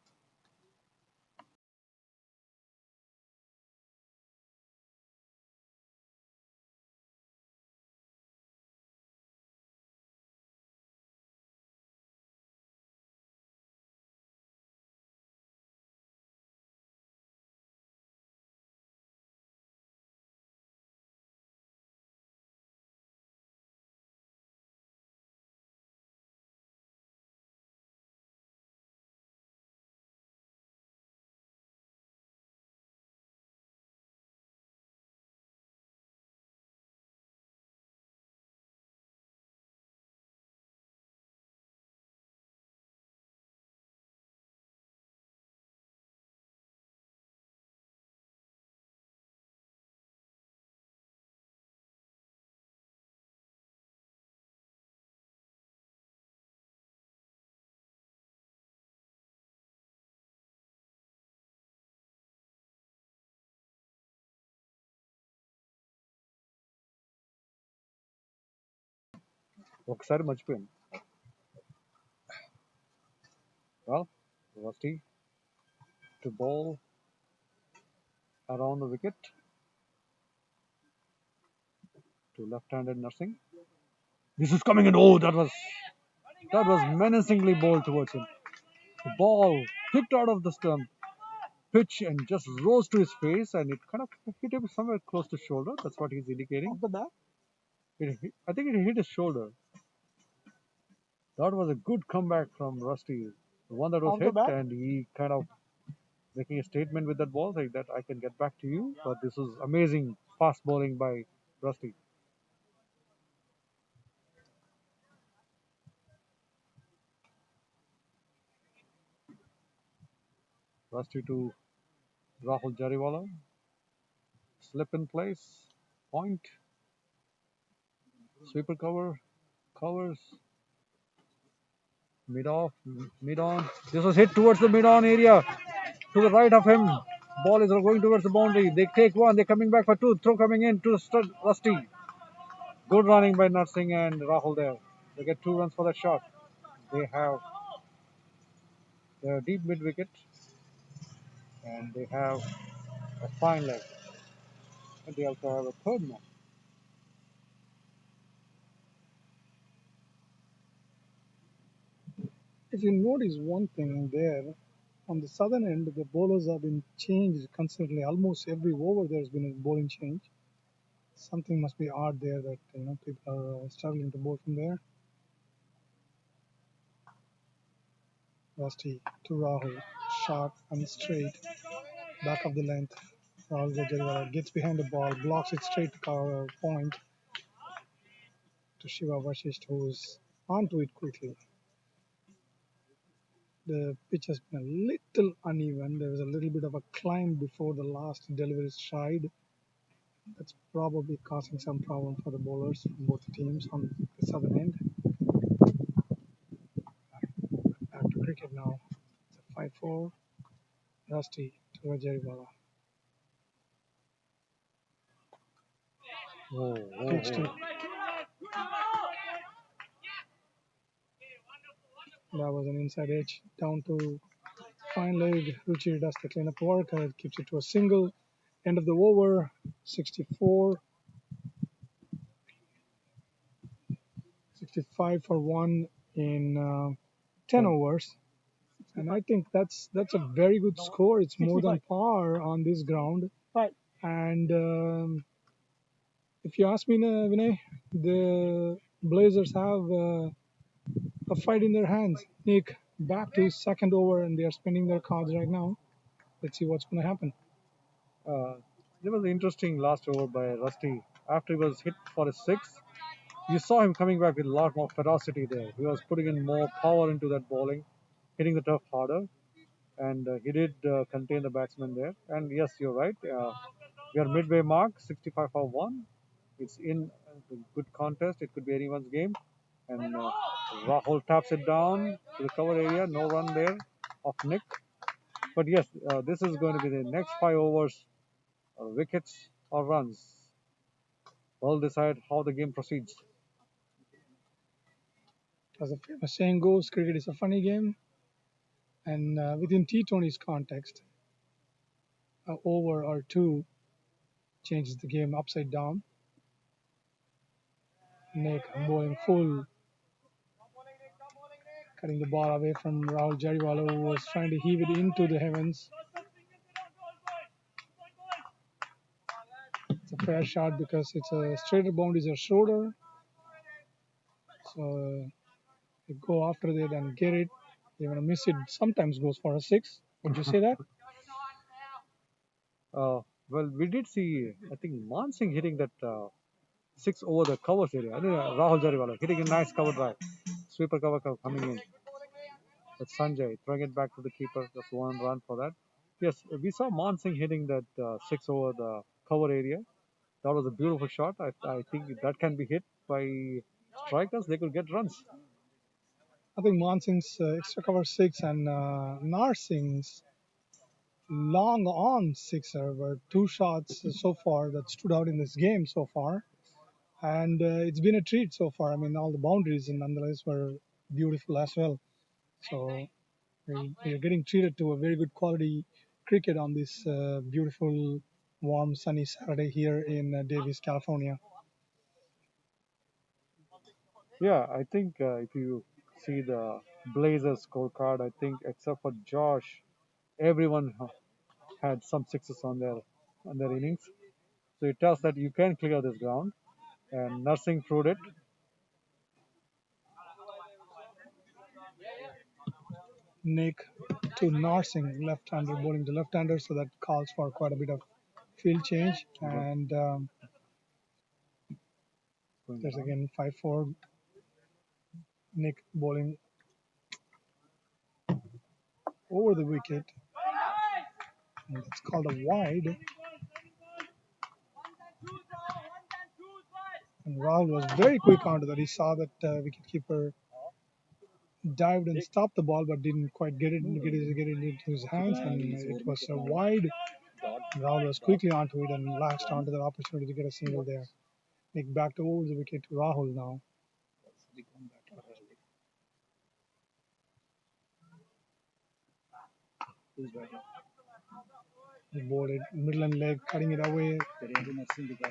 ఒకసారి మర్చిపోయాను. Well, Rusty to bowl around the wicket to left-handed Nursing. This is coming in. Oh, that was menacingly bowled towards him. The ball kicked out of the stump pitch and just rose to his face, and it kind of hit him somewhere close to shoulder. That's what he's indicating. Off the bat? I think it hit his shoulder. That was a good comeback from Rusty. The one that was Off the hit, bat? and he kind of making a statement with that ball, like that I can get back to you. But this was amazing fast bowling by Rusty. Rusty to Rahul Jariwala. Slip in place. Point. Sweeper cover. Covers. Mid off. Mid on. This was hit towards the mid on area. To the right of him. Ball is going towards the boundary. They take one. They're coming back for two. Throw coming in to Rusty. Good running by Narsingh and Rahul there. They get 2 runs for that shot. They have their deep mid wicket and they have a fine leg. And they also have a third man. If you notice one thing there, on the southern end, the bowlers have been changed constantly. Almost every over there's been a bowling change. Something must be odd there that people are struggling to bowl from there. Rusty to Rahul, sharp and straight, back of the length. Rahul Gajariwala gets behind the ball, blocks it straight to cover point to Shiva Vashisht, who's onto it quickly. The pitch has been a little uneven. There was a little bit of a climb before the last delivery stride. That's probably causing some problem for the bowlers from both teams on the southern end. Back to cricket now. It's a 5-4. Rusty to Rajariwala. Pitch to. That was an inside edge down to fine leg. Ruchi does the cleanup work and it keeps it to a single. End of the over, 64. 65 for 1 in 10 overs. And I think that's a very good score. It's more than par on this ground. Right. And if you ask me, Vinay, the Blazers have a fight in their hands. Nick, back to his second over, and they are spinning their cards right now. Let's see what's going to happen. There was an interesting last over by Rusty. After he was hit for a six, you saw him coming back with a lot more ferocity there. He was putting in more power into that bowling, hitting the turf harder, and he did contain the batsman there. And yes, you're right. We are midway mark, 65 for 1. It's in a good contest. It could be anyone's game. And Rahul taps it down to the cover area. No run there of Nick. But yes, this is going to be the next 5 overs, wickets or runs. will decide how the game proceeds. As the famous saying goes, cricket is a funny game, and within T20's context, over or two changes the game upside down. Nick bowling full, cutting the ball away from Rahul Jariwala, who was trying to heave it into the heavens. It's a fair shot because it's a straighter boundaries are shorter. So you go after it and get it. You're gonna miss it. Sometimes goes for a six. Would you say that? Uh, well, we did see, I think, Mansingh hitting that six over the covers area. I think Rahul Jariwala hitting a nice cover drive. Sweeper cover coming in. That's Sanjay throwing it back to the keeper. Just one run for that. Yes, we saw Mansingh hitting that six over the cover area. That was a beautiful shot. I think if that can be hit by strikers, they could get runs. I think Mansingh's extra cover six and Narsingh's long on sixer were two shots so far that stood out in this game so far. And it's been a treat so far. I mean, all the boundaries and nonetheless were beautiful as well. So we're getting treated to a very good quality cricket on this beautiful, warm, sunny Saturday here in Davis, California. Yeah, I think if you see the Blazers scorecard, I think except for Josh, everyone had some sixes on their innings. So it tells that you can clear this ground, and Nursing proved it. Nick to Narsing, left-hander bowling to left-hander, so that calls for quite a bit of field change. And there's again 5-4. Nick bowling over the wicket, and it's called a wide. And Rahul was very quick onto that. He saw that wicketkeeper dived and stopped the ball, but didn't quite get it into his hands, and it was a wide. Rahul was quickly onto it and latched onto that opportunity to get a single there. Nick back towards the wicket to Rahul now. He bowled it, middle and leg, cutting it away.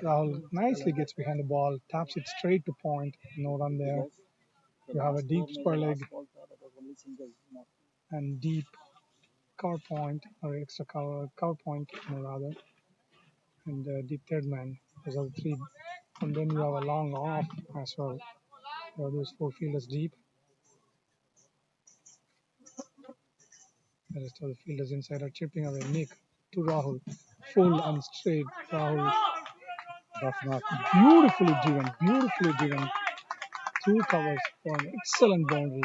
Rahul nicely gets behind the ball, taps it straight to point. No run there. You have a deep spur leg and deep cover point or extra cover point, rather, and deep third man. Those are the three. And then you have a long off as well. You have those four fielders deep. The rest of the fielders inside are chipping away. Nick to Rahul, full and straight. Rahul, That's not. beautifully driven. Two covers for an excellent boundary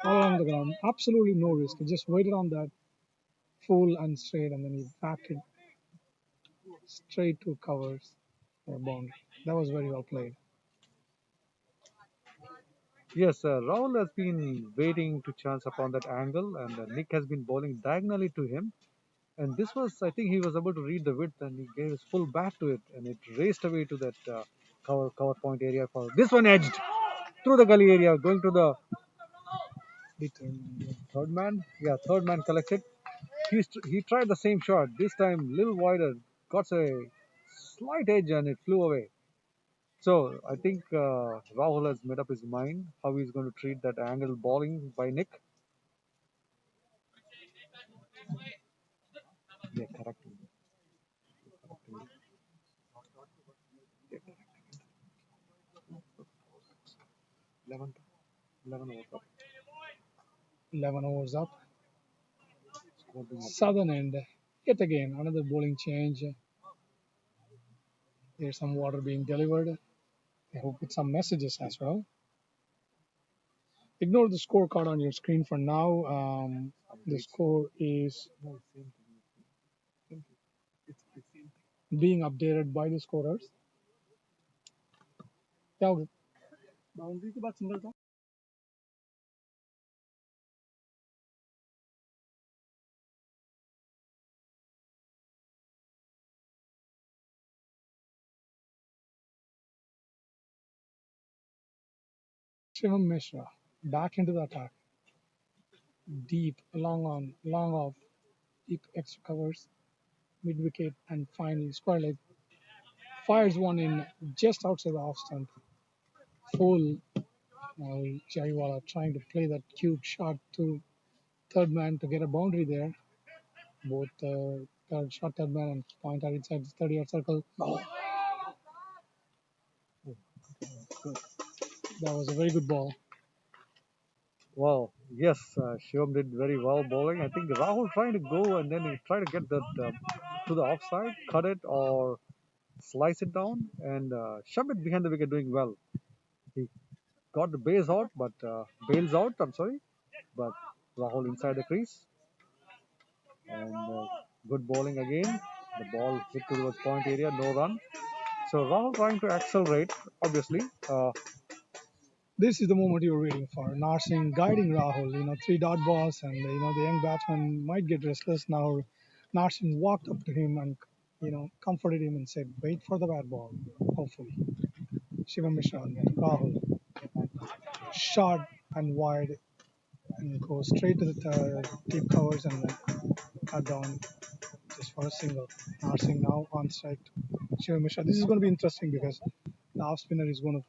all along the ground. Absolutely no risk. He just waited on that full and straight, and then he backed it straight to covers for a boundary. That was very well played. Yes, Rahul has been waiting to chance upon that angle, and Nick has been bowling diagonally to him. And this was, I think, he was able to read the width, and he gave his full bat to it, and it raced away to that cover point area. For this one, edged through the gully area, going to the third man. Yeah, third man collected. He tried the same shot. This time, little wider, got a slight edge, and it flew away. So I think Rahul has made up his mind how he's going to treat that angle bowling by Nick. Yeah, correct. Yeah, 11, 11 overs up. 11 overs up. Score being up. Southern end. Yet again, another bowling change. There's some water being delivered. I hope with some messages as well. Ignore the scorecard on your screen for now. The score is No, same thing. Same thing. It's same being updated by the scorers. क्या हो गया? Boundary के बाद single था Shivam Mishra back into the attack. Deep, long on, long off, deep extra covers, mid wicket, and finally square leg. Fires one in just outside the off stump. Full. Now Jaiwala trying to play that cute shot to third man to get a boundary there. Both third man and point are inside the 30-yard circle. Oh, that was a very good ball. Well, yes, Shivam did very well bowling. I think Rahul trying to go and then he tried to get that to the offside, cut it or slice it down and shove it behind the wicket doing well. He got the base out, but bails out, I'm sorry, but Rahul inside the crease and good bowling again. The ball hit towards point area, no run. So Rahul trying to accelerate, obviously. This is the moment you were waiting for. Narsingh guiding Rahul, three dot balls, and the young batsman might get restless now. Narsingh walked up to him and comforted him and said, "Wait for the bad ball." Hopefully, Shivam Mishra, Rahul, short and wide, and go straight to the deep covers and then cut down just for a single. Narsingh now on strike. Shivam Mishra. This is going to be interesting because the off spinner is going to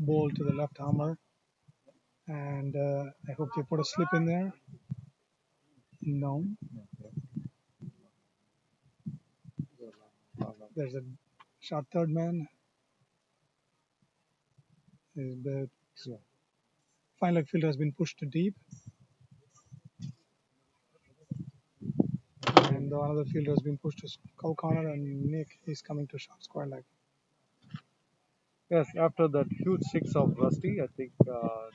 bowl to the left armor, and I hope they put a slip in there. No, there's a shot third man. The fine leg fielder has been pushed to deep, and the another fielder has been pushed to cow corner, and Nick is coming to short square leg. Yes, after that huge six of Rusty, I think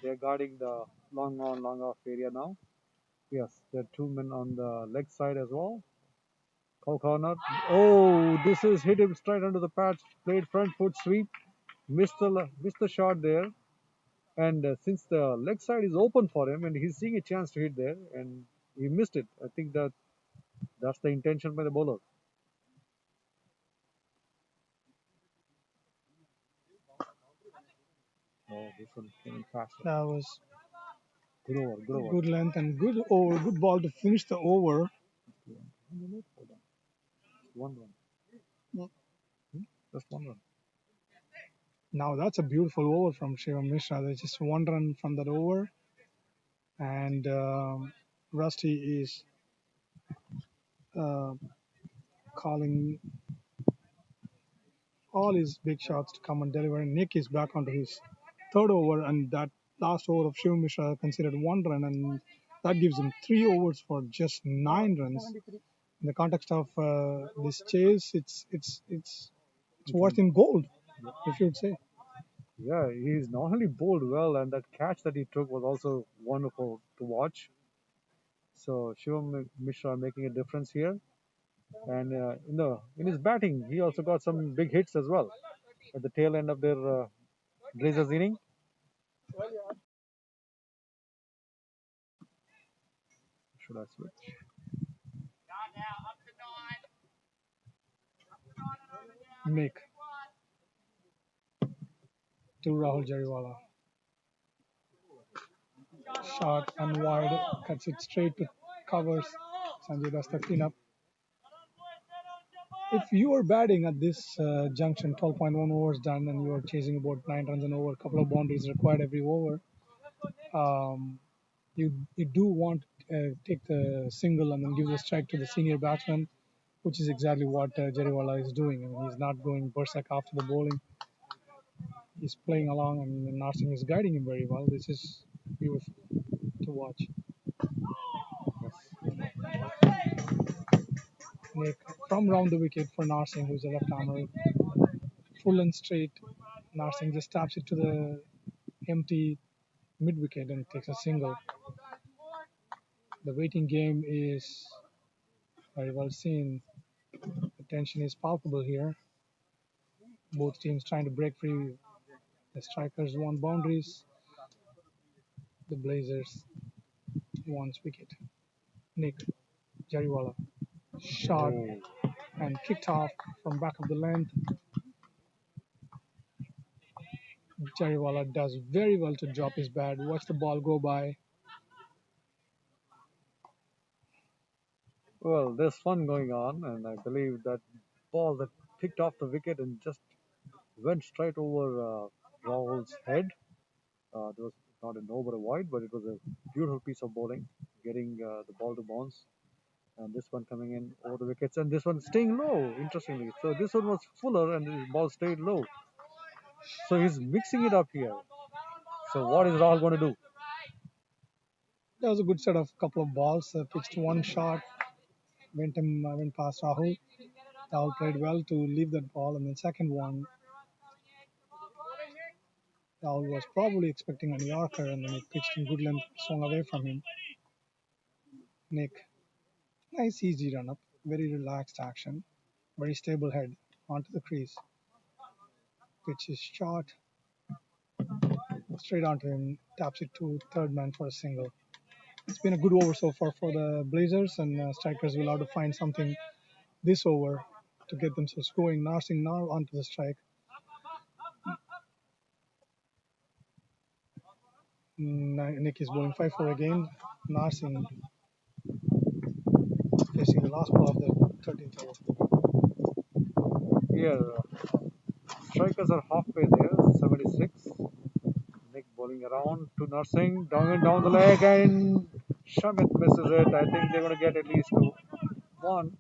they're guarding the long on, long off area now. Yes, there are two men on the leg side as well. Cow corner. Oh, this is hit him straight under the patch. Played front foot sweep. Missed the shot there. And since the leg side is open for him and he's seeing a chance to hit there and he missed it. I think that's the intention by the bowler. Oh, this one came in faster. That was Good over, good over. good length and good over, good ball to finish the over. Hold on. One run. Mm. Just one run. Now that's a beautiful over from Shivam Mishra. There's just one run from that over, and Rusty is uh, calling all his big shots to come and deliver. And Nick is back onto his third over, and that last over of Shiv Mishra considered one run, and that gives him 3 overs for just 9 runs. In the context of this chase, it's worth in gold, if you'd say. Yeah, he's not only bowled well, and that catch that he took was also wonderful to watch. So Shivam Mishra making a difference here, and in his batting, he also got some big hits as well at the tail end of their Blazers inning. Should I switch? Nick to Rahul Jariwala. Short and wide, cuts it straight to covers. Sanjay does the cleanup. If you are batting at this junction, 12.1 overs done, and you are chasing about 9 runs an over, a couple of boundaries required every over, um, you do want to take the single and then give the strike to the senior batsman, which is exactly what Jariwala is doing. I mean, he's not going berserk after the bowling. He's playing along, and Narsingh is guiding him very well. This is beautiful to watch. Nick from round the wicket for Narsingh, who's a left armer, full and straight. Narsingh just taps it to the empty mid wicket and takes a single. The waiting game is very well seen. The tension is palpable here. Both teams trying to break free. The strikers want boundaries. The Blazers wants wicket. Nick Jariwala shot and kicked off from back of the length. Jariwala does very well to drop his bat. Watch the ball go by. Well, there's fun going on, and I believe that ball that picked off the wicket and just went straight over Rahul's head. There was not an over a wide, but it was a beautiful piece of bowling, getting the ball to bounce. And this one coming in over the wickets, and this one staying low, interestingly. So this one was fuller, and the ball stayed low. So he's mixing it up here. So what is Rahul going to do? That was a good set of couple of balls. Pitched one shot, went past Rahul. Rahul played well to leave that ball, and then second one, Rahul was probably expecting a Yorker, and then it pitched in good length, swung away from him. Nick, nice easy run up, very relaxed action, very stable head onto the crease. Pitch is short, straight onto him, taps it to third man for a single. It's been a good over so far for the Blazers, and strikers will have to find something this over to get themselves going. Narsing now onto the strike. Nick is bowling 5-4 again. Narsing facing the last ball of the 13th over. Here, strikers are halfway there, 76. Nick bowling around to Nursing, down and down the leg, and Shamit misses it. I think they're going to get at least one.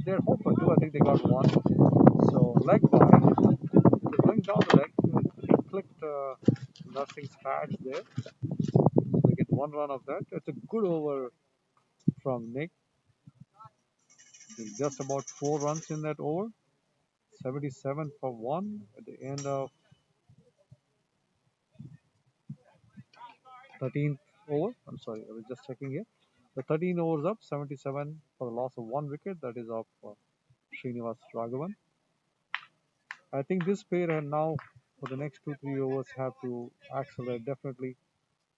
They're hoping for two. I think they got one. So leg by. They're going down the leg. He clicked Nursing's patch there. They get one run of that. It's a good over from Nick. Just about 4 runs in that over. 77 for one at the end of 13th over. I'm sorry, I was just checking here. The 13 overs up, 77 for the loss of one wicket. That is of Srinivas Raghavan. I think this pair and now for the next 2-3 overs have to accelerate definitely.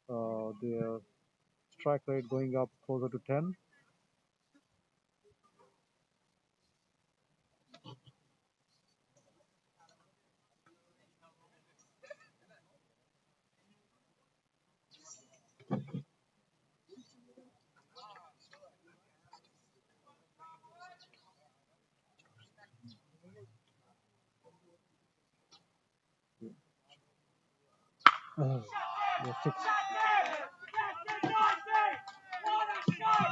Their strike rate going up closer to 10. Six.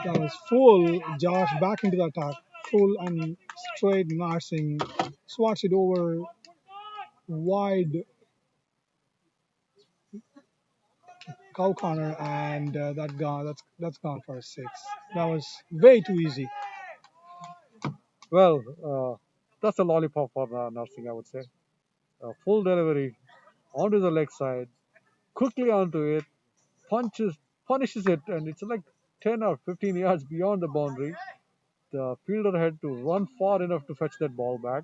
That was full. Josh back into the attack. Full and straight Narsing. Swats it over wide cow corner, and that's gone for a six. That was way too easy. Well, that's a lollipop for Nursing, I would say. Full delivery onto the leg side, quickly onto it, punishes it, and it's like 10 or 15 yards beyond the boundary. The fielder had to run far enough to fetch that ball back.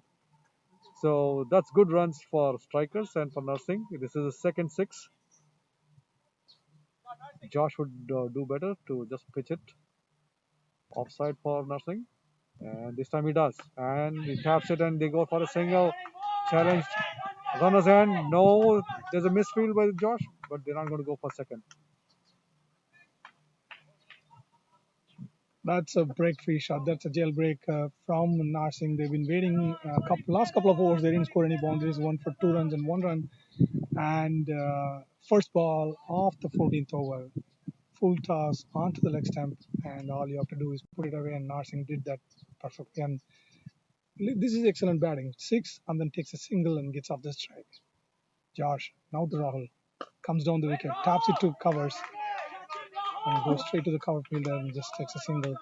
So that's good runs for strikers and for Nursing. This is a second six. Josh would do better to just pitch it offside for Nursing. And this time he does. And he taps it and they go for a single. Challenged. Runners end. No, there's a misfield by Josh, but they're not going to go for second. That's a break free shot. That's a jailbreak from Narsing. They've been waiting last couple of overs. They didn't score any boundaries. One for 2 runs and 1 run. And first ball off the 14th over. Full toss onto the leg stump, and all you have to do is put it away. And Narsing did that perfectly. And this is excellent batting. Six, and then takes a single and gets off the strike. Josh, now the Rahul, comes down the wicket, taps it to covers, and goes straight to the cover fielder and just takes a single.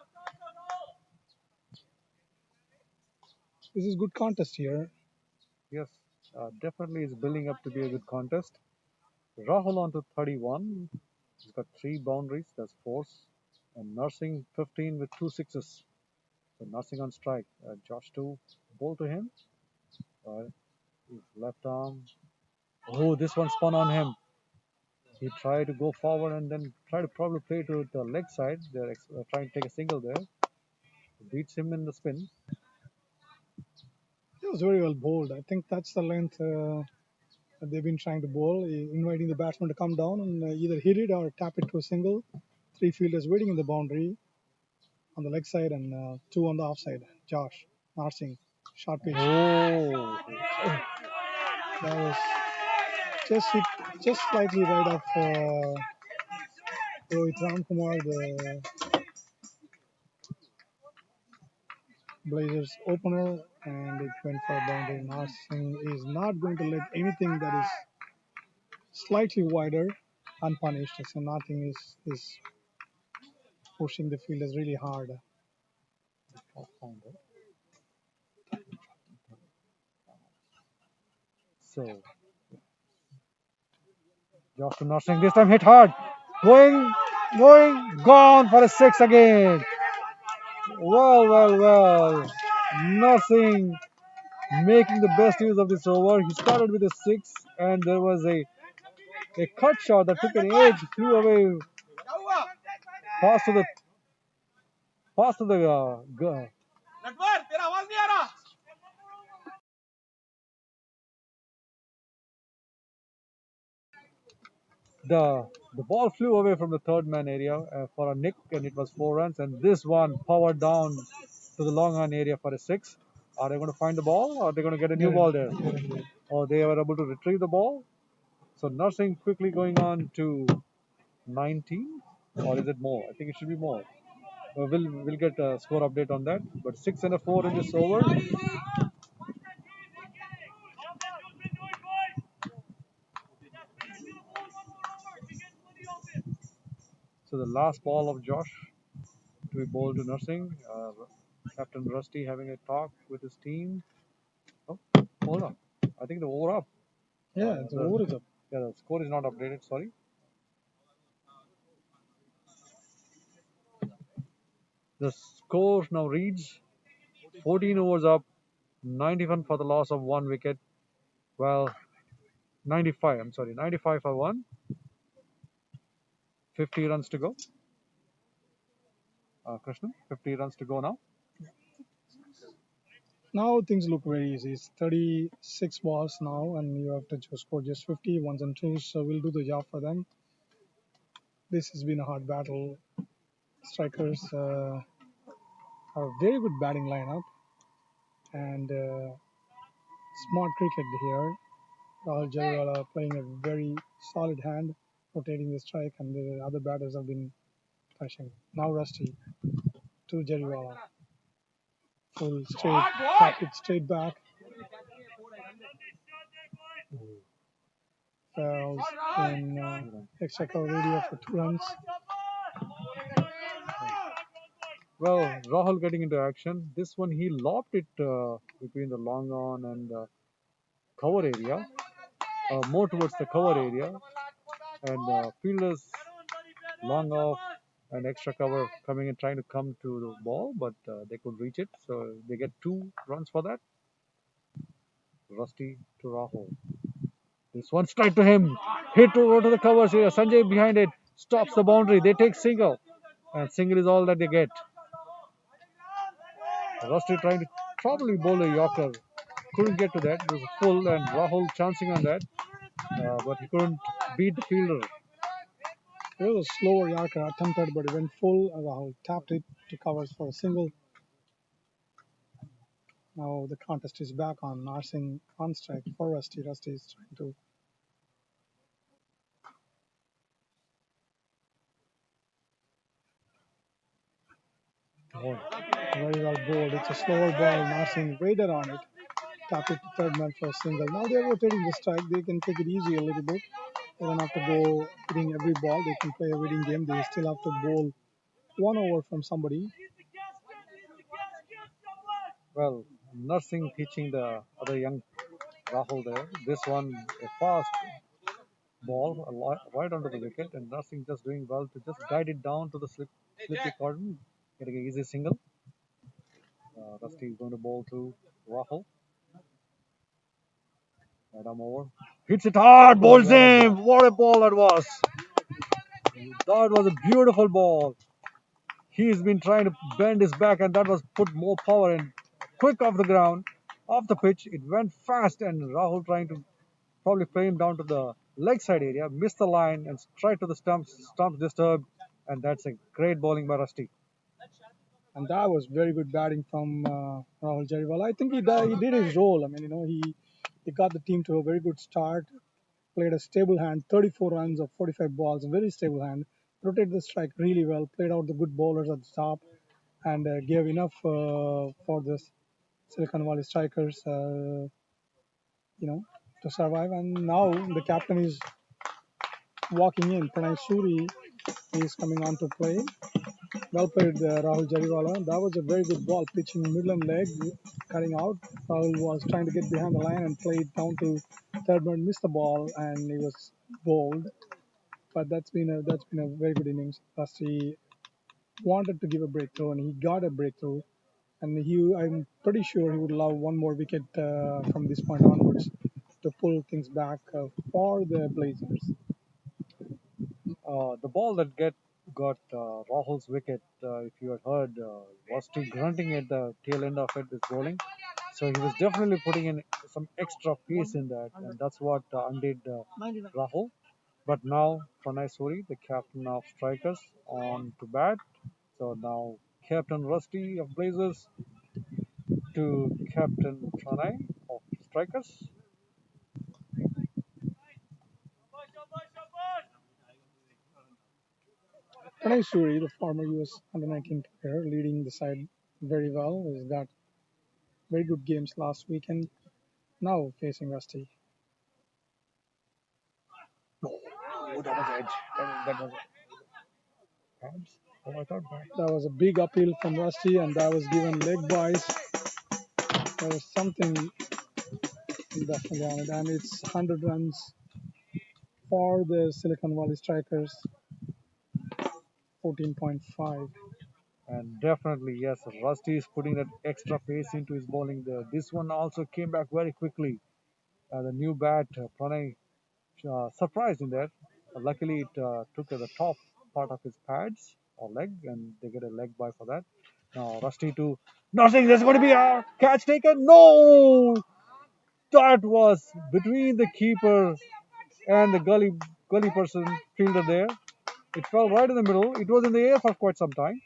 This is good contest here. Yes, definitely is building up to be a good contest. Rahul on to 31. He's got 3 boundaries, that's fours. And Nursing 15 with 2 sixes. So Nursing on strike. Josh to bowl to him. His left arm. Oh, this one spun on him. He tried to go forward and then tried to probably play to the leg side. They're trying to take a single there. Beats him in the spin. It was very well bowled. I think that's the length they've been trying to bowl, inviting the batsman to come down and either hit it or tap it to a single. Three fielders waiting in the boundary on the leg side and two on the offside. Josh, Narsingh, short pitch. Oh, That was just hit, just slightly right off Rohit Ramkumar, the Blazers opener, and it went for a boundary. Narsingh is not going to let anything that is slightly wider unpunished. So nothing is pushing the fielders really hard. so Josh to Narsingh. This time hit hard. Going, gone for a six again. Well. Nothing making the best use of this over. He started with a six, and there was a cut shot that took an edge, flew away past to the past to the the ball flew away from the third man area for a nick, and it was 4 runs. And this one powered down to the long on area for a six. Are they going to find the ball, or are they going to get a new ball there? Or they were able to retrieve the ball. So Nursing quickly going on to 19, or is it more? I think it should be more. We'll get a score update on that. But 6 and a 4 in this over. So the last ball of Josh to be bowled to Nursing. Captain Rusty having a talk with his team. Oh, hold on. I think the over up. Yeah, the over is up. Yeah, the score is not updated. Sorry. The score now reads 14 overs up, 91 for the loss of 1 wicket. Well, 95. I'm sorry, 95 for 1. 50 runs to go. Krishnan, 50 runs to go now. Now things look very easy. It's 36 balls now, and you have to score just 50 ones and twos. So we'll do the job for them. This has been a hard battle. Strikers have a very good batting lineup, and smart cricket here. Rahul Jariwala playing a very solid hand, rotating the strike, and the other batters have been touching. Now Rusty to Jariwala. Full straight, tap it straight back. Fouls in extra cover area for 2 runs. Well, Rahul getting into action. This one he lobbed it between the long on and cover area, more towards the cover area, and fielders long off and extra cover coming and trying to come to the ball, but they could reach it, so they get 2 runs for that. Rusty to Rahul. This one straight to him, hit to the covers here. Sanjay behind it, stops the boundary. They take single, and single is all that they get. Rusty trying to probably bowl a Yorker, couldn't get to that. It was full, and Rahul chancing on that, but he couldn't beat the fielder. It was a slower Yorker attempted, but it went full. Rahul tapped it to covers for a single. Now the contest is back on. Narsingh on strike for Rusty. Rusty is trying to. Very well bowled. It's a slower ball. Narsingh waited on it. Tap it to third man for a single. Now they're rotating the strike. They can take it easy a little bit. They don't have to go hitting every ball. They can play a waiting game. They still have to bowl 1 over from somebody. Well, Nursing teaching the other young Rahul there. This one, a fast ball right onto the wicket, and Nursing just doing well to just guide it down to the slippy cordon, getting an easy single. Rusty is going to bowl to Rahul. Adam over. Hits it hard, bowls him. What a ball that was. That was a beautiful ball. He's been trying to bend his back, and that was put more power in. Quick off the ground, off the pitch. It went fast, and Rahul trying to probably framed down to the leg side area, missed the line and straight to the stumps disturbed, and that's a great bowling by Rusty. And that was very good batting from Rahul Jariwala. I think he did his role. I mean, he got the team to a very good start. Played a stable hand, 34 runs of 45 balls, a very stable hand. Rotated the strike really well. Played out the good bowlers at the top, and gave enough for the Silicon Valley strikers, to survive. And now the captain is walking in. Pranay Suri is coming on to play. Well played, Rahul Jariwala. That was a very good ball, pitching middle and leg, cutting out. Rahul was trying to get behind the line and played down to third man, missed the ball, and he was bowled. But that's been a very good innings. Rusty wanted to give a breakthrough, and he got a breakthrough. And I'm pretty sure he would love one more wicket from this point onwards to pull things back for the Blazers. The ball that got Rahul's wicket, if you had heard, was too grunting at the tail end of it with bowling. So he was definitely putting in some extra pace in that, and that's what undid Rahul. But now Pranay Suri, the captain of strikers, on to bat. So now Captain Rusty of Blazers to Captain Pranay of strikers. Pranay Suri, the former US under-19 player, leading the side very well. He's got very good games last weekend. Now facing Rusty. Oh, that was edge. That was pads. Oh, I thought that. That was a big appeal from Rusty, and that was given leg buys. There was something definitely on it, and it's 100 runs for the Silicon Valley Strikers, 14.5. And definitely, yes, Rusty is putting that extra pace into his bowling there. This one also came back very quickly. The new bat, Pranay, surprised in that. Luckily, it took the top part of his pads or leg, and they get a leg by for that. Now, Rusty to nothing. There's going to be a catch taken. No, that was between the keeper and the gully person fielder there. It fell right in the middle. It was in the air for quite some time.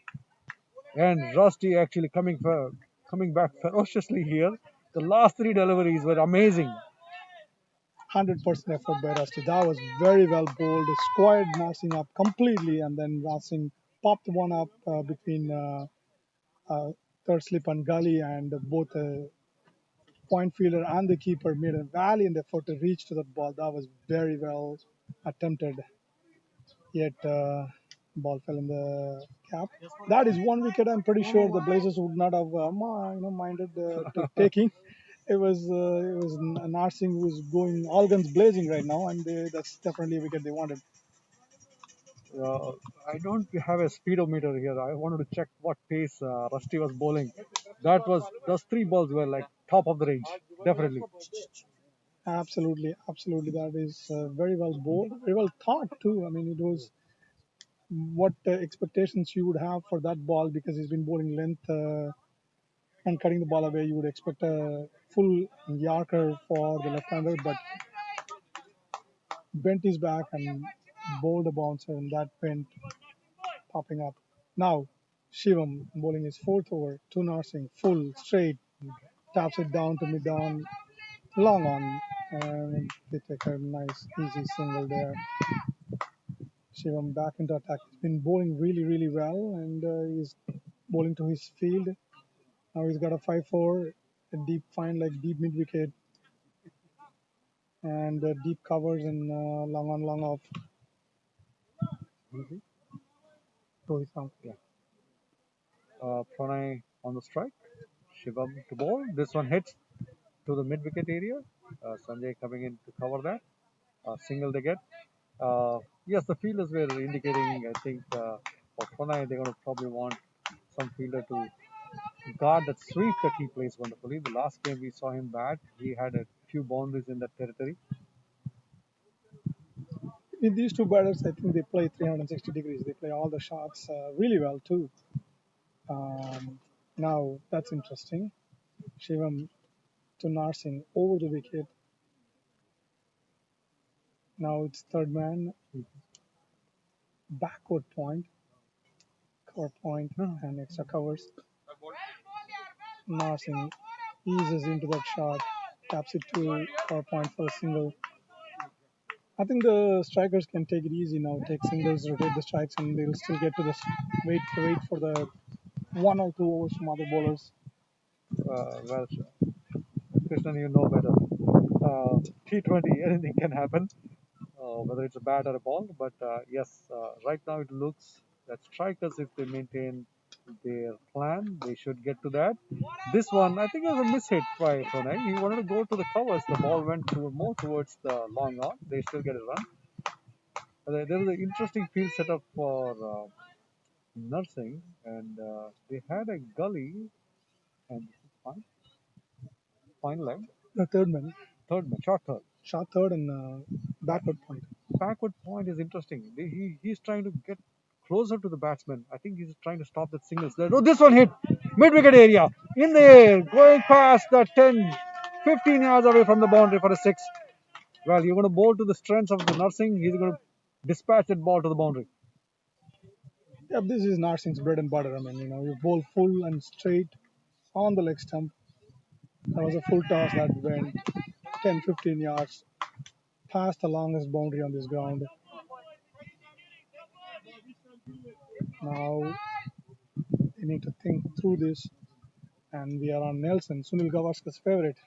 And Rusty actually coming back ferociously here. The last three deliveries were amazing. 100% effort by Rusty. That was very well bowled. Squared Narsingh up completely, and then Narsingh popped one up between uh, third slip and gully, and both point fielder and the keeper made a valiant effort to reach to the ball. That was very well attempted, yet ball fell in the cap. That is one wicket. I'm pretty sure the Blazers would not have minded taking. It was Narsingh who was going all guns blazing right now, and that's definitely a wicket they wanted. Uh, I don't have a speedometer here. I wanted to check what pace Rusty was bowling. Those three balls were like top of the range, definitely. Absolutely, absolutely. That is very well bowled, very well thought too. I mean, it was what expectations you would have for that ball because he's been bowling length and cutting the ball away. You would expect a full Yorker for the left-hander, but bent his back and bowled a bouncer, and that went popping up. Now, Shivam bowling his fourth over to Narsingh, full straight, taps it down to mid on, long on, and they take a nice easy single there. Shivam back into attack. He's been bowling really, really well, and he's bowling to his field. Now he's got a 5-4, a deep fine like deep mid wicket, and deep covers and long on, long off. Rohit Ram. Yeah. Pranay on the strike. Shivam to bowl. This one hits to the mid wicket area. Sanjay coming in to cover that. Single they get. Yes, the fielders were indicating, I think, for Pranay, they're going to probably want some fielder to guard that sweep that he plays wonderfully. The last game we saw him bat, he had a few boundaries in that territory. With these two batters, I think they play 360 degrees. They play all the shots really well too. Now that's interesting. Shivam to Narsingh over the wicket. Now it's third man, backward point, cover point, No, and extra covers. Narsing eases into that shot, taps it to cover point for a single. I think the strikers can take it easy now, take singles, rotate the strikes, and they'll still get to this. Wait for the 1 or 2 overs from other bowlers. well, Krishnan, you know better. T20, anything can happen, whether it's a bat or a ball. But yes, right now it looks that strikers, if they maintain their plan, they should get to that. This one, I think, it was a mishit by Pranay. He wanted to go to the covers. The ball went more towards the long on. They still get a run. There was an interesting field setup for nursing, and they had a gully and fine, fine leg. The third man, Third man, short third. shot third and backward point. Backward point is interesting. He's trying to get closer to the batsman. I think he's trying to stop that singles there. Oh, this one hit mid wicket area in the air, going past the 10, 15 yards away from the boundary for a six. Well, you're going to bowl to the strengths of the nursing. He's going to dispatch that ball to the boundary. Yeah, this is Narsing's bread and butter. I mean, you bowl full and straight on the leg stump. That was a full toss that went 10, 15 yards past the longest boundary on this ground. Now they need to think through this, and we are on Nelson, Sunil Gavaskar's favorite,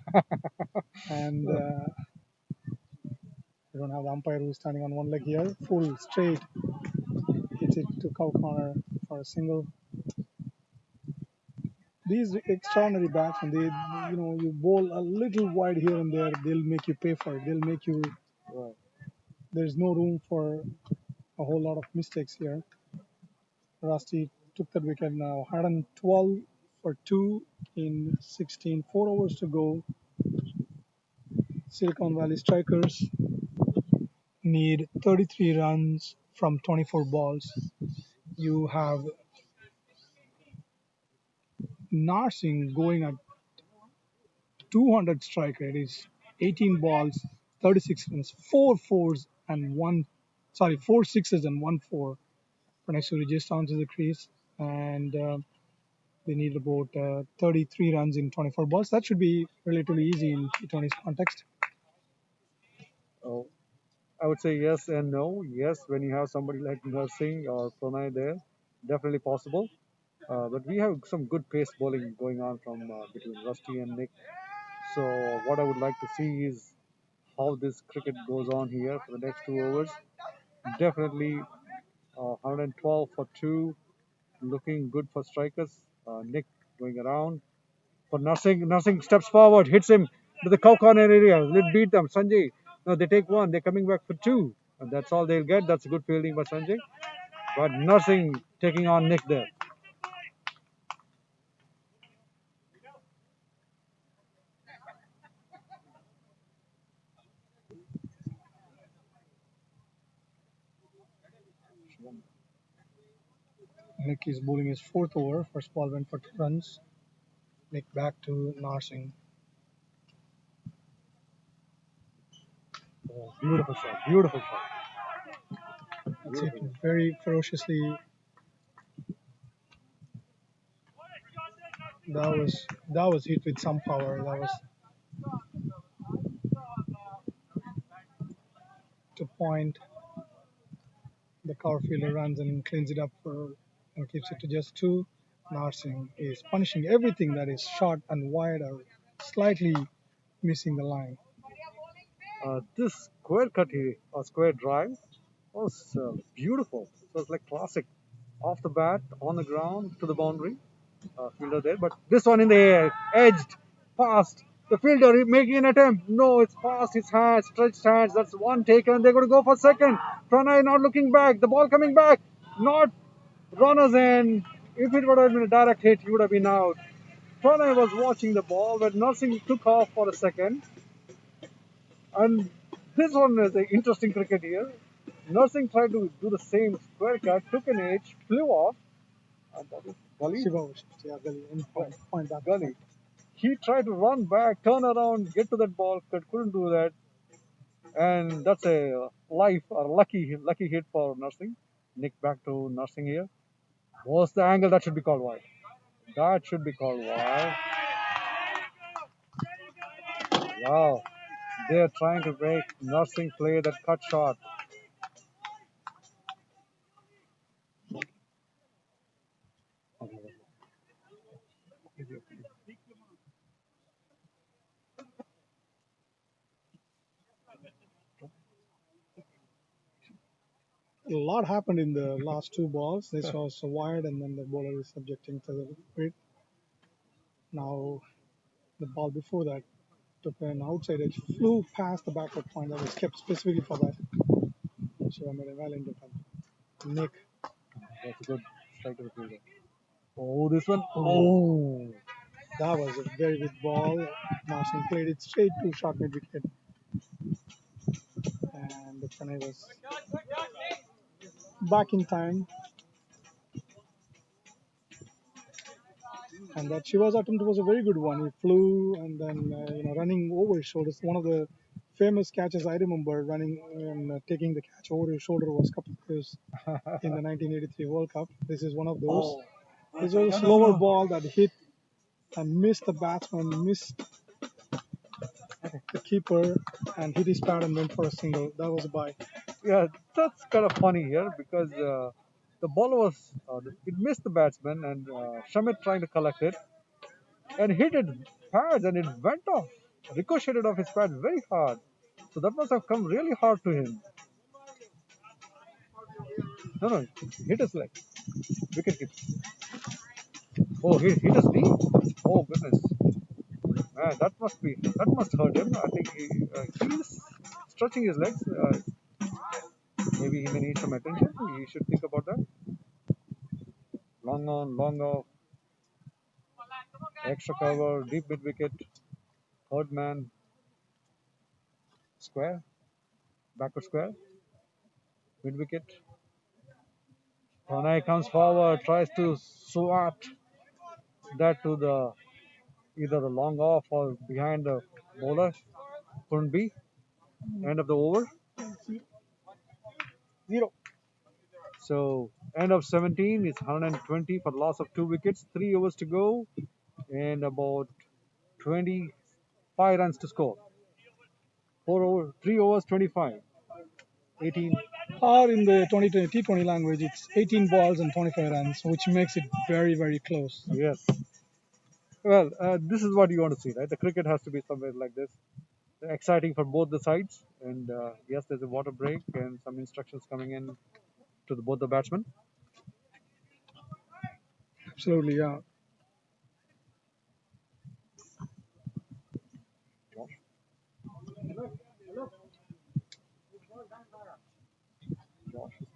and we don't have the umpire who's standing on one leg here. Full straight, hits it to cow corner for a single. These extraordinary batsmen, you bowl a little wide here and there, they'll make you pay for it. They'll make you. Right. There's no room for a whole lot of mistakes here. Rusty took that wicket now. 112 for 2 in 16. 4 overs to go. Silicon Valley Strikers need 33 runs from 24 balls. You have Narsing going at 200 strike rate is 18 balls, 36 runs, 4 fours and 4 sixes and 1 4. Pranay just onto the crease, and they need about 33 runs in 24 balls. That should be relatively easy in T20's context. Oh, I would say yes and no. Yes, when you have somebody like Nursing or Pranay there, definitely possible. But we have some good pace bowling going on from between Rusty and Nick. So what I would like to see is how this cricket goes on here for the next 2 overs. Definitely 112 for 2, looking good for strikers. Nick going around for Nursing. Nursing steps forward, hits him to the cow corner area. Let beat them. Sanjay. No, they take one. They're coming back for 2. And that's all they'll get. That's good fielding by Sanjay. But Nursing taking on Nick there. Nick is bowling his fourth over. First ball went for 2 runs. Nick back to Narsing. Oh, beautiful shot. Beautiful shot. That's it. Very ferociously. That was hit with some power. That was to point. The cover fielder runs and cleans it up and keeps it to just 2. Narsing is punishing everything that is short and wide or slightly missing the line. This square cut here, or square drive, was beautiful. It was like classic. Off the bat, on the ground, to the boundary. Fielder there. But this one in the air, edged, past. The fielder making an attempt. No, it's past his hands, stretched hands. That's one taken. They're going to go for second. Pranay not looking back. The ball coming back. Not runners in. If it would have been a direct hit, he would have been out. Pranay was watching the ball, but Nursing took off for a second. And this one is an interesting cricket here. Nursing tried to do the same square cut, took an edge, flew off. And that is Gully. Yeah, Gully. Point back. Gully. He tried to run back, turn around, get to that ball, but couldn't do that. And that's a lucky hit for Nursing. Nick back to Nursing here. What's the angle? That should be called wide. That should be called wide. Wow. They're trying to make Nursing play that cut shot. A lot happened in the last two balls. This was wired, and then the bowler is subjecting to the grid. Now, the ball before that took an outside edge, flew past the backward point that was kept specifically for that. So I made a well into that. Nick, That's a good strike to the fielder. Oh, this one. Oh. that was a very good ball. Marcin played it straight to short mid wicket, and Pranay was back in time. And that Shiva's attempt was a very good one. He flew and then running over his shoulders. One of the famous catches I remember running and taking the catch over his shoulder was Kapil Cruz in the 1983 World Cup. This is one of those. Oh. This was a slower ball that hit and missed the batsman, missed the keeper, and hit his pad and went for a single. That was a bye. Yeah, that's kind of funny here because the ball was it missed the batsman and Shamit trying to collect it and hit it pads and it went off, ricocheted off his pad very hard. So that must have come really hard to him. No, no, hit his leg, wicket keeper. Oh, he hit his knee. Oh goodness, man, that must hurt him. I think he's stretching his legs. Maybe he may need some attention. He should think about that. Long on, long off, extra cover, deep mid wicket, third man, square, backward square, mid wicket. Pranay comes forward, tries to swat that to the either the long off or behind the bowler. Couldn't be. End of the over. 0. So end of 17 is 120 for the loss of 2 wickets. 3 overs to go and about 25 runs to score. 3 overs 25. 18. Or in the T20 language, it's 18 balls and 25 runs, which makes it very, very close. Yes. Well, this is what you want to see, right? The cricket has to be somewhere like this. Exciting for both the sides. And yes, there's a water break and some instructions coming in to both the batsmen. Absolutely, yeah.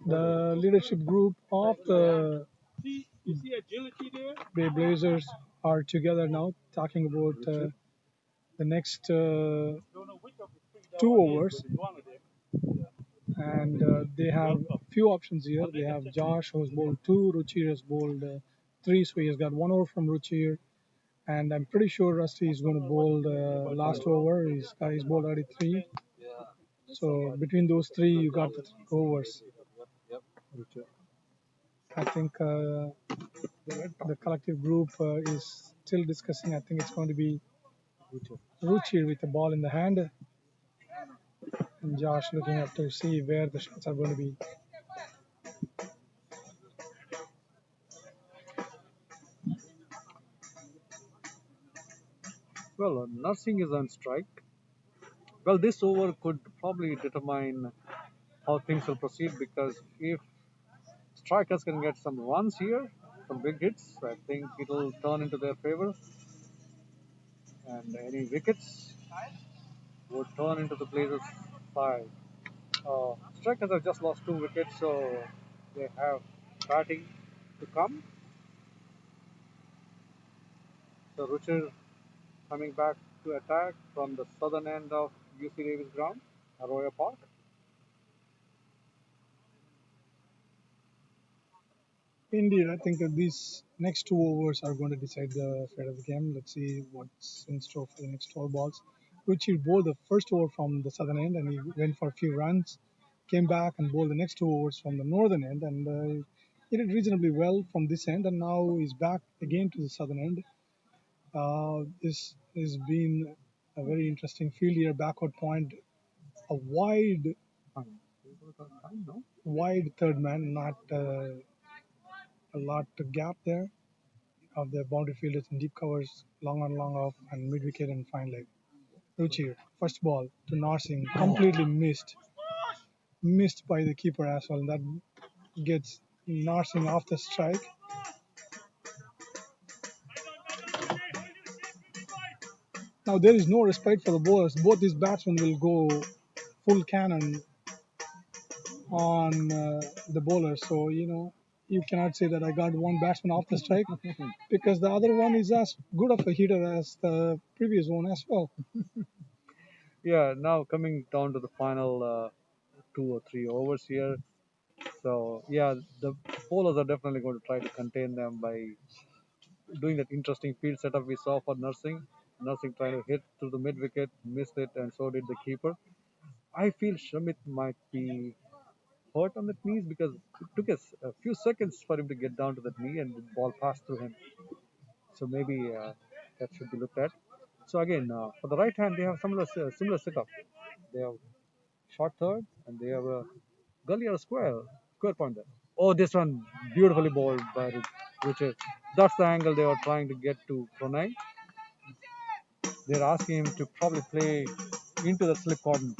The leadership group of the Bay Blazers are together now talking about the next 2 overs. And they have a few options here. They have Josh, who's bowled 2, Ruchir has bowled 3, so he's got 1 over from Ruchir. And I'm pretty sure Rusty is going to bowl the last over. He's bowled already 3. So between those 3, you got the 3 overs. I think the collective group is still discussing. I think it's going to be Ruchir with the ball in the hand, and Josh looking up to see where the shots are going to be. Well, Nursing is on strike. Well, this over could probably determine how things will proceed because if strikers can get some runs here, some big hits, I think it'll turn into their favor. And any wickets would turn into the Blazers' side. Strikers have just lost 2 wickets, so they have batting to come. So Ruchir coming back to attack from the southern end of UC Davis ground, Arroyo Park. Indeed, I think that these next 2 overs are going to decide the fate of the game. Let's see what's in store for the next 12 balls. Ruchi bowled the first over from the southern end and he went for a few runs, came back and bowled the next two overs from the northern end and he did reasonably well from this end and now he's back again to the southern end. This has been a very interesting field here, backward point, a wide third man, not a lot of gap there of the boundary fielders in deep covers, long on, long off, and mid wicket and fine leg. Ruchi, first ball to Narsingh, completely missed by the keeper as well. That gets Narsingh off the strike. Now there is no respite for the bowlers. Both these batsmen will go full cannon on the bowlers. So you cannot say that I got one batsman off the strike because the other one is as good of a hitter as the previous one as well. Yeah, now coming down to the final 2 or 3 overs here. So yeah, the bowlers are definitely going to try to contain them by doing that interesting field setup we saw for Nursing. Nursing trying to hit through the mid wicket, missed it, and so did the keeper. I feel Shamit might be hurt on the knees because it took us a few seconds for him to get down to that knee and the ball passed through him. So maybe that should be looked at. So again, for the right hand, they have similar setup. They have short third and they have a gully or a square point there. Oh, this one beautifully bowled by Richard. That's the angle they were trying to get to Pranay. They're asking him to probably play into the slip cordon.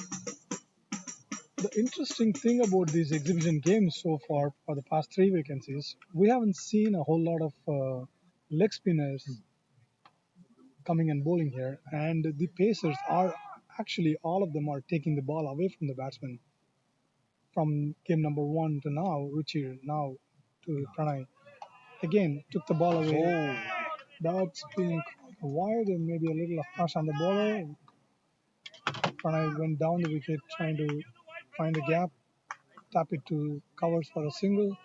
The interesting thing about these exhibition games so far for the past three weekends is we haven't seen a whole lot of leg spinners coming and bowling here, and the pacers are actually all of them are taking the ball away from the batsman from game number one to now. Ruchi now to Pranay again took the ball away. Oh, That's being wide and maybe a little harsh on the bowler. Pranay went down the wicket trying to find a gap, tap it to covers for a single.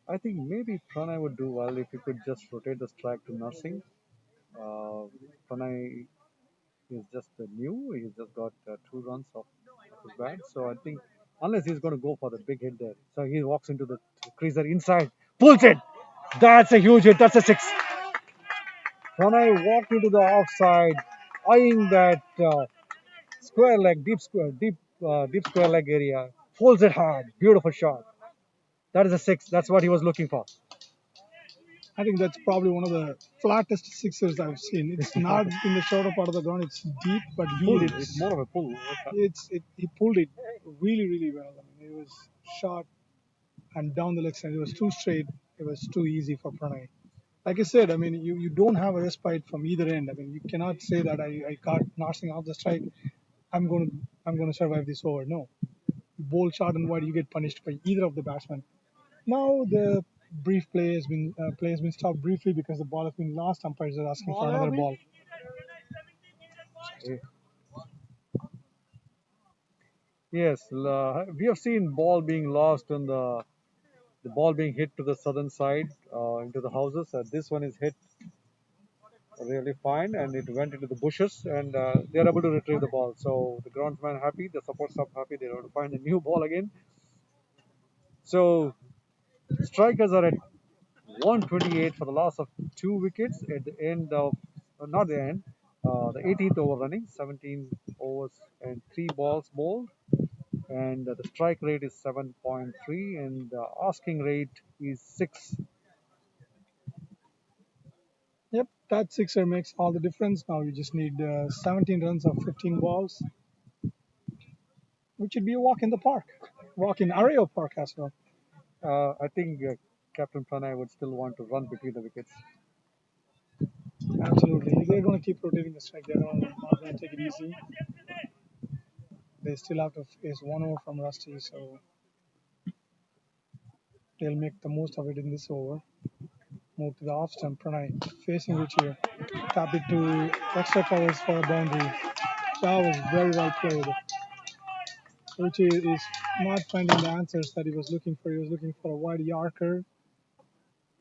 I think maybe Pranay would do well if he could just rotate the strike to Nursing. Uh, Pranay is just new. He's just got 2 runs off his bat. So I think unless he's going to go for the big hit there. So he walks into the creaser inside, pulls it. That's a huge hit. That's a six. Pranay walked into the offside, eyeing that square leg, deep square leg area. Pulls it hard. Beautiful shot. That is a six. That's what he was looking for. I think that's probably one of the flattest sixers I've seen. It's not in the shorter part of the ground; it's deep, but It's more of a pull. he pulled it really really well. I mean, it was shot and down the leg side. It was too straight. It was too easy for Pranay. Like I said, I mean, you don't have a respite from either end. I mean, you cannot say that I got Narsingh off the strike. I'm going to survive this over. No, you bowl short and wide, you get punished by either of the batsmen. Now the brief play has been stopped briefly because the ball has been lost. Umpires are asking for another ball. Yes, we have seen ball being lost and the ball being hit to the southern side into the houses. This one is hit really fine and it went into the bushes and they are able to retrieve the ball. So the groundsman happy, the support staff happy. They're able to find a new ball again. So strikers are at 128 for the loss of 2 wickets at the end of not the end, the 18th over running, 17 overs and 3 balls bowled. And the strike rate is 7.3 and the asking rate is 6. Yep, that sixer makes all the difference. Now you just need 17 runs of 15 balls, which would be a walk in the park, walk in Arroyo Park as well. I think Captain Pranay would still want to run between the wickets. Absolutely, if they're going to keep rotating the strike, they're not going to take it easy. They still have to face one over from Rusty, so they'll make the most of it in this over. Move to the off stump. Pranay facing Ruchi. Tap it to extra covers for a boundary. That was very well played. Ruchi is not finding the answers that he was looking for. He was looking for a wide Yorker.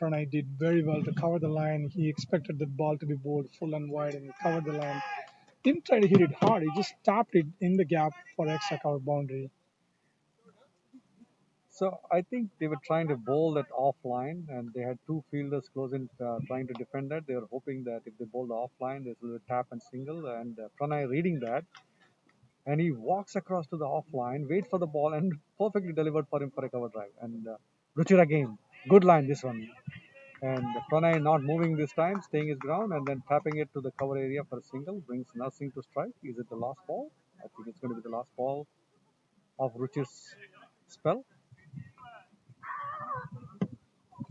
Pranay did very well to cover the line. He expected the ball to be bowled full and wide and covered the line. Didn't try to hit it hard. He just tapped it in the gap for extra cover boundary. So I think they were trying to bowl that offline, and they had two fielders close in trying to defend that. They were hoping that if they bowl the offline, this will tap and single. And Pranay reading that, and he walks across to the offline, waits for the ball, and perfectly delivered for him for a cover drive. And Ruchira again, good line this one. And Pranay not moving this time, staying his ground, and then tapping it to the cover area for a single, brings Nursing to strike. Is it the last ball? I think it's going to be the last ball of Ruchi's spell.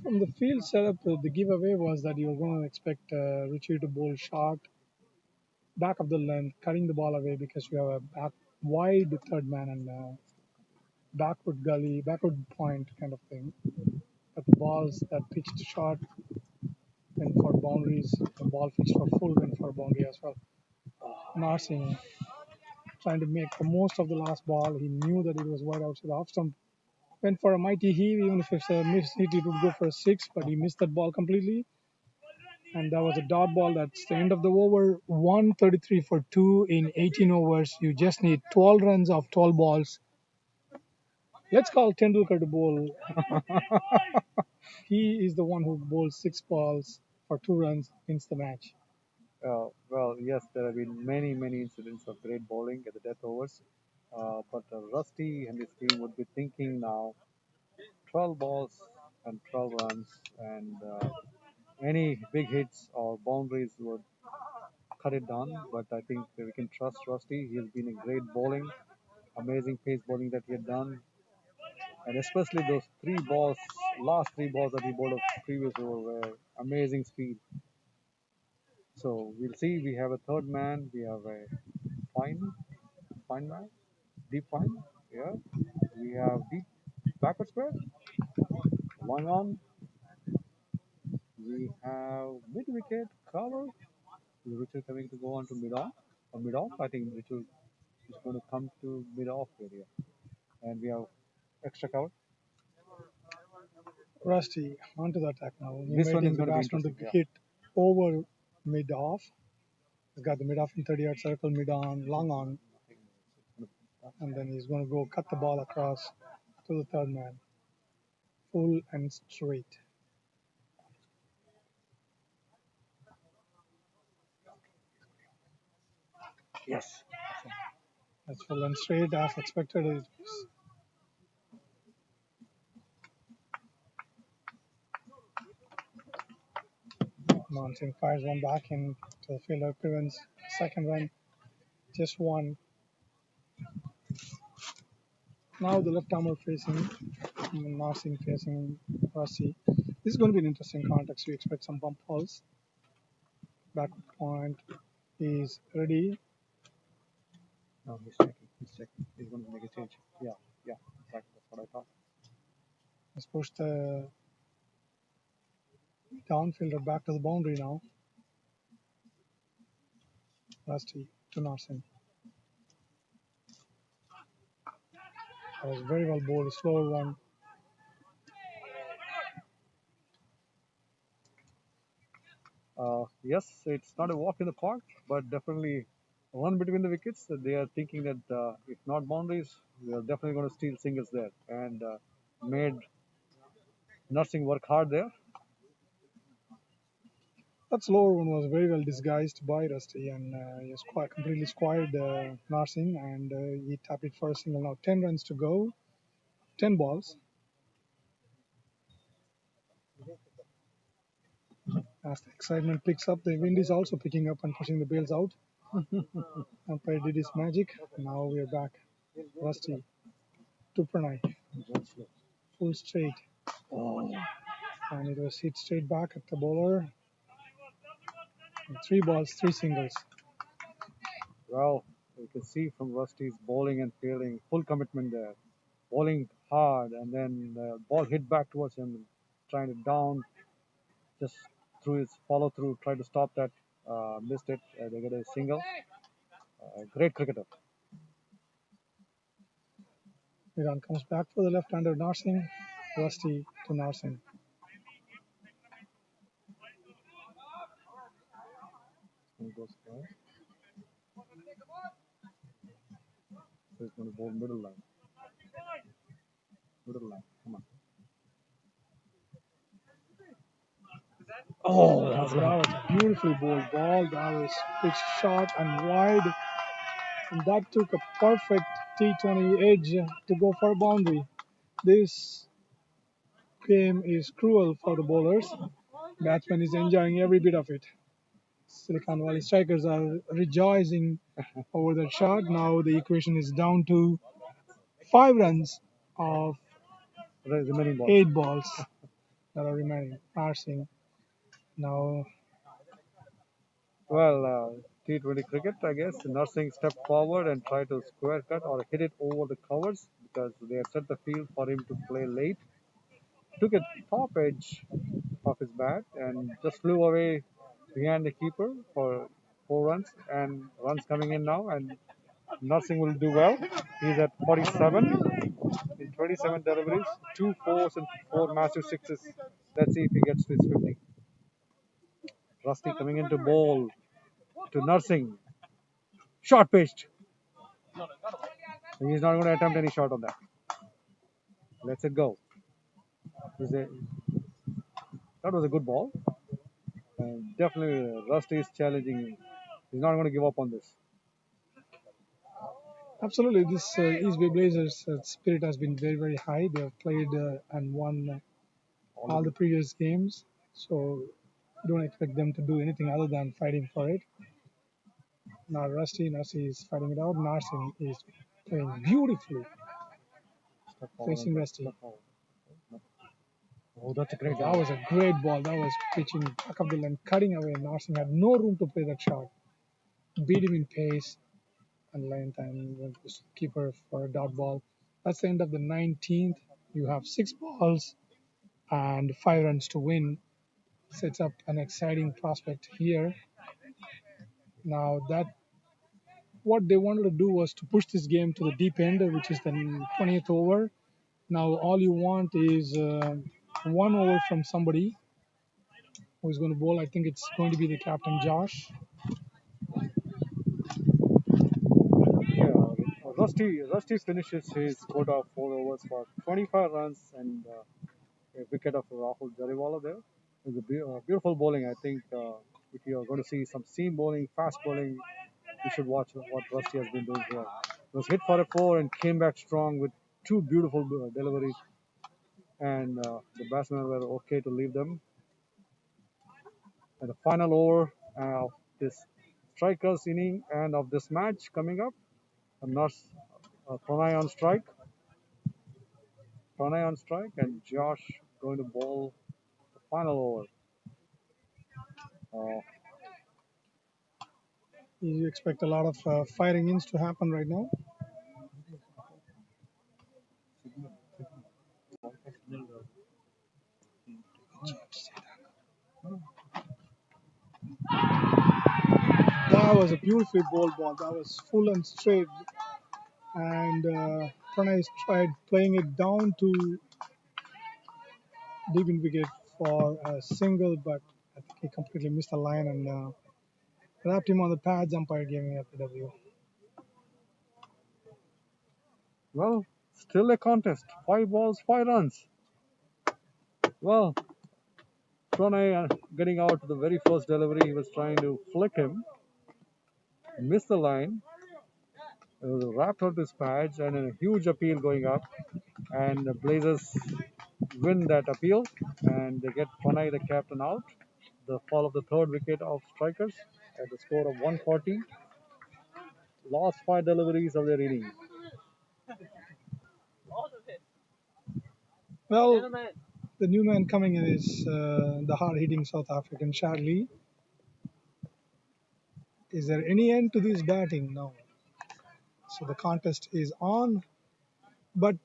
From the field setup, the giveaway was that you were going to expect Ruchi to bowl short, back of the length, cutting the ball away because you have a back wide third man and backward gully, backward point kind of thing. But the balls that pitched short went for boundaries. The ball pitched for full went for boundary as well. Narsingh trying to make the most of the last ball. He knew that it was wide outside the off stump. Went for a mighty heave, even if it's a miss hit, it would go for a six, but he missed that ball completely. And that was a dot ball. That's the end of the over. 133 for 2 in 18 overs. You just need 12 runs of 12 balls. Let's call Tendulkar to bowl. He is the one who bowls 6 balls for 2 runs, wins the match. Well, yes, there have been many, many incidents of great bowling at the death overs. But Rusty and his team would be thinking now 12 balls and 12 runs, and any big hits or boundaries would cut it down. But I think we can trust Rusty. He has been a great bowling, amazing pace bowling that he had done, and especially those 3 balls, last 3 balls that he bowled of previous over were amazing speed. So we'll see. We have a third man. We have a fine, fine man, deep fine. Yeah. We have deep backward square. One on. We have mid wicket cover. Richard coming to go on to mid on or mid off. I think Richard is going to come to mid off area, and we have extra cover. Rusty onto the attack now. He This made one is him the going to be batsman to interesting. Yeah. hit over mid off. He's got the mid off in 30-yard circle, mid on, long on, and then he's going to go cut the ball across to the third man, full and straight. Yes. That's full and straight as expected. It was Mansingh fires one back into the fielder, prevents second run, just one. Now the left armer facing Narsingh facing Rasi. This is going to be an interesting context. We expect some bump balls. Backward point is ready. No, he's checking. He's checking. He's going to make a change. Yeah. Yeah. Exactly. That's what I thought. Let's push the downfielder back to the boundary now. Rusty to Narsingh. That was very well bowled. A slower one. Yes, it's not a walk in the park, but definitely one between the wickets. They are thinking that if not boundaries, we are definitely going to steal singles there, and made Nursing work hard there. That slower one was very well disguised by Rusty, and he completely squared Narsingh, and he tapped it for a single. Now 10 runs to go, 10 balls. As the excitement picks up, the wind is also picking up and pushing the bails out. Umpire did his magic. Now we are back. Rusty to Pranay. Full straight. Oh. And it was hit straight back at the bowler. And 3 balls, 3 singles. Well, you can see from Rusty's bowling and fielding, full commitment there. Bowling hard, and then the ball hit back towards him, trying to down, just through his follow through, try to stop that. Missed it. They get a single. Great cricketer. Iran comes back for the left-hander Narsingh. Rusty to Narsingh. go square. So he's going to bowl middle line. Middle line. Come on. Oh, That was a beautifully bowled ball. That was pitched short and wide, and that took a perfect T20 edge to go for a boundary. This game is cruel for the bowlers. Batsman is enjoying every bit of it. Silicon Valley strikers are rejoicing over that shot. Now the equation is down to 5 runs of remaining balls. 8 balls that are remaining. Parsing. Now, Well, T20 cricket, I guess. Nursing stepped forward and tried to square cut or hit it over the covers because they had set the field for him to play late. Took a top edge of his bat and just flew away behind the keeper for 4 runs. And runs coming in now, and Nursing will do well. He's at 47 in 27 deliveries, 2 4s and 4 massive 6s. Let's see if he gets to his 50. Rusty coming into bowl to Nursing. Short pitched. He's not going to attempt any shot on that. Let's it go. That was a good ball. Definitely, Rusty is challenging him. He's not going to give up on this. absolutely, this East Bay Blazers spirit has been very, very high. They have played and won all the previous games, so don't expect them to do anything other than fighting for it. Now Rusty is fighting it out. Narsing is playing beautifully, facing Rusty. Oh, that's a great That ball. was a great ball. That was pitching back of the line, cutting away. Narsing had no room to play that shot. Beat him in pace and length and went to the keeper for a dot ball. That's the end of the 19th. You have 6 balls and 5 runs to win. Sets up an exciting prospect here. Now that what they wanted to do was to push this game to the deep end, which is the 20th over. Now all you want is 1 over from somebody who's going to bowl. I think it's going to be the captain Josh. Yeah, Rusty finishes his quota of 4 overs for 25 runs and a wicket of Rahul Jariwala there. It's a beautiful bowling. I think if you are going to see some seam bowling, fast bowling, you should watch what Rusty has been doing here. He was hit for a 4 and came back strong with 2 beautiful deliveries. And the batsmen were okay to leave them. And the final over of this strikers inning and of this match coming up. Nurse Pranay on strike. Pranay on strike and Josh going to bowl the final over. Uh, You expect a lot of firing ins to happen right now. That was a beautifully bowled ball. That was full and straight. And Pranay tried playing it down to deep in wicket for a single, but I think he completely missed the line and wrapped him on the pads. Umpire gave him a PW. well, still a contest. 5 balls, 5 runs. Well, Pranay getting out to the very first delivery. He was trying to flick him, missed the line. It was wrapped onto his pads and a huge appeal going up. And the Blazers win that appeal and they get Pranay the captain out. The fall of the third wicket of strikers at the score of 140. Last 5 deliveries of their innings. Well, the new man coming in is the hard-hitting South African Charlie. Is there any end to this batting? No. So the contest is on. But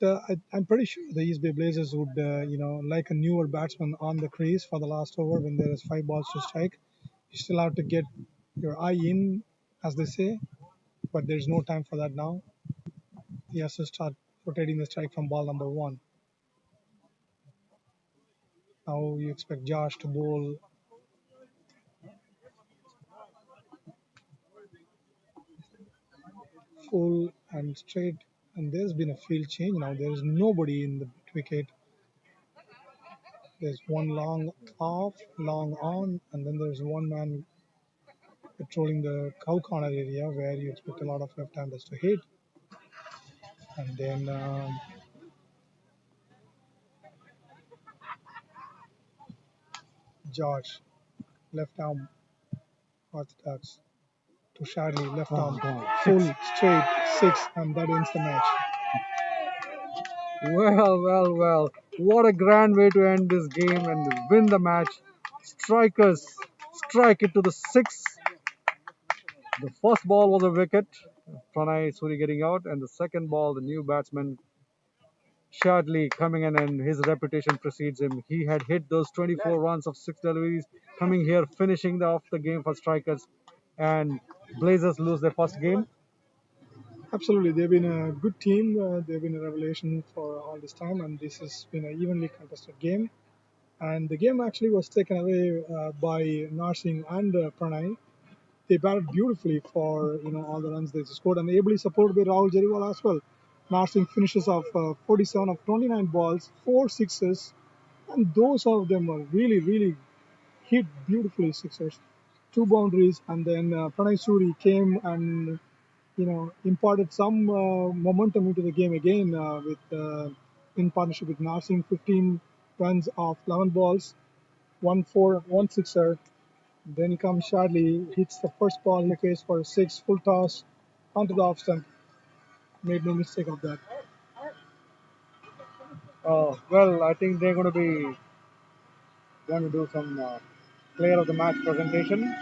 I'm pretty sure the East Bay Blazers would, like a newer batsman on the crease for the last over when there is 5 balls to strike. You still have to get your eye in, as they say, but there's no time for that now. He has to start rotating the strike from ball number 1. Now you expect Josh to bowl full and straight. And there's been a field change now. There is nobody in the wicket. There's one long off, long on, and then there's one man patrolling the cow corner area where you expect a lot of left-handers to hit. And then George, left arm orthodox to Shadley, left Oh arm God, full six. straight six, and that ends the match. Well. What a grand way to end this game and win the match. Strikers strike it to the six. The first ball was a wicket, Pranay Suri getting out, and the second ball, the new batsman Shadley coming in, and his reputation precedes him. He had hit those 24 runs of six deliveries, coming here, finishing off the game for strikers, and Blazers lose their first game. Absolutely, they've been a good team. They've been a revelation for all this time, and this has been a evenly contested game. And the game actually was taken away by Narsingh and Pranay. They batted beautifully for all the runs they scored, and ably supported by Rahul Jariwala as well. Narsingh finishes off 47 of 29 balls, four sixes, and those of them were really hit beautifully sixers, two boundaries, and then Pranay Suri came and imparted some momentum into the game again with in partnership with Narsingh, 15 runs off 11 balls, one four, one sixer. Then he comes Shadley, hits the first ball in the face for a six, full toss onto the off stump. Made no mistake of that. Well, I think they're going to do some player of the match presentation.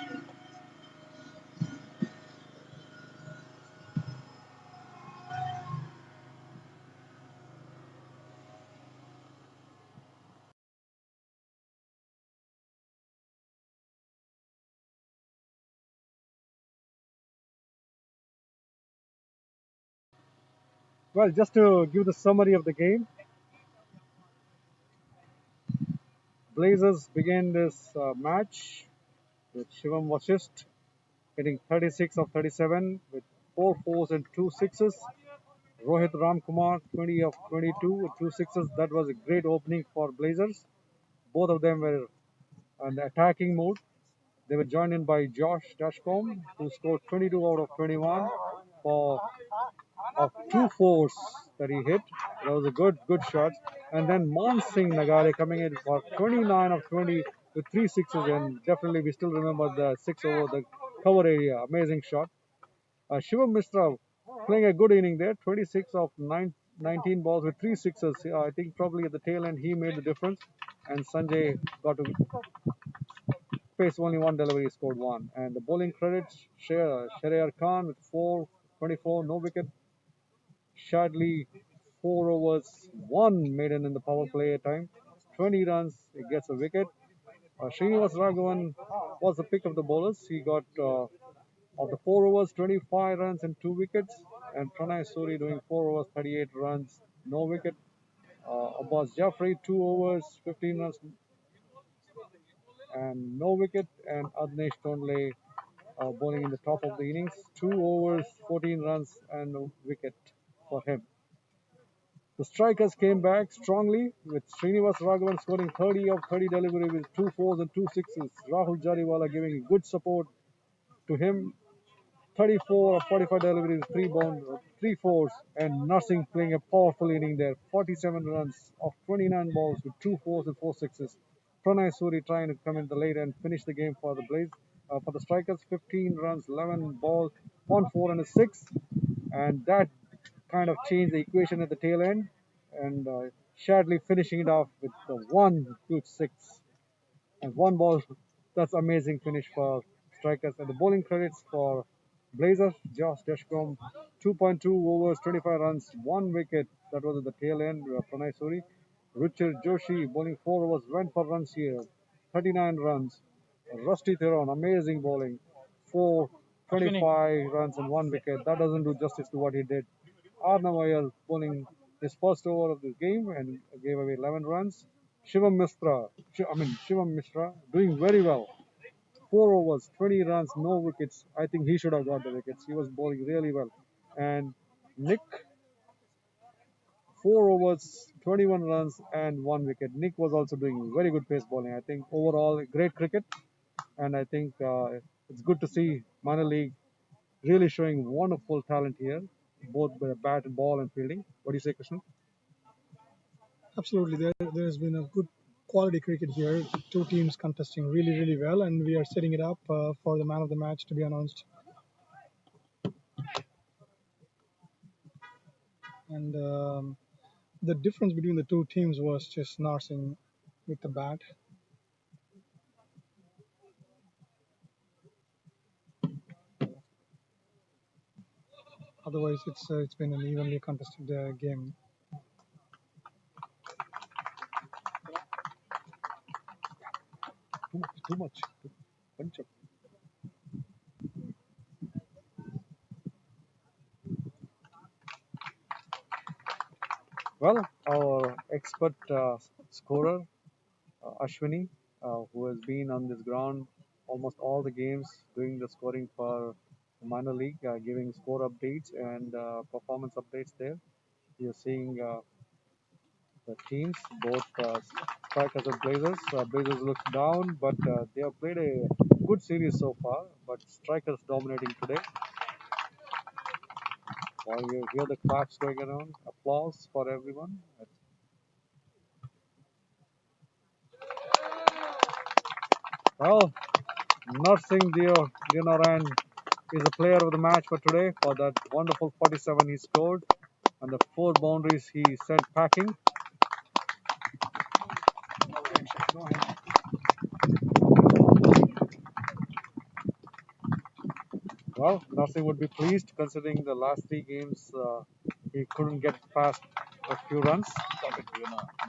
Well, just to give the summary of the game, Blazers began this match with Shivam Vashist hitting 36 of 37 with four fours and two sixes. Rohit Ramkumar 20 of 22 with two sixes. That was a great opening for Blazers. Both of them were in attacking mode. They were joined in by Josh Dashcombe, who scored 22 out of 21 for of two fours that he hit. That was a good shot. And then Man Singh Nagare coming in for 29 of 20 with three sixes, and definitely we still remember the six over the cover area. Amazing shot. Shivam Mishra playing a good inning there, 26 of 19 balls with three sixes. I think probably at the tail end he made the difference, and Sanjay got to face only one delivery, scored one. And the bowling credits, Sharir Khan with 4 24, no wicket. Shadley, 4 overs, one maiden in the power play time, 20 runs, he gets a wicket. Srinivas Raghavan was the pick of the bowlers. He got of the 4 overs, 25 runs and 2 wickets. And Pranay Suri doing 4 overs, 38 runs, no wicket. Abbas Jaffrey, 2 overs, 15 runs and no wicket. And Adnesh Tondle bowling in the top of the innings, 2 overs, 14 runs and no wicket for him. The strikers came back strongly with Srinivas Raghavan scoring 30 of 30 delivery with two fours and two sixes. Rahul Jariwala giving good support to him. 34 of 45 deliveries, three fours, and Narsingh playing a powerful inning there. 47 runs of 29 balls with two fours and four sixes. Pranay Suri trying to come in the late and finish the game for the Blaze. For the strikers, 15 runs, 11 balls, one four and a six, and that kind of changed the equation at the tail end. And Shadley finishing it off with the one good six and one ball. That's amazing finish for strikers. And the bowling credits for Blazers, Josh Deshcom, 2.2 overs, 25 runs, one wicket. That was at the tail end. Pranay Suri. Richard Joshi bowling 4 overs, went for runs here, 39 runs. Rusty Theron, amazing bowling, 25 runs and one wicket. That doesn't do justice to what he did. Arnav Ayal bowling his first over of this game and gave away 11 runs. Shivam Mishra doing very well. 4 overs, 20 runs, no wickets. I think he should have got the wickets. He was bowling really well. And Nick, 4 overs, 21 runs, and 1 wicket. Nick was also doing very good pace bowling. I think overall, great cricket. And I think it's good to see minor league really showing wonderful talent here, both with bat and ball and fielding. What do you say, Krishnan? Absolutely, there's been a good quality cricket here. Two teams contesting really well, and we are setting it up for the man of the match to be announced. And the difference between the two teams was just Narsing with the bat. Otherwise, it's been an evenly contested game. Too much. Bunch of. Well, our expert scorer, Ashwini, who has been on this ground almost all the games, doing the scoring for the minor league, giving score updates and performance updates there. You're seeing the teams, both Strikers and Blazers. Blazers looks down, but they have played a good series so far. But Strikers dominating today. While you hear the claps going around, applause for everyone. Well, Narsingh Dionaran is the player of the match for today for that wonderful 47 he scored and the 4 boundaries he sent packing. Well, Narsingh would be pleased considering the last 3 games he couldn't get past a few runs.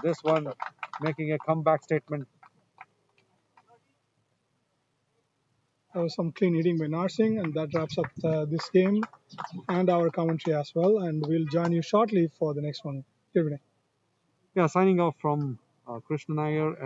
This one making a comeback statement. Some clean hitting by Narsing, and that wraps up this game and our commentary as well. And we'll join you shortly for the next one. Good evening. Yeah, signing off from Krishna Nair and